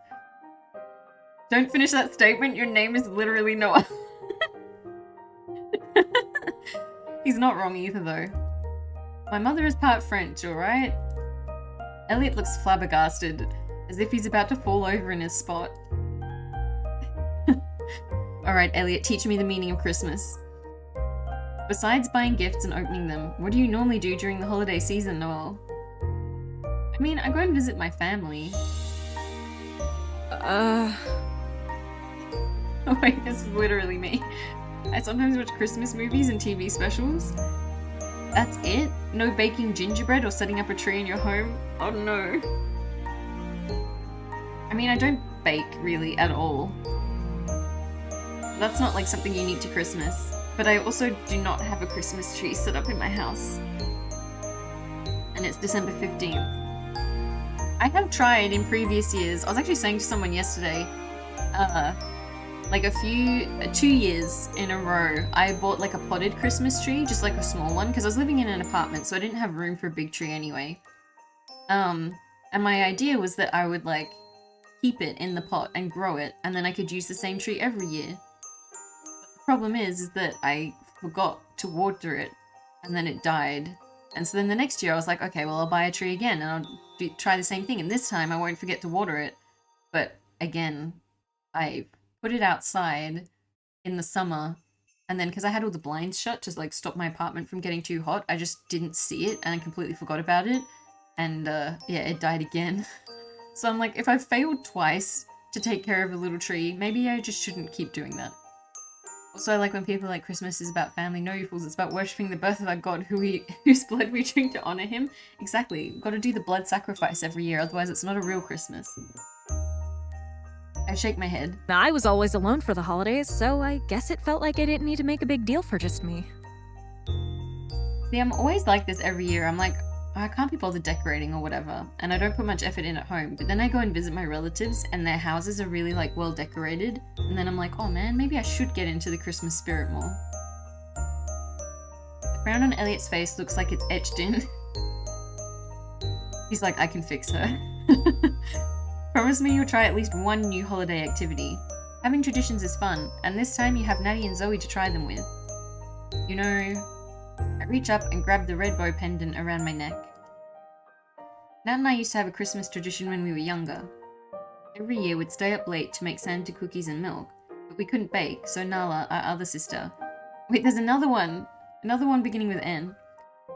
Don't finish that statement. Your name is literally Noah. He's not wrong either, though. My mother is part French, alright? Elliot looks flabbergasted, as if he's about to fall over in his spot. Alright, Elliot, teach me the meaning of Christmas. Besides buying gifts and opening them, what do you normally do during the holiday season, Noel? I mean, I go and visit my family. Oh wait, this is literally me. I sometimes watch Christmas movies and TV specials. That's it? No baking gingerbread or setting up a tree in your home? Oh no. I mean, I don't bake really at all. That's not like something unique to Christmas. But I also do not have a Christmas tree set up in my house. And it's December 15th. I have tried in previous years. I was actually saying to someone yesterday, like 2 years in a row, I bought like a potted Christmas tree, just like a small one, because I was living in an apartment, so I didn't have room for a big tree anyway. And my idea was that I would like keep it in the pot and grow it, and then I could use the same tree every year. But the problem is that I forgot to water it, and then it died. And so then the next year I was like, okay, well I'll buy a tree again, and I'll try the same thing, and this time I won't forget to water it. But again, I put it outside in the summer, and then because I had all the blinds shut to like stop my apartment from getting too hot, I just didn't see it and I completely forgot about it, and yeah, it died again. So I'm like, if I've failed twice to take care of a little tree, maybe I just shouldn't keep doing that. Also, I like when people are like, Christmas is about family. No, you fools, it's about worshipping the birth of our God whose blood we drink to honor him. Exactly, we've got to do the blood sacrifice every year, otherwise it's not a real Christmas. I shake my head. I was always alone for the holidays, so I guess it felt like I didn't need to make a big deal for just me. See, I'm always like this every year. I'm like, I can't be bothered decorating or whatever, and I don't put much effort in at home, but then I go and visit my relatives and their houses are really like well decorated, and then I'm like, oh man, maybe I should get into the Christmas spirit more. The frown on Elliot's face looks like it's etched in. He's like, I can fix her. Promise me you'll try at least one new holiday activity. Having traditions is fun, and this time you have Natty and Zoe to try them with. You know... I reach up and grab the red bow pendant around my neck. Nat and I used to have a Christmas tradition when we were younger. Every year we'd stay up late to make Santa cookies and milk, but we couldn't bake, so Nala, our other sister... Wait, there's another one! Another one beginning with N.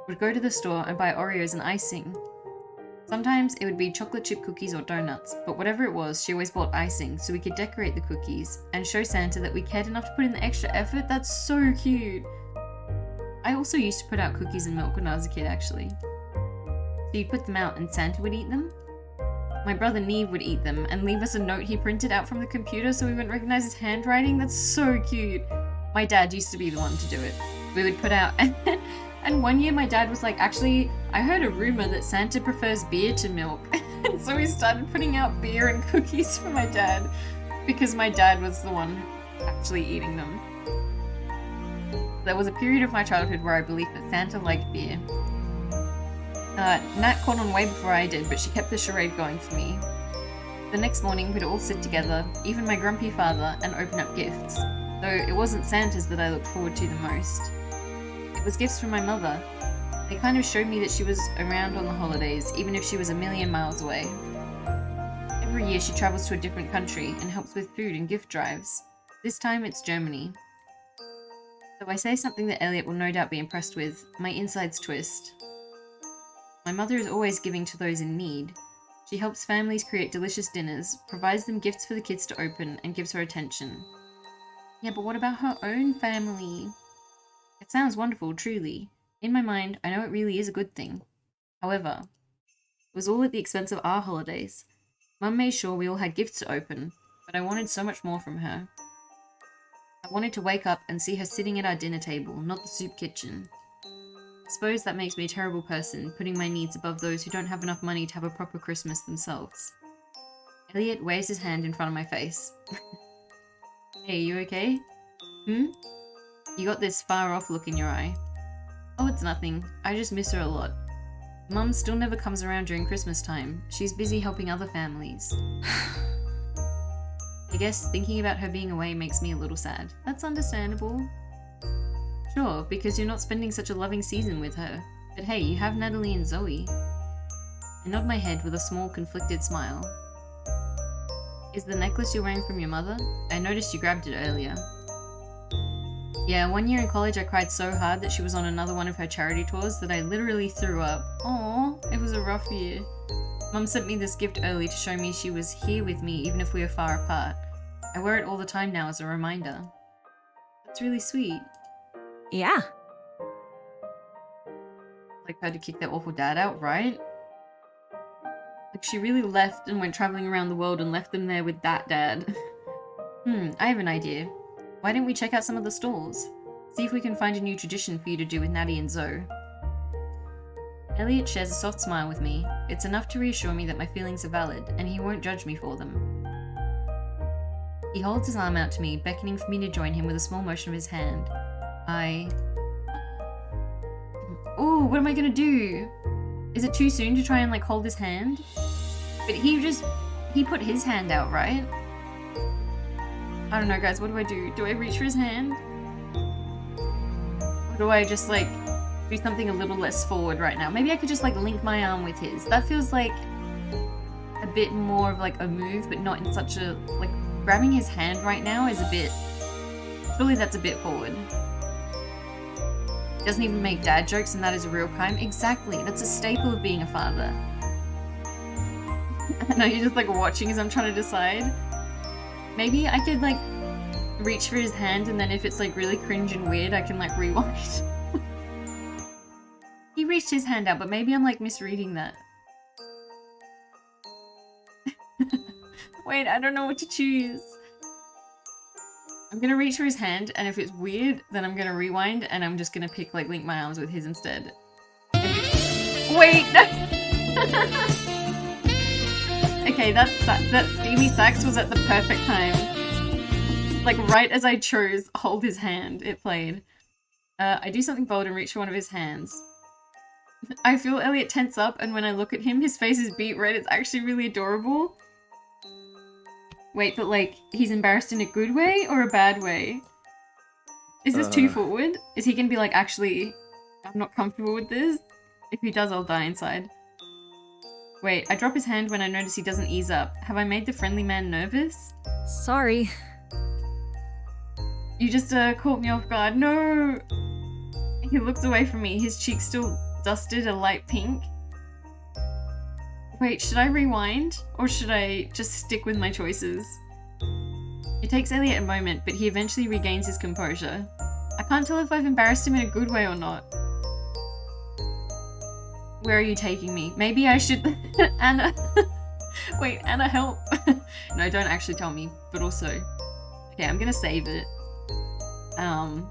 Would go to the store and buy Oreos and icing. Sometimes it would be chocolate chip cookies or donuts, but whatever it was, she always bought icing so we could decorate the cookies and show Santa that we cared enough to put in the extra effort. That's so cute! I also used to put out cookies and milk when I was a kid, actually. So you'd put them out and Santa would eat them? My brother Neve would eat them and leave us a note he printed out from the computer so we wouldn't recognize his handwriting. That's so cute. My dad used to be the one to do it. We would put out... And one year my dad was like, actually, I heard a rumor that Santa prefers beer to milk. And so we started putting out beer and cookies for my dad because my dad was the one actually eating them. There was a period of my childhood where I believed that Santa liked beer. Nat caught on way before I did, but she kept the charade going for me. The next morning, we'd all sit together, even my grumpy father, and open up gifts. Though it wasn't Santa's that I looked forward to the most. It was gifts from my mother. They kind of showed me that she was around on the holidays, even if she was a million miles away. Every year she travels to a different country and helps with food and gift drives. This time it's Germany. Though I say something that Elliot will no doubt be impressed with, my insides twist. My mother is always giving to those in need. She helps families create delicious dinners, provides them gifts for the kids to open, and gives her attention. Yeah, but what about her own family? It sounds wonderful, truly. In my mind, I know it really is a good thing. However, it was all at the expense of our holidays. Mum made sure we all had gifts to open, but I wanted so much more from her. I wanted to wake up and see her sitting at our dinner table, not the soup kitchen. I suppose that makes me a terrible person, putting my needs above those who don't have enough money to have a proper Christmas themselves. Elliot waves his hand in front of my face. Hey, you okay? You got this far-off look in your eye. Oh, it's nothing. I just miss her a lot. Mum still never comes around during Christmas time. She's busy helping other families. I guess thinking about her being away makes me a little sad. That's understandable. Sure, because you're not spending such a loving season with her. But hey, you have Natalie and Zoe. I nod my head with a small, conflicted smile. Is the necklace you're wearing from your mother? I noticed you grabbed it earlier. Yeah, one year in college I cried so hard that she was on another one of her charity tours that I literally threw up. Aww, it was a rough year. Mum sent me this gift early to show me she was here with me even if we were far apart. I wear it all the time now as a reminder. It's really sweet. Yeah. Like her to kick their awful dad out, right? Like she really left and went traveling around the world and left them there with that dad. I have an idea. Why don't we check out some of the stalls? See if we can find a new tradition for you to do with Natty and Zoe. Elliot shares a soft smile with me. It's enough to reassure me that my feelings are valid, and he won't judge me for them. He holds his arm out to me, beckoning for me to join him with a small motion of his hand. Ooh, what am I gonna do? Is it too soon to try and like hold his hand? But he put his hand out, right? I don't know, guys, what do? Do I reach for his hand? Or do I just like do something a little less forward right now? Maybe I could just like link my arm with his. That feels like a bit more of like a move, but not in such a, like, grabbing his hand right now is a bit, surely that's a bit forward. Doesn't even make dad jokes and that is a real crime. Exactly, that's a staple of being a father. I know you're just like watching as I'm trying to decide. Maybe I could like reach for his hand and then if it's like really cringe and weird, I can like rewind. He reached his hand out, but maybe I'm like misreading that. Wait, I don't know what to choose. I'm gonna reach for his hand, and if it's weird, then I'm gonna rewind, and I'm just gonna pick like link my arms with his instead. Wait! Okay, that steamy sax was at the perfect time. Like right as I chose hold his hand, it played. I do something bold and reach for one of his hands. I feel Elliot tense up, and when I look at him, his face is beet red. It's actually really adorable. Wait, but like, he's embarrassed in a good way or a bad way? Is this too forward? Is he gonna be like, actually, I'm not comfortable with this? If he does, I'll die inside. Wait, I drop his hand when I notice he doesn't ease up. Have I made the friendly man nervous? Sorry. You just caught me off guard. No! He looks away from me, his cheeks still dusted a light pink. Wait, should I rewind? Or should I just stick with my choices? It takes Elliot a moment, but he eventually regains his composure. I can't tell if I've embarrassed him in a good way or not. Where are you taking me? Maybe I should... Anna... Wait, Anna, help! No, don't actually tell me, but also... Okay, I'm gonna save it. I'm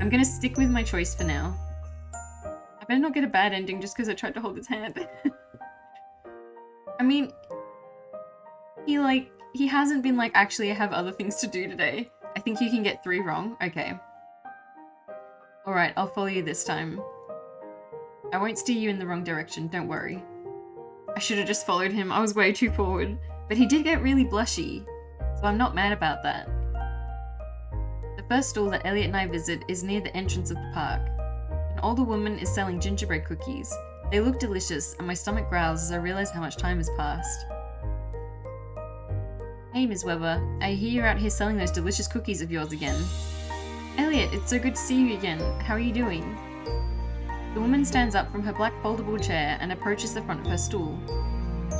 gonna stick with my choice for now. I better not get a bad ending just because I tried to hold his hand. I mean, he hasn't been like, actually I have other things to do today. I think you can get 3 wrong. Okay. Alright, I'll follow you this time. I won't steer you in the wrong direction, don't worry. I should have just followed him, I was way too forward. But he did get really blushy, so I'm not mad about that. The first stall that Elliot and I visit is near the entrance of the park. An older woman is selling gingerbread cookies. They look delicious, and my stomach growls as I realize how much time has passed. Hey, Ms. Weber. I hear you're out here selling those delicious cookies of yours again. Elliot, it's so good to see you again. How are you doing? The woman stands up from her black foldable chair and approaches the front of her stool.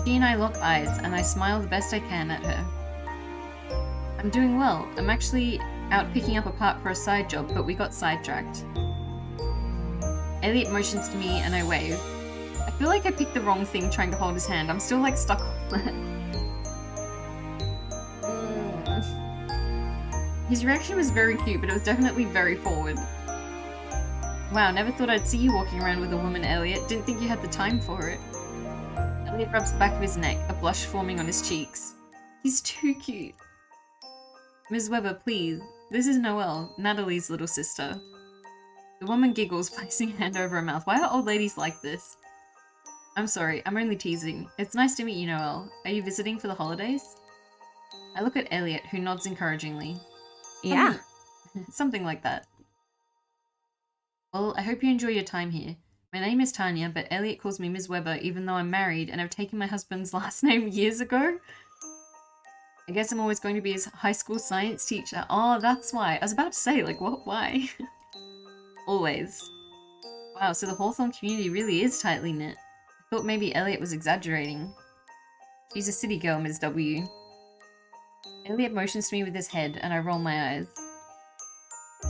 She and I lock eyes, and I smile the best I can at her. I'm doing well. I'm actually out picking up a part for a side job, but we got sidetracked. Elliot motions to me, and I wave. I feel like I picked the wrong thing trying to hold his hand. I'm still like stuck on that. His reaction was very cute, but it was definitely very forward. Wow, never thought I'd see you walking around with a woman, Elliot. Didn't think you had the time for it. Elliot rubs the back of his neck, a blush forming on his cheeks. He's too cute. Ms. Weber, please. This is Noelle, Natalie's little sister. The woman giggles, placing a hand over her mouth. Why are old ladies like this? I'm sorry, I'm only teasing. It's nice to meet you, Noelle. Are you visiting for the holidays? I look at Elliot, who nods encouragingly. Yeah. Something like that. Well, I hope you enjoy your time here. My name is Tanya, but Elliot calls me Ms. Weber even though I'm married and I've taken my husband's last name years ago. I guess I'm always going to be his high school science teacher. Oh, that's why. I was about to say, like, what? Why? Always. Wow, so the Hawthorne community really is tightly knit. I thought maybe Elliot was exaggerating. She's a city girl, Ms. W. Elliot motions to me with his head, and I roll my eyes.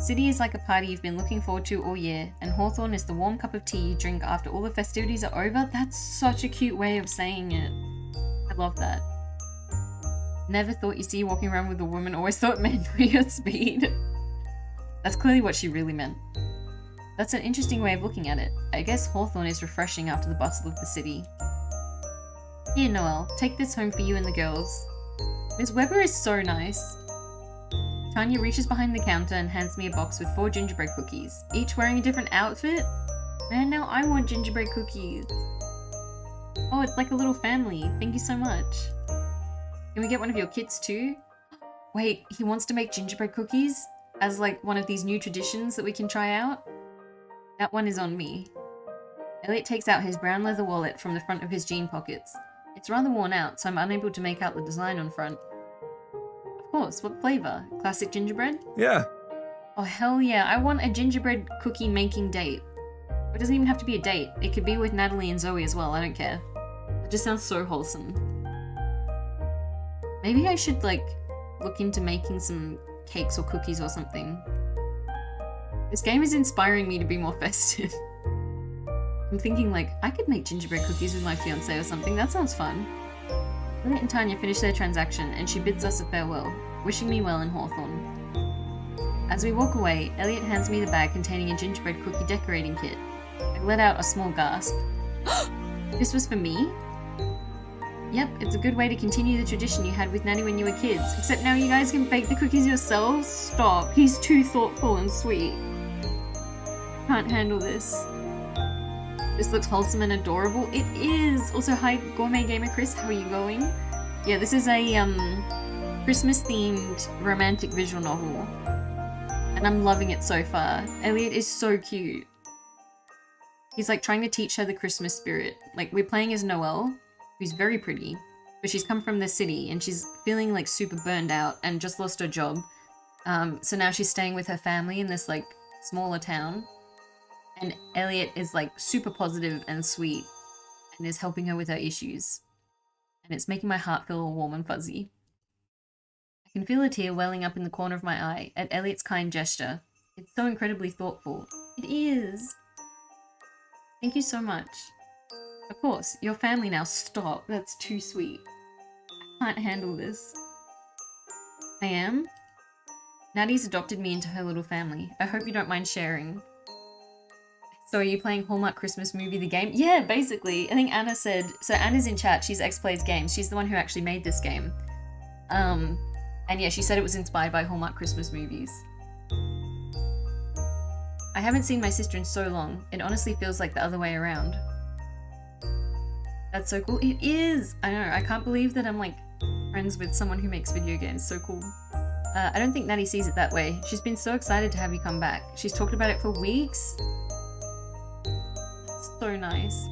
The city is like a party you've been looking forward to all year, and Hawthorne is the warm cup of tea you drink after all the festivities are over. That's such a cute way of saying it. I love that. Never thought you'd see you walking around with a woman, always thought men were your speed. That's clearly what she really meant. That's an interesting way of looking at it. I guess Hawthorne is refreshing after the bustle of the city. Here, Noelle, take this home for you and the girls. Ms. Weber is so nice. Tanya reaches behind the counter and hands me a box with 4 gingerbread cookies, each wearing a different outfit. Man, now I want gingerbread cookies. Oh, it's like a little family. Thank you so much. Can we get one of your kits too? Wait, he wants to make gingerbread cookies as like one of these new traditions that we can try out? That one is on me. Elliot takes out his brown leather wallet from the front of his jean pockets. It's rather worn out, so I'm unable to make out the design on front. Of course, what flavor? Classic gingerbread? Yeah. Oh hell yeah, I want a gingerbread cookie making date. It doesn't even have to be a date. It could be with Natalie and Zoe as well, I don't care. It just sounds so wholesome. Maybe I should like look into making some cakes or cookies or something. This game is inspiring me to be more festive. I'm thinking like, I could make gingerbread cookies with my fiance or something, that sounds fun. Elliot and Tanya finish their transaction and she bids us a farewell, wishing me well in Hawthorne. As we walk away, Elliot hands me the bag containing a gingerbread cookie decorating kit. I let out a small gasp. This was for me? Yep, it's a good way to continue the tradition you had with Natty when you were kids, except now you guys can bake the cookies yourselves? Stop, he's too thoughtful and sweet. Can't handle this. This looks wholesome and adorable. It is! Also, hi, Gourmet Gamer Chris, how are you going? Yeah, this is a, Christmas-themed romantic visual novel. And I'm loving it so far. Elliot is so cute. He's, like, trying to teach her the Christmas spirit. Like, we're playing as Noelle, who's very pretty, but she's come from the city, and she's feeling, like, super burned out and just lost her job. So now she's staying with her family in this, like, smaller town. And Elliot is like super positive and sweet and is helping her with her issues. And it's making my heart feel all warm and fuzzy. I can feel a tear welling up in the corner of my eye at Elliot's kind gesture. It's so incredibly thoughtful. It is. Thank you so much. Of course, your family now. Stop. That's too sweet. I can't handle this. I am? Natty's adopted me into her little family. I hope you don't mind sharing. So are you playing Hallmark Christmas Movie the game? Yeah, basically. I think Anna said... So Anna's in chat. She's X Plays Games. She's the one who actually made this game. And yeah, she said it was inspired by Hallmark Christmas movies. I haven't seen my sister in so long. It honestly feels like the other way around. That's so cool. It is! I know. I can't believe that I'm like friends with someone who makes video games. So cool. I don't think Natty sees it that way. She's been so excited to have you come back. She's talked about it for weeks. So nice.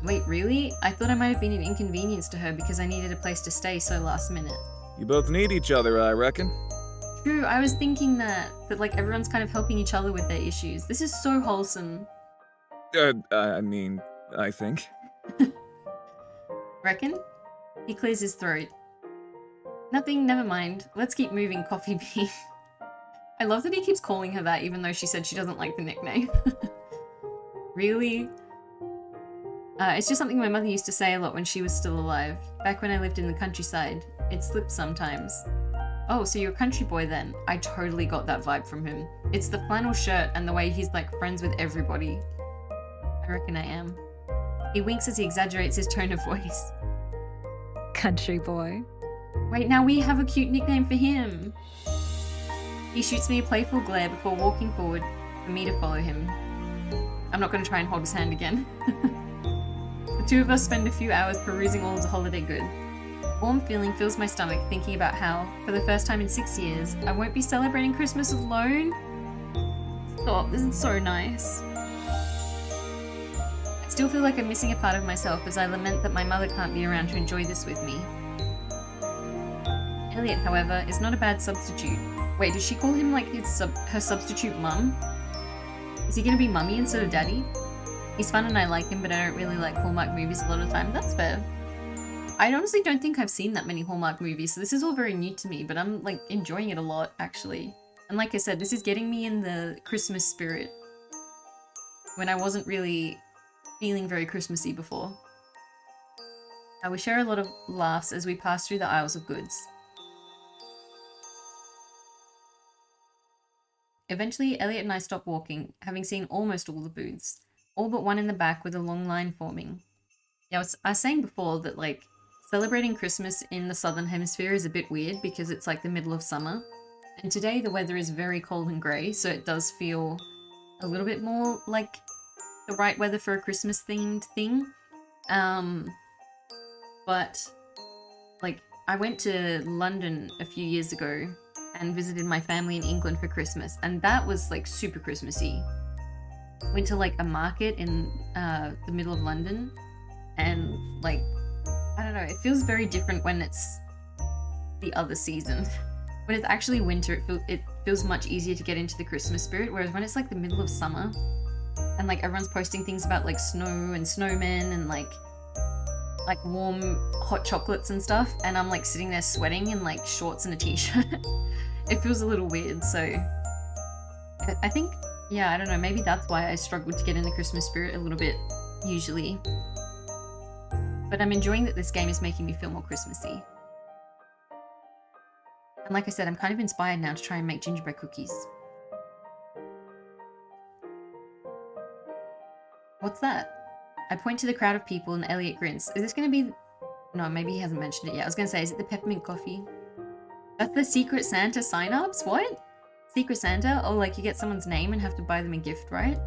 Wait, really? I thought I might have been an inconvenience to her because I needed a place to stay so last minute. You both need each other, I reckon. True, I was thinking that like everyone's kind of helping each other with their issues. This is so wholesome. I think. Reckon? He clears his throat. Nothing, never mind. Let's keep moving, Coffee Bean. I love that he keeps calling her that even though she said she doesn't like the nickname. Really? It's just something my mother used to say a lot when she was still alive. Back when I lived in the countryside. It slipped sometimes. Oh, so you're a country boy then? I totally got that vibe from him. It's the flannel shirt and the way he's like friends with everybody. I reckon I am. He winks as he exaggerates his tone of voice. Country boy. Wait, now we have a cute nickname for him. He shoots me a playful glare before walking forward for me to follow him. I'm not going to try and hold his hand again. The two of us spend a few hours perusing all of the holiday goods. A warm feeling fills my stomach thinking about how, for the first time in 6 years, I won't be celebrating Christmas alone. Stop, this is so nice. I still feel like I'm missing a part of myself as I lament that my mother can't be around to enjoy this with me. Elliot, however, is not a bad substitute. Wait, does she call him like her substitute mum? Is he gonna be mummy instead of daddy? He's fun and I like him, but I don't really like Hallmark movies a lot of the time. That's fair. I honestly don't think I've seen that many Hallmark movies, so this is all very new to me, but I'm like enjoying it a lot, actually. And like I said, this is getting me in the Christmas spirit when I wasn't really feeling very Christmassy before. We share a lot of laughs as we pass through the aisles of goods. Eventually, Elliot and I stop walking, having seen almost all the booths, all but one in the back with a long line forming. Yeah, I was saying before that, like, celebrating Christmas in the Southern Hemisphere is a bit weird because it's like the middle of summer. And today the weather is very cold and grey, so it does feel a little bit more like the right weather for a Christmas themed thing. But, like, I went to London a few years ago and visited my family in England for Christmas, and that was like super Christmassy. Went to like a market in the middle of London, and like, I don't know, it feels very different when it's the other season. When it's actually winter, it feels much easier to get into the Christmas spirit, whereas when it's like the middle of summer and like everyone's posting things about like snow and snowmen and like warm hot chocolates and stuff, and I'm like sitting there sweating in like shorts and a t-shirt. It feels a little weird, so I think, yeah, I don't know, maybe that's why I struggled to get in the Christmas spirit a little bit, usually. But I'm enjoying that this game is making me feel more Christmassy. And like I said, I'm kind of inspired now to try and make gingerbread cookies. What's that? I point to the crowd of people and Elliot grins. Is this going to be... No, maybe he hasn't mentioned it yet. I was going to say, is it the peppermint coffee? That's the Secret Santa sign-ups? What? Secret Santa? Oh, like you get someone's name and have to buy them a gift, right?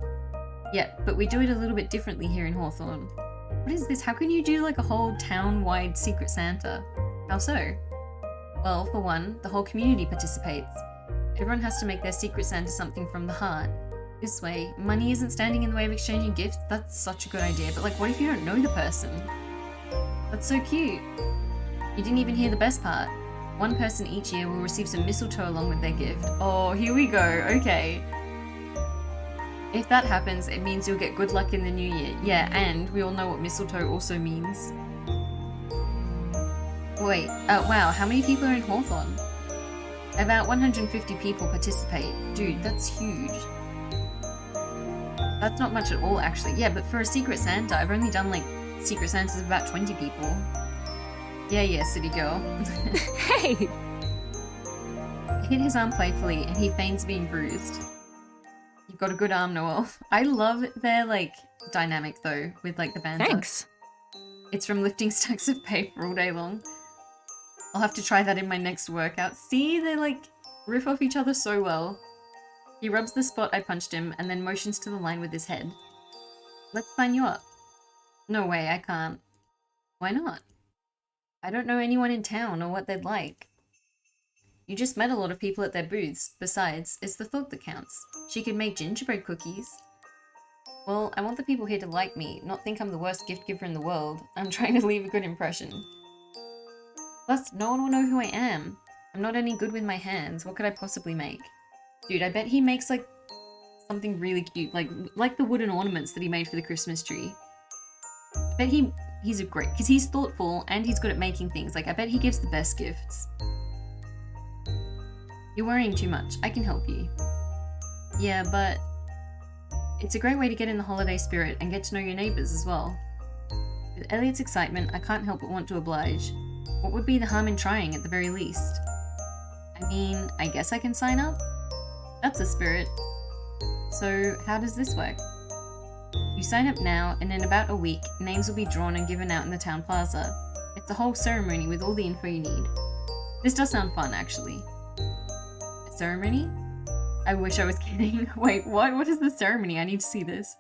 Yeah, but we do it a little bit differently here in Hawthorne. What is this? How can you do like a whole town-wide Secret Santa? How so? Well, for one, the whole community participates. Everyone has to make their Secret Santa something from the heart. This way, money isn't standing in the way of exchanging gifts. That's such a good idea, but like, what if you don't know the person? That's so cute. You didn't even hear the best part. One person each year will receive some mistletoe along with their gift. Oh, here we go. Okay. If that happens, it means you'll get good luck in the new year. Yeah, and we all know what mistletoe also means. Wait, wow, how many people are in Hawthorne? About 150 people participate. Dude, that's huge. That's not much at all, actually. Yeah, but for a Secret Santa, I've only done, like, Secret Santas of about 20 people. Yeah, city girl. Hey! I hit his arm playfully, and he feigns being bruised. You've got a good arm, Noel. I love their, like, dynamic, though, with, like, the banter. Thanks. It's from lifting stacks of paper all day long. I'll have to try that in my next workout. See, they, like, riff off each other so well. He rubs the spot I punched him, and then motions to the line with his head. Let's sign you up. No way, I can't. Why not? I don't know anyone in town or what they'd like. You just met a lot of people at their booths. Besides, it's the thought that counts. She could make gingerbread cookies. Well, I want the people here to like me, not think I'm the worst gift giver in the world. I'm trying to leave a good impression. Plus, no one will know who I am. I'm not any good with my hands. What could I possibly make? Dude, I bet he makes, like, something really cute. Like the wooden ornaments that he made for the Christmas tree. I bet he's a great... Because he's thoughtful and he's good at making things. Like, I bet he gives the best gifts. You're worrying too much. I can help you. Yeah, but... It's a great way to get in the holiday spirit and get to know your neighbours as well. With Elliot's excitement, I can't help but want to oblige. What would be the harm in trying at the very least? I mean, I guess I can sign up? That's a spirit. So, how does this work? You sign up now, and in about a week, names will be drawn and given out in the town plaza. It's a whole ceremony with all the info you need. This does sound fun, actually. A ceremony? I wish I was kidding. Wait, what? What is the ceremony? I need to see this.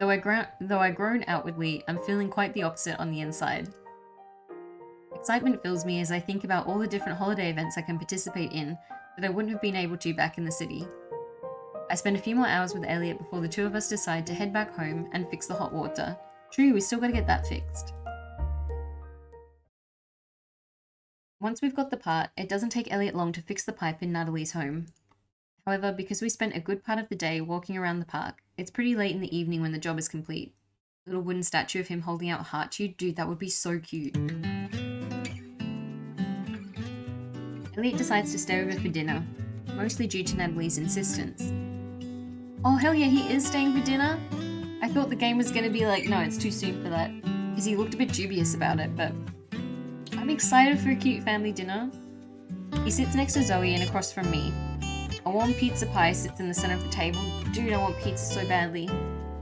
Though I groan outwardly, I'm feeling quite the opposite on the inside. Excitement fills me as I think about all the different holiday events I can participate in that I wouldn't have been able to back in the city. I spend a few more hours with Elliot before the two of us decide to head back home and fix the hot water. True, we still gotta get that fixed. Once we've got the part, it doesn't take Elliot long to fix the pipe in Natalie's home. However, because we spent a good part of the day walking around the park, it's pretty late in the evening when the job is complete. A little wooden statue of him holding out a heart to you, dude, that would be so cute. Elliot decides to stay over for dinner. mostly due to Natalie's insistence. Oh hell yeah, he is staying for dinner? I thought the game was gonna be like, no, it's too soon for that, because he looked a bit dubious about it, but I'm excited for a cute family dinner. He sits next to Zoe and across from me. A warm pizza pie sits in the center of the table. Dude, I want pizza so badly.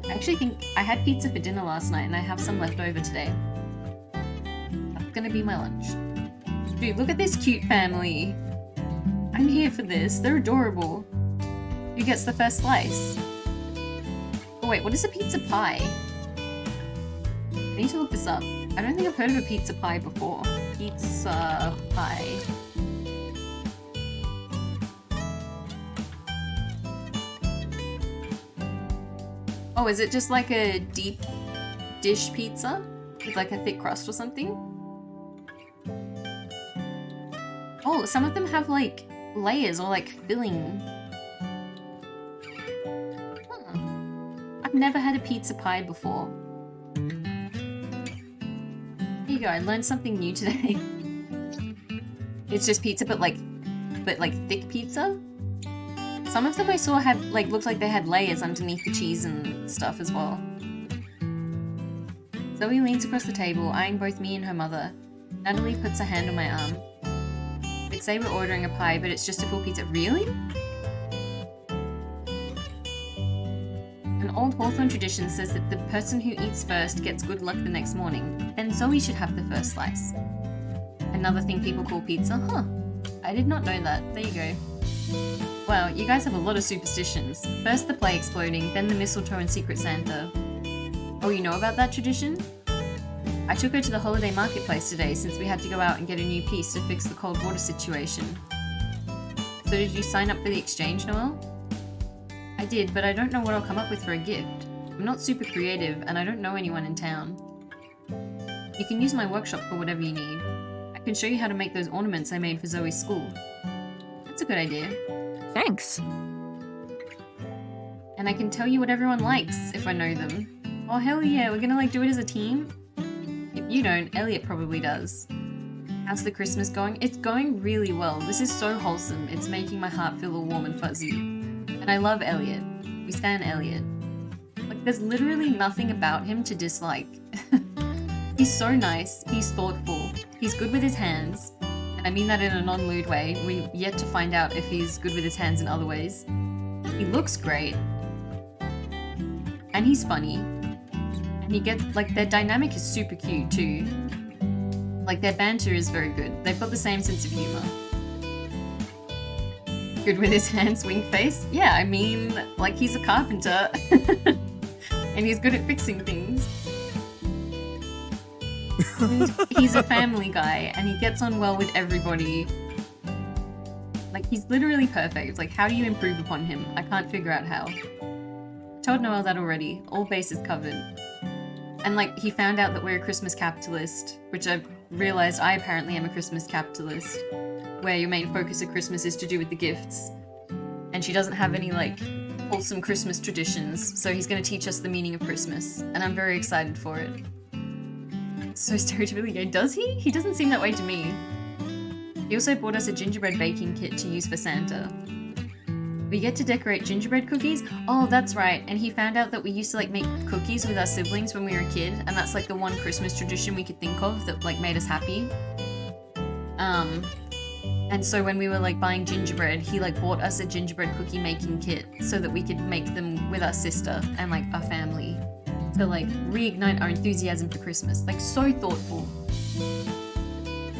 I actually think I had pizza for dinner last night and I have some left over today. That's gonna be my lunch. Dude, look at this cute family. I'm here for this. They're adorable. Who gets the first slice? Oh wait, what is a pizza pie? I need to look this up. I don't think I've heard of a pizza pie before. Pizza pie. Oh, is it just like a deep dish pizza? With like a thick crust or something? Oh, some of them have like layers or like filling. Huh. I've never had a pizza pie before. There you go, I learned something new today. It's just pizza but like thick pizza? Some of them I saw had looked like they had layers underneath the cheese and stuff as well. Zoe leans across the table, eyeing both me and her mother. Natalie puts a hand on my arm. We'd say we're ordering a pie, but it's just a full pizza. Really? An old Hawthorne tradition says that the person who eats first gets good luck the next morning. Then Zoe should have the first slice. Another thing people call pizza? Huh. I did not know that. There you go. Wow, you guys have a lot of superstitions. First the play exploding, then the mistletoe and Secret Santa. Oh, you know about that tradition? I took her to the holiday marketplace today since we had to go out and get a new piece to fix the cold water situation. So did you sign up for the exchange, Noelle? I did, but I don't know what I'll come up with for a gift. I'm not super creative and I don't know anyone in town. You can use my workshop for whatever you need. I can show you how to make those ornaments I made for Zoe's school. That's a good idea. Thanks. And I can tell you what everyone likes if I know them. Oh hell yeah, we're gonna do it as a team? If you don't, Elliot probably does. How's the Christmas going? It's going really well. This is so wholesome. It's making my heart feel all warm and fuzzy. And I love Elliot. We stan Elliot. There's literally nothing about him to dislike. He's so nice, he's thoughtful, he's good with his hands. I mean that in a non-lewd way. We've yet to find out if he's good with his hands in other ways. He looks great. And he's funny. And he gets, their dynamic is super cute too. Their banter is very good. They've got the same sense of humor. Good with his hands, wink face? Yeah, I mean, he's a carpenter. And he's good at fixing things. And he's a family guy and he gets on well with everybody. He's literally perfect. How do you improve upon him? I can't figure out how. Told Noelle that already. All bases covered. And he found out that we're a Christmas capitalist, which I've realized I apparently am a Christmas capitalist, where your main focus of Christmas is to do with the gifts. And she doesn't have any wholesome Christmas traditions, so he's going to teach us the meaning of Christmas, and I'm very excited for it. So stereotypically gay, does he? He doesn't seem that way to me. He also bought us a gingerbread baking kit to use for Santa. We get to decorate gingerbread cookies? Oh, that's right, and he found out that we used to make cookies with our siblings when we were a kid, and that's the one Christmas tradition we could think of that made us happy. And so when we were buying gingerbread, he bought us a gingerbread cookie making kit so that we could make them with our sister and our family to reignite our enthusiasm for Christmas. So thoughtful.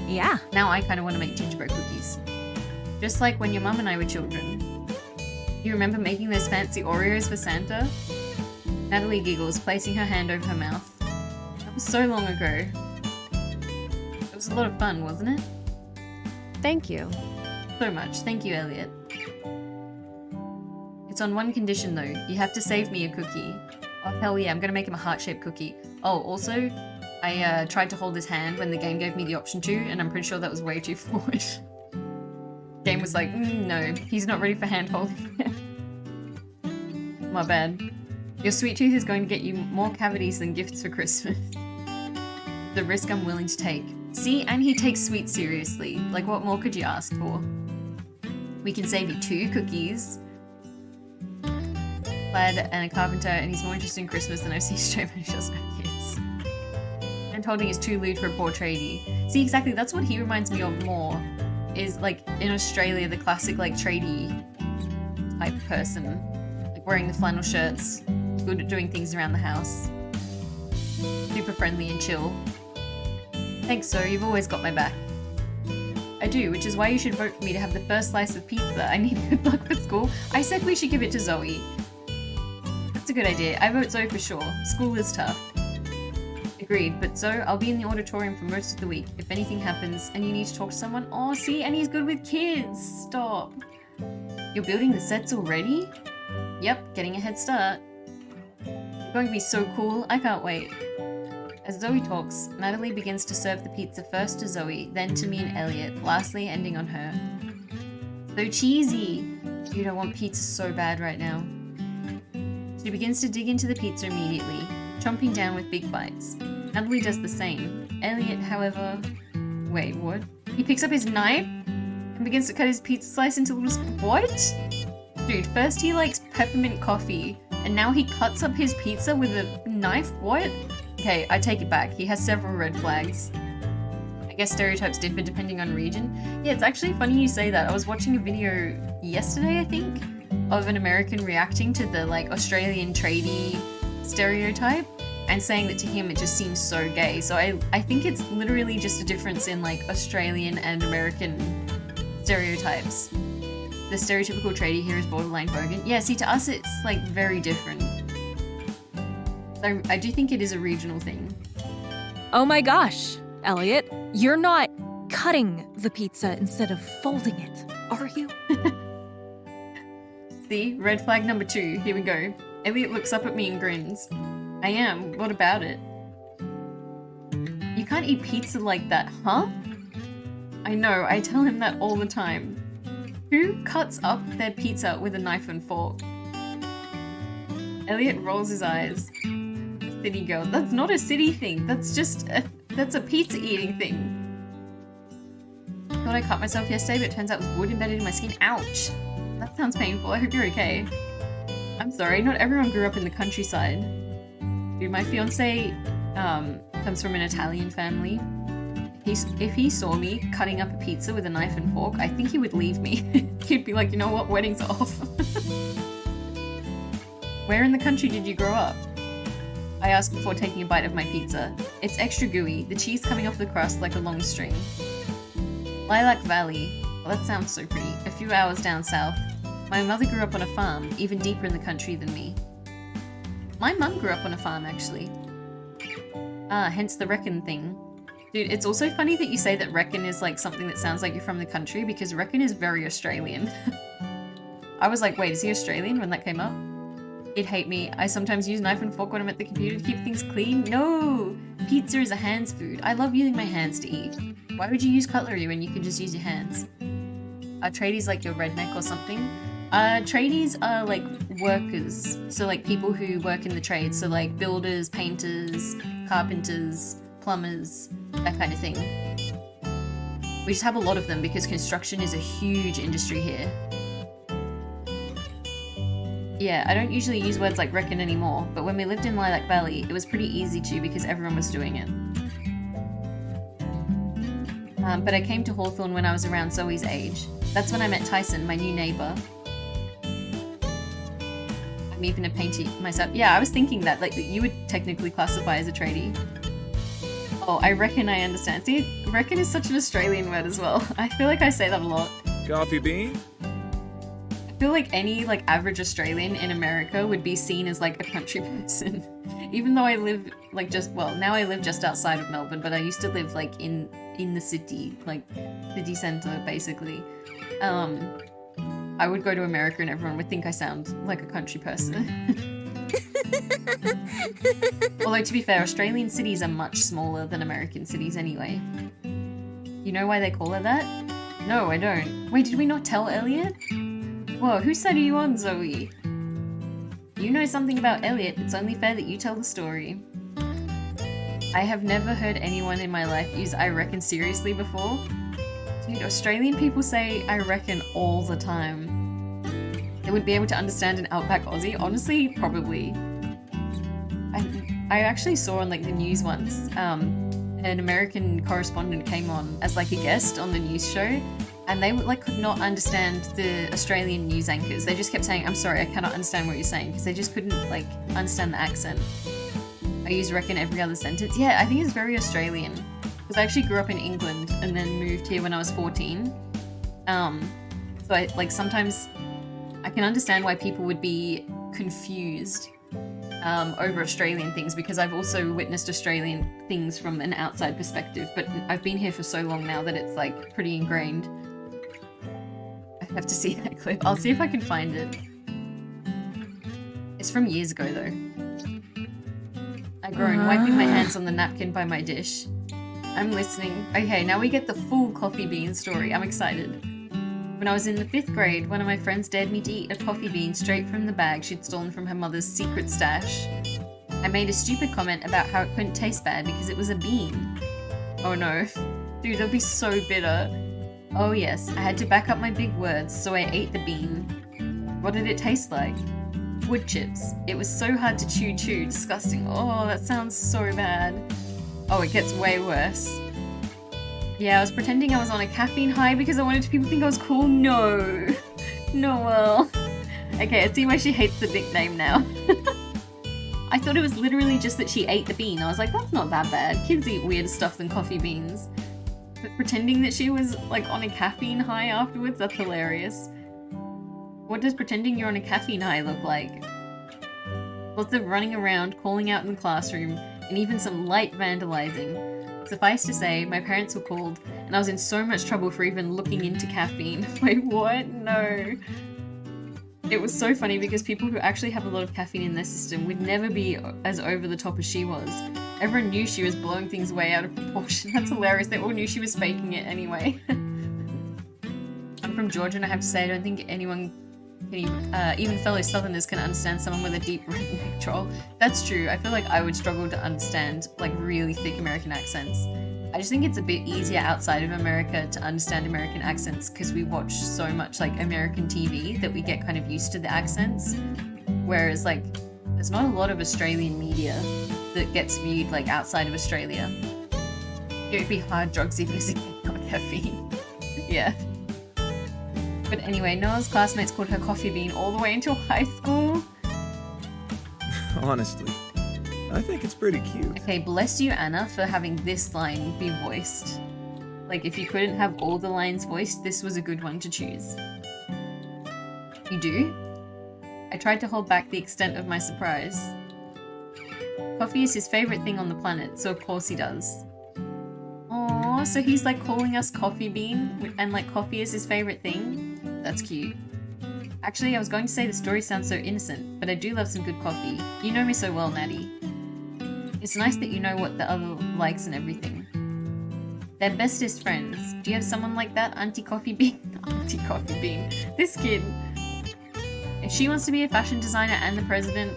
Yeah. Now I kind of want to make gingerbread cookies. Just like when your mum and I were children. You remember making those fancy Oreos for Santa? Natalie giggles, placing her hand over her mouth. That was so long ago. It was a lot of fun, wasn't it? Thank you. So much. Thank you, Elliot. It's on one condition though. You have to save me a cookie. Oh hell yeah, I'm gonna make him a heart-shaped cookie. Oh, also, I tried to hold his hand when the game gave me the option to, and I'm pretty sure that was way too forward. Game was no, he's not ready for hand holding yet. My bad. Your sweet tooth is going to get you more cavities than gifts for Christmas. The risk I'm willing to take. See, and he takes sweets seriously. What more could you ask for? We can save you 2 cookies. Lad and a carpenter, and he's more interested in Christmas than I've seen straight man who doesn't have kids. And holding is too lewd for a poor tradie. See, exactly, that's what he reminds me of more. Is like in Australia, the classic like tradie type person. Like wearing the flannel shirts, good at doing things around the house. Super friendly and chill. Thanks, sir, you've always got my back. I do, which is why you should vote for me to have the first slice of pizza. I need good luck for school. I said we should give it to Zoe. That's a good idea. I vote Zoe for sure. School is tough. Agreed, but Zoe, I'll be in the auditorium for most of the week. If anything happens and you need to talk to someone, oh, see, and he's good with kids. Stop. You're building the sets already? Yep, getting a head start. You're going to be so cool. I can't wait. As Zoe talks, Natalie begins to serve the pizza first to Zoe, then to me and Elliot, lastly ending on her. So cheesy! Dude, I want pizza so bad right now. She begins to dig into the pizza immediately, chomping down with big bites. Natalie does the same. Elliot, however... Wait, what? He picks up his knife and begins to cut his pizza slice into little... What? Dude, first he likes peppermint coffee, and now he cuts up his pizza with a knife? What? Okay, I take it back. He has several red flags. I guess stereotypes differ depending on region. Yeah, it's actually funny you say that. I was watching a video yesterday, I think, of an American reacting to the like Australian tradie stereotype and saying that to him it just seems so gay. So I think it's literally just a difference in like Australian and American stereotypes. The stereotypical tradie here is borderline bogan. Yeah, see, to us it's like very different. So I do think it is a regional thing. Oh my gosh, Elliot, you're not cutting the pizza instead of folding it, are you? See, red flag number 2. Here we go. Elliot looks up at me and grins. I am. What about it? You can't eat pizza like that, huh? I know, I tell him that all the time. Who cuts up their pizza with a knife and fork? Elliot rolls his eyes. City girl. That's not a city thing. That's a pizza eating thing. Thought I cut myself yesterday, but it turns out it was wood embedded in my skin. Ouch. That sounds painful. I hope you're okay. I'm sorry, not everyone grew up in the countryside. Dude, my fiance comes from an Italian family. If he saw me cutting up a pizza with a knife and fork, I think he would leave me. He'd be like, you know what, wedding's off. Where in the country did you grow up? I ask before taking a bite of my pizza. It's extra gooey, the cheese coming off the crust like a long string. Lilac Valley. Well, that sounds so pretty. A few hours down south. My mother grew up on a farm, even deeper in the country than me. My mum grew up on a farm, actually. Ah, hence the reckon thing. Dude, it's also funny that you say that reckon is like something that sounds like you're from the country, because reckon is very Australian. I was like, wait, is he Australian when that came up? It'd hate me. I sometimes use knife and fork when I'm at the computer to keep things clean. No! Pizza is a hands food. I love using my hands to eat. Why would you use cutlery when you can just use your hands? Are tradies like your redneck or something? Tradies are like workers. So like people who work in the trades. So like builders, painters, carpenters, plumbers, that kind of thing. We just have a lot of them because construction is a huge industry here. Yeah, I don't usually use words like reckon anymore, but when we lived in Lilac Valley, it was pretty easy to because everyone was doing it. But I came to Hawthorne when I was around Zoe's age. That's when I met Tyson, my new neighbor. I'm even a painter myself. Yeah, I was thinking that, like, you would technically classify as a tradie. Oh, I reckon I understand. See, reckon is such an Australian word as well. I feel like I say that a lot. Coffee bean? I feel like any like average Australian in America would be seen as like a country person. Even though I live like now I live just outside of Melbourne, but I used to live like in the city, like city centre basically. I would go to America and everyone would think I sound like a country person. Although to be fair, Australian cities are much smaller than American cities anyway. You know why they call it that? No, I don't. Wait, did we not tell Elliot? Whoa, whose side are you on, Zoe? You know something about Elliot, it's only fair that you tell the story. I have never heard anyone in my life use I reckon seriously before. Dude, Australian people say I reckon all the time. They would be able to understand an Outback Aussie. Honestly, probably. I actually saw on like the news once, an American correspondent came on as like a guest on the news show, and they like could not understand the Australian news anchors. They just kept saying, "I'm sorry, I cannot understand what you're saying," because they just couldn't like understand the accent. I use reckon every other sentence. Yeah, I think it's very Australian. Because I actually grew up in England and then moved here when I was 14. So I, like, sometimes I can understand why people would be confused over Australian things, because I've also witnessed Australian things from an outside perspective, but I've been here for so long now that it's like pretty ingrained. I have to see that clip. I'll see if I can find it. It's from years ago though. I groan, wiping my hands on the napkin by my dish. I'm listening. Okay, now we get the full coffee bean story. I'm excited. When I was in the 5th grade, one of my friends dared me to eat a coffee bean straight from the bag she'd stolen from her mother's secret stash. I made a stupid comment about how it couldn't taste bad because it was a bean. Oh no. Dude, that'd be so bitter. Oh yes, I had to back up my big words, so I ate the bean. What did it taste like? Wood chips. It was so hard to chew, disgusting. Oh, that sounds so bad. Oh, it gets way worse. Yeah, I was pretending I was on a caffeine high because I wanted people to think I was cool. No. Noel. Okay, I see why she hates the nickname now. I thought it was literally just that she ate the bean. I was like, that's not that bad. Kids eat weirder stuff than coffee beans. But pretending that she was like on a caffeine high afterwards, that's hilarious. What does pretending you're on a caffeine high look like? Lots of running around, calling out in the classroom, and even some light vandalizing. Suffice to say, my parents were called, and I was in so much trouble for even looking into caffeine. Wait, what? No. It was so funny because people who actually have a lot of caffeine in their system would never be as over the top as she was. Everyone knew she was blowing things way out of proportion. That's hilarious. They all knew she was faking it anyway. I'm from Georgia, and I have to say, I don't think anyone even fellow Southerners can understand someone with a deep redneck drawl. That's true. I feel like I would struggle to understand like really thick American accents. I just think it's a bit easier outside of America to understand American accents because we watch so much like American TV that we get kind of used to the accents. Whereas like there's not a lot of Australian media that gets viewed like outside of Australia. It would be hard drugs if you got caffeine. Yeah. But anyway, Noah's classmates called her Coffee Bean all the way until high school. Honestly, I think it's pretty cute. Okay, bless you, Anna, for having this line be voiced. Like, if you couldn't have all the lines voiced, this was a good one to choose. You do? I tried to hold back the extent of my surprise. Coffee is his favorite thing on the planet, so of course he does. Aww, so he's like calling us Coffee Bean, and like coffee is his favorite thing? That's cute. Actually, I was going to say the story sounds so innocent, but I do love some good coffee. You know me so well, Natty. It's nice that you know what the other likes and everything. They're bestest friends. Do you have someone like that, Auntie Coffee Bean? Auntie Coffee Bean. This kid. If she wants to be a fashion designer and the president,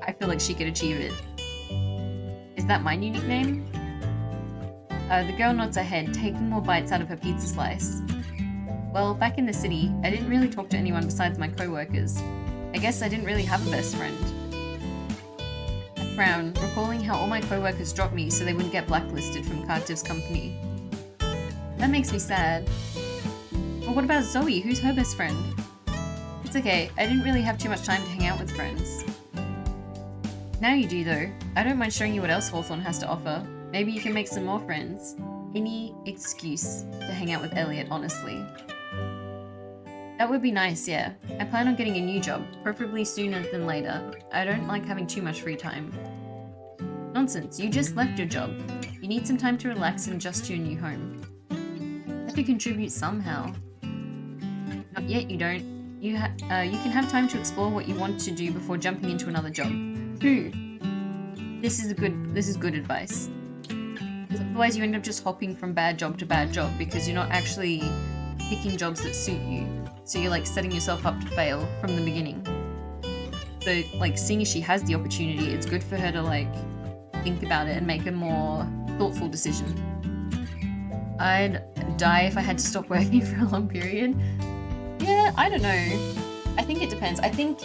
I feel like she could achieve it. Is that my new nickname? The girl nods her head, taking more bites out of her pizza slice. Well, back in the city, I didn't really talk to anyone besides my co-workers. I guess I didn't really have a best friend. I frown, recalling how all my co-workers dropped me so they wouldn't get blacklisted from Cartiv's company. That makes me sad. But what about Zoe? Who's her best friend? It's okay, I didn't really have too much time to hang out with friends. Now you do though. I don't mind showing you what else Hawthorne has to offer. Maybe you can make some more friends. Any excuse to hang out with Elliot, honestly. That would be nice, yeah. I plan on getting a new job, preferably sooner than later. I don't like having too much free time. Nonsense, you just left your job. You need some time to relax and adjust to your new home. You have to contribute somehow. Not yet, you don't. You can have time to explore what you want to do before jumping into another job. Who? This is good advice. Otherwise you end up just hopping from bad job to bad job because you're not actually picking jobs that suit you. So you're like setting yourself up to fail from the beginning. So like seeing as she has the opportunity, it's good for her to like think about it and make a more thoughtful decision. I'd die if I had to stop working for a long period. Yeah, I don't know. I think it depends. I think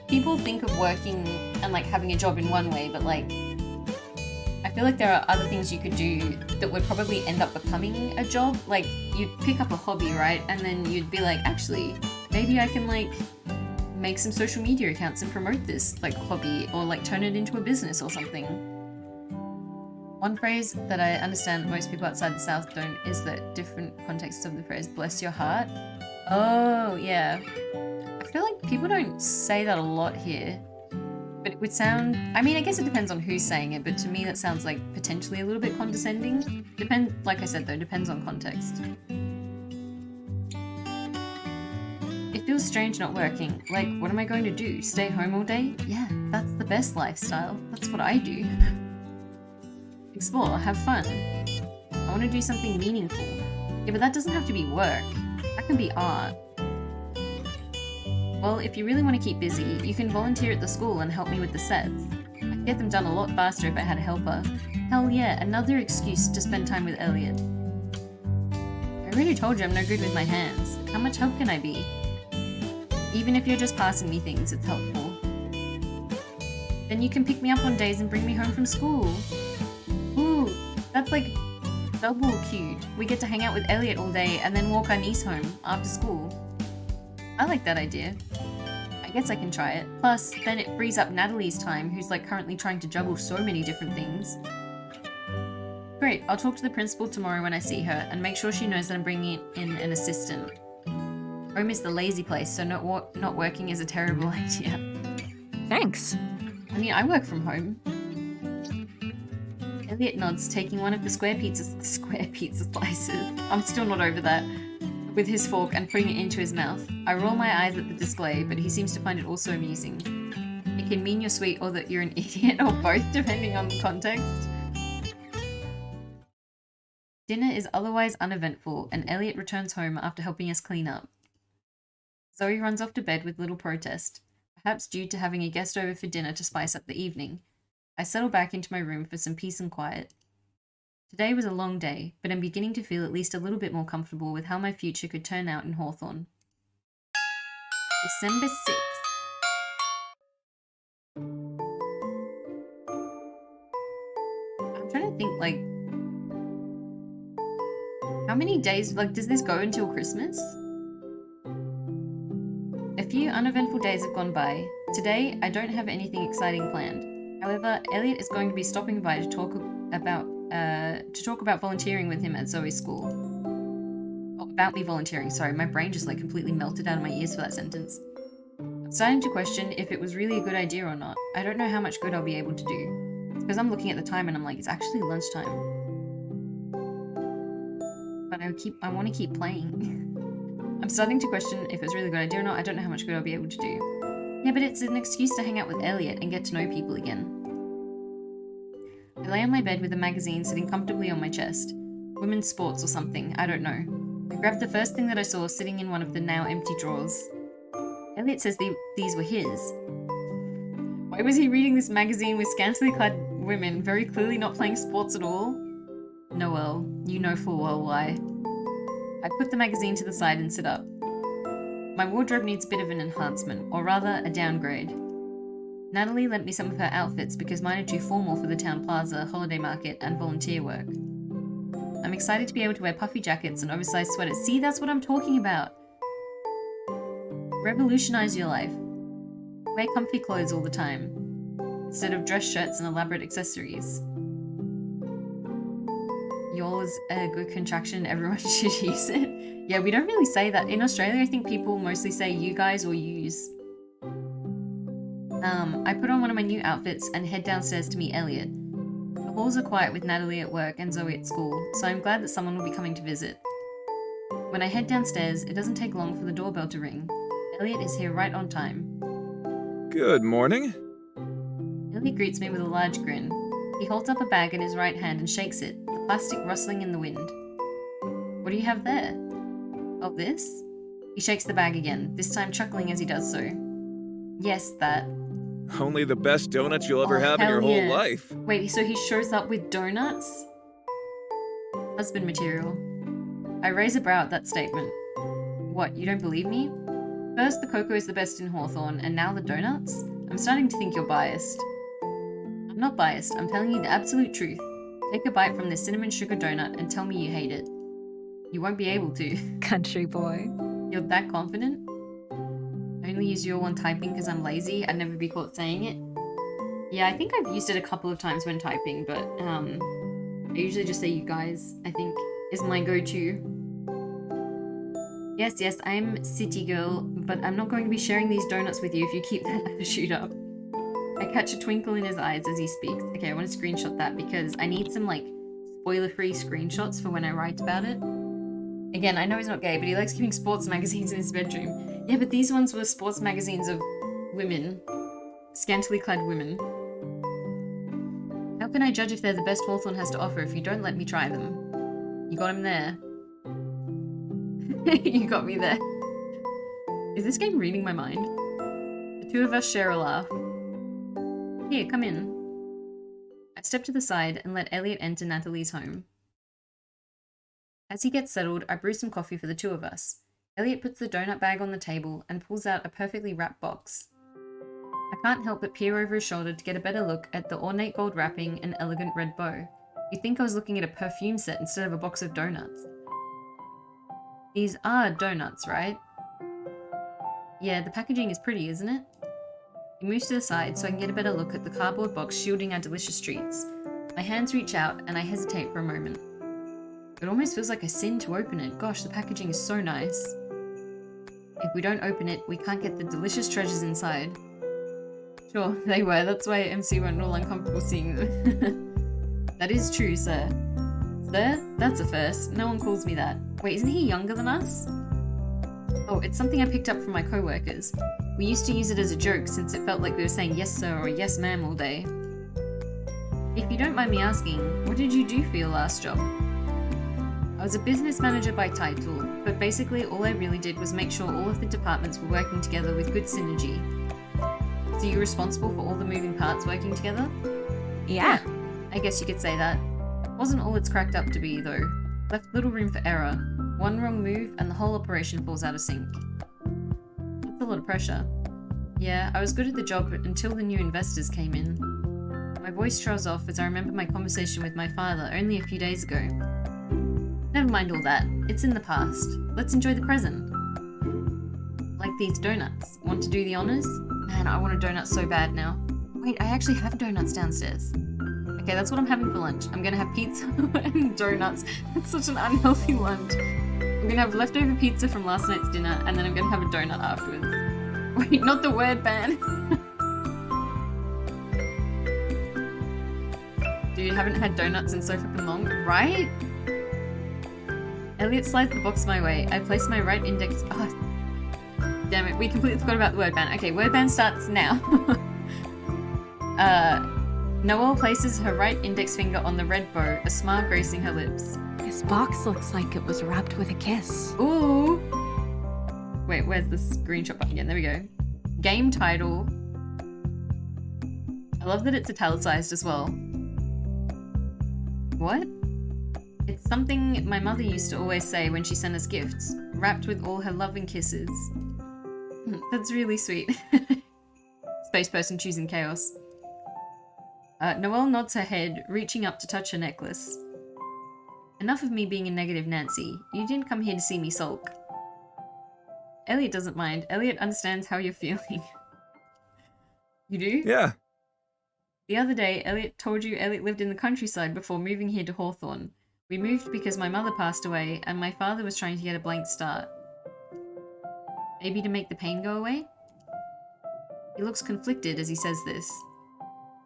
people think of working and like having a job in one way, but like I feel like there are other things you could do that would probably end up becoming a job. Like you'd pick up a hobby, right? And then you'd be like, actually, maybe I can like make some social media accounts and promote this like hobby, or like turn it into a business or something. One phrase that I understand most people outside the South don't is the different context of the phrase bless your heart. Oh, yeah. I feel like people don't say that a lot here, but it would sound, I mean, I guess it depends on who's saying it, but to me that sounds like potentially a little bit condescending. Like I said though, depends on context. It feels strange not working. Like, what am I going to do? Stay home all day? Yeah, that's the best lifestyle. That's what I do. Explore, have fun. I want to do something meaningful. Yeah, but that doesn't have to be work. That can be art. Well, if you really want to keep busy, you can volunteer at the school and help me with the sets. I could get them done a lot faster if I had a helper. Hell yeah, another excuse to spend time with Elliot. I already told you I'm no good with my hands. How much help can I be? Even if you're just passing me things, it's helpful. Then you can pick me up on days and bring me home from school. Ooh, that's like double cute. We get to hang out with Elliot all day and then walk our niece home after school. I like that idea. I guess I can try it. Plus, then it frees up Natalie's time, who's like currently trying to juggle so many different things. Great, I'll talk to the principal tomorrow when I see her and make sure she knows that I'm bringing in an assistant. Home is the lazy place, so not working is a terrible idea. Thanks. I mean, I work from home. Elliot nods, taking one of the square pizza slices. I'm still not over that. With his fork and putting it into his mouth. I roll my eyes at the display, but he seems to find it also amusing. It can mean you're sweet or that you're an idiot, or both, depending on the context. Dinner is otherwise uneventful, and Elliot returns home after helping us clean up. Zoe runs off to bed with little protest, perhaps due to having a guest over for dinner to spice up the evening. I settle back into my room for some peace and quiet. Today was a long day, but I'm beginning to feel at least a little bit more comfortable with how my future could turn out in Hawthorne. December 6th. I'm trying to think, like, how many days, like, does this go until Christmas? A few uneventful days have gone by. Today, I don't have anything exciting planned. However, Elliot is going to be stopping by to talk about volunteering with him at Zoe's school. Oh, about me volunteering, sorry, my brain just like completely melted out of my ears for that sentence. I'm starting to question if it was really a good idea or not. I don't know how much good I'll be able to do. It's because I'm looking at the time and I'm like, it's actually lunchtime. But I want to keep playing. I'm starting to question if it's really a good idea or not. I don't know how much good I'll be able to do. Yeah, but it's an excuse to hang out with Elliot and get to know people again. I lay on my bed with a magazine sitting comfortably on my chest. Women's sports or something, I don't know. I grabbed the first thing that I saw sitting in one of the now empty drawers. Elliot says these were his. Why was he reading this magazine with scantily clad women, very clearly not playing sports at all? Noelle, you know full well why. I put the magazine to the side and sit up. My wardrobe needs a bit of an enhancement, or rather, a downgrade. Natalie lent me some of her outfits because mine are too formal for the town plaza, holiday market, and volunteer work. I'm excited to be able to wear puffy jackets and oversized sweaters. See, that's what I'm talking about. Revolutionize your life. Wear comfy clothes all the time, instead of dress shirts and elaborate accessories. Y'all is a good contraction, everyone should use it. Yeah, we don't really say that. In Australia, I think people mostly say you guys or yous. I put on one of my new outfits and head downstairs to meet Elliot. The halls are quiet with Natalie at work and Zoe at school, so I'm glad that someone will be coming to visit. When I head downstairs, it doesn't take long for the doorbell to ring. Elliot is here right on time. Good morning. Elliot greets me with a large grin. He holds up a bag in his right hand and shakes it, the plastic rustling in the wind. What do you have there? Oh, this? He shakes the bag again, this time chuckling as he does so. Yes, that. Only the best donuts you'll ever Oh, have in your hell whole yeah. life. Wait, so he shows up with donuts? Husband material. I raise a brow at that statement. What, you don't believe me? First, the cocoa is the best in Hawthorne, and now the donuts? I'm starting to think you're biased. I'm not biased, I'm telling you the absolute truth. Take a bite from this cinnamon sugar donut and tell me you hate it. You won't be able to. Country boy. You're that confident? I only use your one typing because I'm lazy. I'd never be caught saying it. Yeah, I think I've used it a couple of times when typing, but I usually just say you guys, I think, is my go-to. Yes, I'm city girl, but I'm not going to be sharing these donuts with you if you keep that attitude up. I catch a twinkle in his eyes as he speaks. Okay, I want to screenshot that because I need some, like, spoiler-free screenshots for when I write about it. Again, I know he's not gay, but he likes keeping sports magazines in his bedroom. Yeah, but these ones were sports magazines of women. Scantily clad women. How can I judge if they're the best Hawthorne has to offer if you don't let me try them? You got him there. You got me there. Is this game reading my mind? The two of us share a laugh. Here, come in. I step to the side and let Elliot enter Natalie's home. As he gets settled, I brew some coffee for the two of us. Elliot puts the donut bag on the table and pulls out a perfectly wrapped box. I can't help but peer over his shoulder to get a better look at the ornate gold wrapping and elegant red bow. You'd think I was looking at a perfume set instead of a box of donuts. These are donuts, right? Yeah, the packaging is pretty, isn't it? He moves to the side so I can get a better look at the cardboard box shielding our delicious treats. My hands reach out and I hesitate for a moment. It almost feels like a sin to open it. Gosh, the packaging is so nice. If we don't open it, we can't get the delicious treasures inside. Sure, they were. That's why MC went all uncomfortable seeing them. That is true, sir. Sir? That's a first. No one calls me that. Wait, isn't he younger than us? Oh, it's something I picked up from my co-workers. We used to use it as a joke since it felt like we were saying yes sir or yes ma'am all day. If you don't mind me asking, what did you do for your last job? I was a business manager by title, but basically all I really did was make sure all of the departments were working together with good synergy. So you're responsible for all the moving parts working together? Yeah. I guess you could say that. Wasn't all it's cracked up to be, though. Left little room for error. One wrong move and the whole operation falls out of sync. That's a lot of pressure. Yeah, I was good at the job until the new investors came in. My voice trails off as I remember my conversation with my father only a few days ago. Never mind all that. It's in the past. Let's enjoy the present. Like these donuts. Want to do the honors? Man, I want a donut so bad now. Wait, I actually have donuts downstairs. Okay, that's what I'm having for lunch. I'm gonna have pizza and donuts. It's such an unhealthy lunch. I'm gonna have leftover pizza from last night's dinner, and then I'm gonna have a donut afterwards. Wait, not the word ban. Dude, haven't had donuts in so fucking long, right? Elliot slides the box my way. I place my right index. Oh, damn it, we completely forgot about the word ban. Okay, word ban starts now. Noelle places her right index finger on the red bow, a smile gracing her lips. This box looks like it was wrapped with a kiss. Ooh! Wait, where's the screenshot button again? There we go. Game title. I love that it's italicized as well. What? It's something my mother used to always say when she sent us gifts, wrapped with all her loving kisses. That's really sweet. Space person choosing chaos. Noelle nods her head, reaching up to touch her necklace. Enough of me being a negative Nancy. You didn't come here to see me sulk. Elliot doesn't mind. Elliot understands how you're feeling. You do? Yeah. The other day, Elliot told you Elliot lived in the countryside before moving here to Hawthorne. We moved because my mother passed away and my father was trying to get a blank start. Maybe to make the pain go away? He looks conflicted as he says this.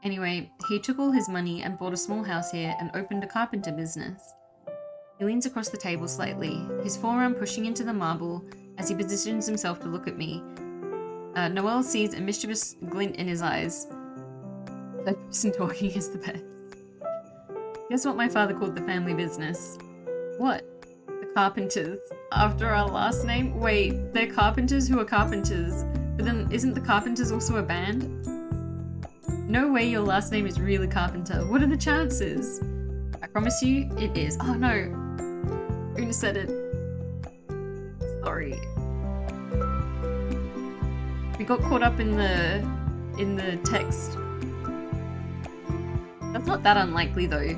Anyway, he took all his money and bought a small house here and opened a carpenter business. He leans across the table slightly, his forearm pushing into the marble as he positions himself to look at me. Noelle sees a mischievous glint in his eyes. That person talking is the best. Guess what my father called the family business? What? The Carpenters. After our last name? Wait, they're carpenters who are carpenters. But then isn't the Carpenters also a band? No way your last name is really Carpenter. What are the chances? I promise you, it is. Oh no. Who said it? Sorry. We got caught up in the text. That's not that unlikely though.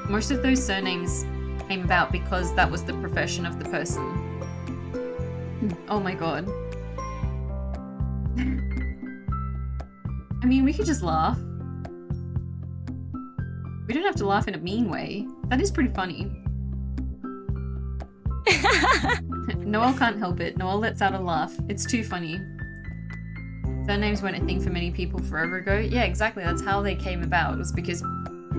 Most of those surnames came about because that was the profession of the person. Oh my god. I mean, we could just laugh. We don't have to laugh in a mean way. That is pretty funny. Noelle can't help it. Noelle lets out a laugh. It's too funny. Surnames weren't a thing for many people forever ago. Yeah, exactly. That's how they came about. It was because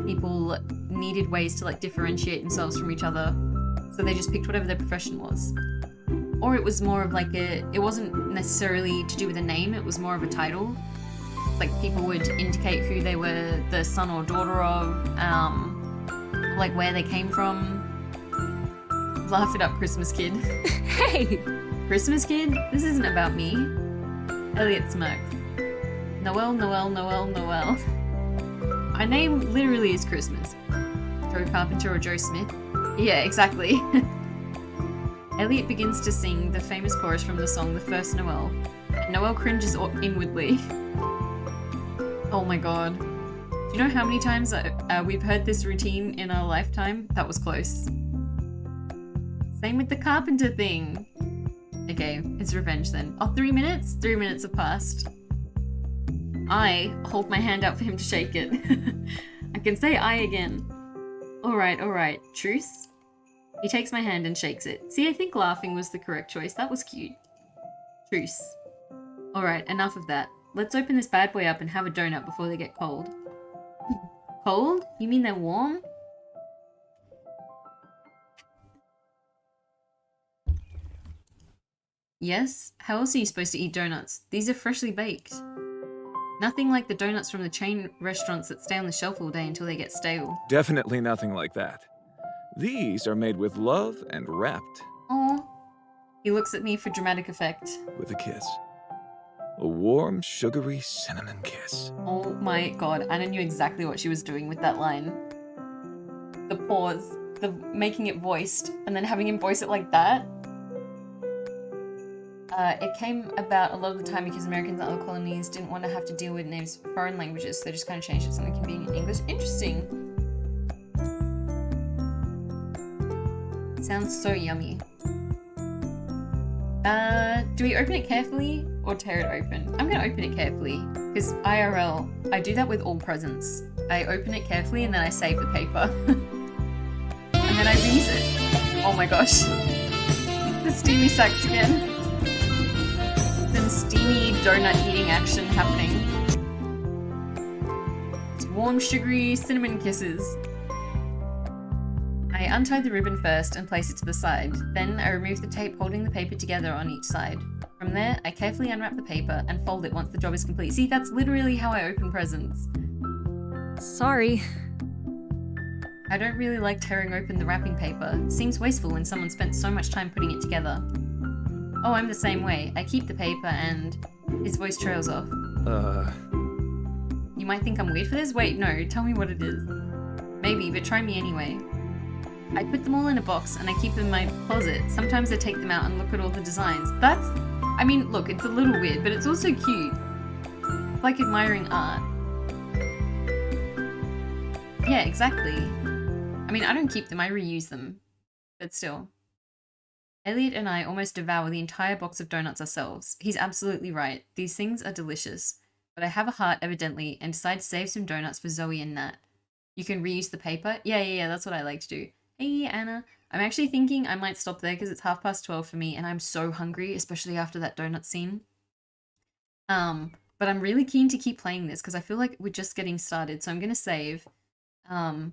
people needed ways to like differentiate themselves from each other. So they just picked whatever their profession was. Or it was more of like it wasn't necessarily to do with a name, it was more of a title. Like people would indicate who they were the son or daughter of, like where they came from. Laugh it up, Christmas Kid. Hey! Christmas Kid? This isn't about me. Elliot smirks. Noelle, Noelle, Noelle, Noelle. My name literally is Christmas. Joe Carpenter or Joe Smith? Yeah, exactly. Elliot begins to sing the famous chorus from the song The First Noel. Noelle cringes inwardly. Oh my god. Do you know how many times we've heard this routine in our lifetime? That was close. Same with the carpenter thing. Okay, it's revenge then. Oh, 3 minutes? 3 minutes have passed. I hold my hand out for him to shake it. I can say I again. Alright. Truce? He takes my hand and shakes it. See, I think laughing was the correct choice. That was cute. Truce. Alright, enough of that. Let's open this bad boy up and have a donut before they get cold. Cold? You mean they're warm? Yes? How else are you supposed to eat donuts? These are freshly baked. Nothing like the donuts from the chain restaurants that stay on the shelf all day until they get stale. Definitely nothing like that. These are made with love and wrapped Aww. He looks at me for dramatic effect. with a kiss. A warm, sugary cinnamon kiss. Oh my god, Anna knew exactly what she was doing with that line. The pause, the making it voiced, and then having him voice it like that. It came about a lot of the time because Americans and other colonies didn't want to have to deal with names for foreign languages, so they just kind of changed it to something convenient in English. Interesting. Sounds so yummy. Do we open it carefully or tear it open? I'm gonna open it carefully, because IRL, I do that with all presents. I open it carefully and then I save the paper. And then I reuse it. Oh my gosh. The steamy sacks again. Some steamy donut eating action happening. It's warm, sugary cinnamon kisses. I untie the ribbon first and place it to the side. Then I remove the tape holding the paper together on each side. From there, I carefully unwrap the paper and fold it once the job is complete. See, that's literally how I open presents. Sorry. I don't really like tearing open the wrapping paper. Seems wasteful when someone spent so much time putting it together. Oh, I'm the same way. I keep the paper and... His voice trails off. You might think I'm weird for this? Wait, no, tell me what it is. Maybe, but try me anyway. I put them all in a box and I keep them in my closet. Sometimes I take them out and look at all the designs. That's... I mean, look, it's a little weird, but it's also cute. It's like admiring art. Yeah, exactly. I mean, I don't keep them, I reuse them. But still. Elliot and I almost devour the entire box of donuts ourselves. He's absolutely right. These things are delicious. But I have a heart, evidently, and decide to save some donuts for Zoe and Nat. You can reuse the paper? Yeah, that's what I like to do. Hey, Anna. I'm actually thinking I might stop there because it's 12:30 for me and I'm so hungry, especially after that donut scene. But I'm really keen to keep playing this because I feel like we're just getting started, so I'm going to save. I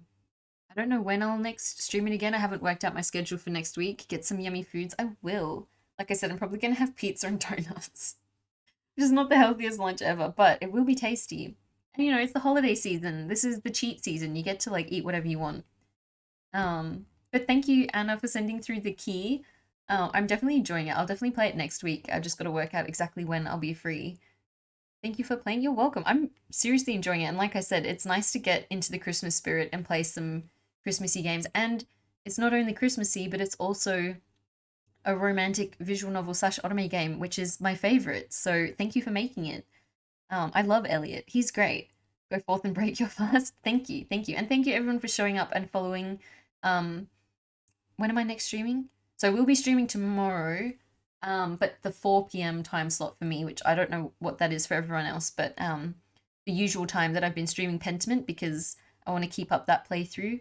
don't know when I'll next stream it again. I haven't worked out my schedule for next week. Get some yummy foods. I will. Like I said, I'm probably going to have pizza and donuts. Which is not the healthiest lunch ever, but it will be tasty. And you know, it's the holiday season. This is the cheat season. You get to like eat whatever you want. But thank you, Anna, for sending through the key. I'm definitely enjoying it. I'll definitely play it next week. I've just got to work out exactly when I'll be free. Thank you for playing. You're welcome. I'm seriously enjoying it. And like I said, it's nice to get into the Christmas spirit and play some Christmassy games. And It's not only Christmassy, but it's also a romantic visual novel / anime game, which is my favorite. So thank you for making it. I love Elliot. He's great. Go forth and break your fast. Thank you, and thank you everyone for showing up and following. When am I next streaming? So we'll be streaming tomorrow, but the 4 p.m. time slot for me, which I don't know what that is for everyone else, but the usual time that I've been streaming Pentiment because I want to keep up that playthrough.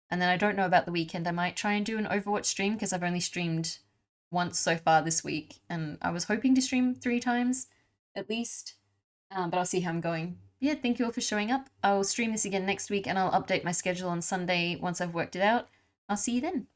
And then I don't know about the weekend. I might try and do an Overwatch stream because I've only streamed once so far this week, and I was hoping to stream 3 times at least, but I'll see how I'm going. Yeah, thank you all for showing up. I'll stream this again next week, and I'll update my schedule on Sunday once I've worked it out. I'll see you then.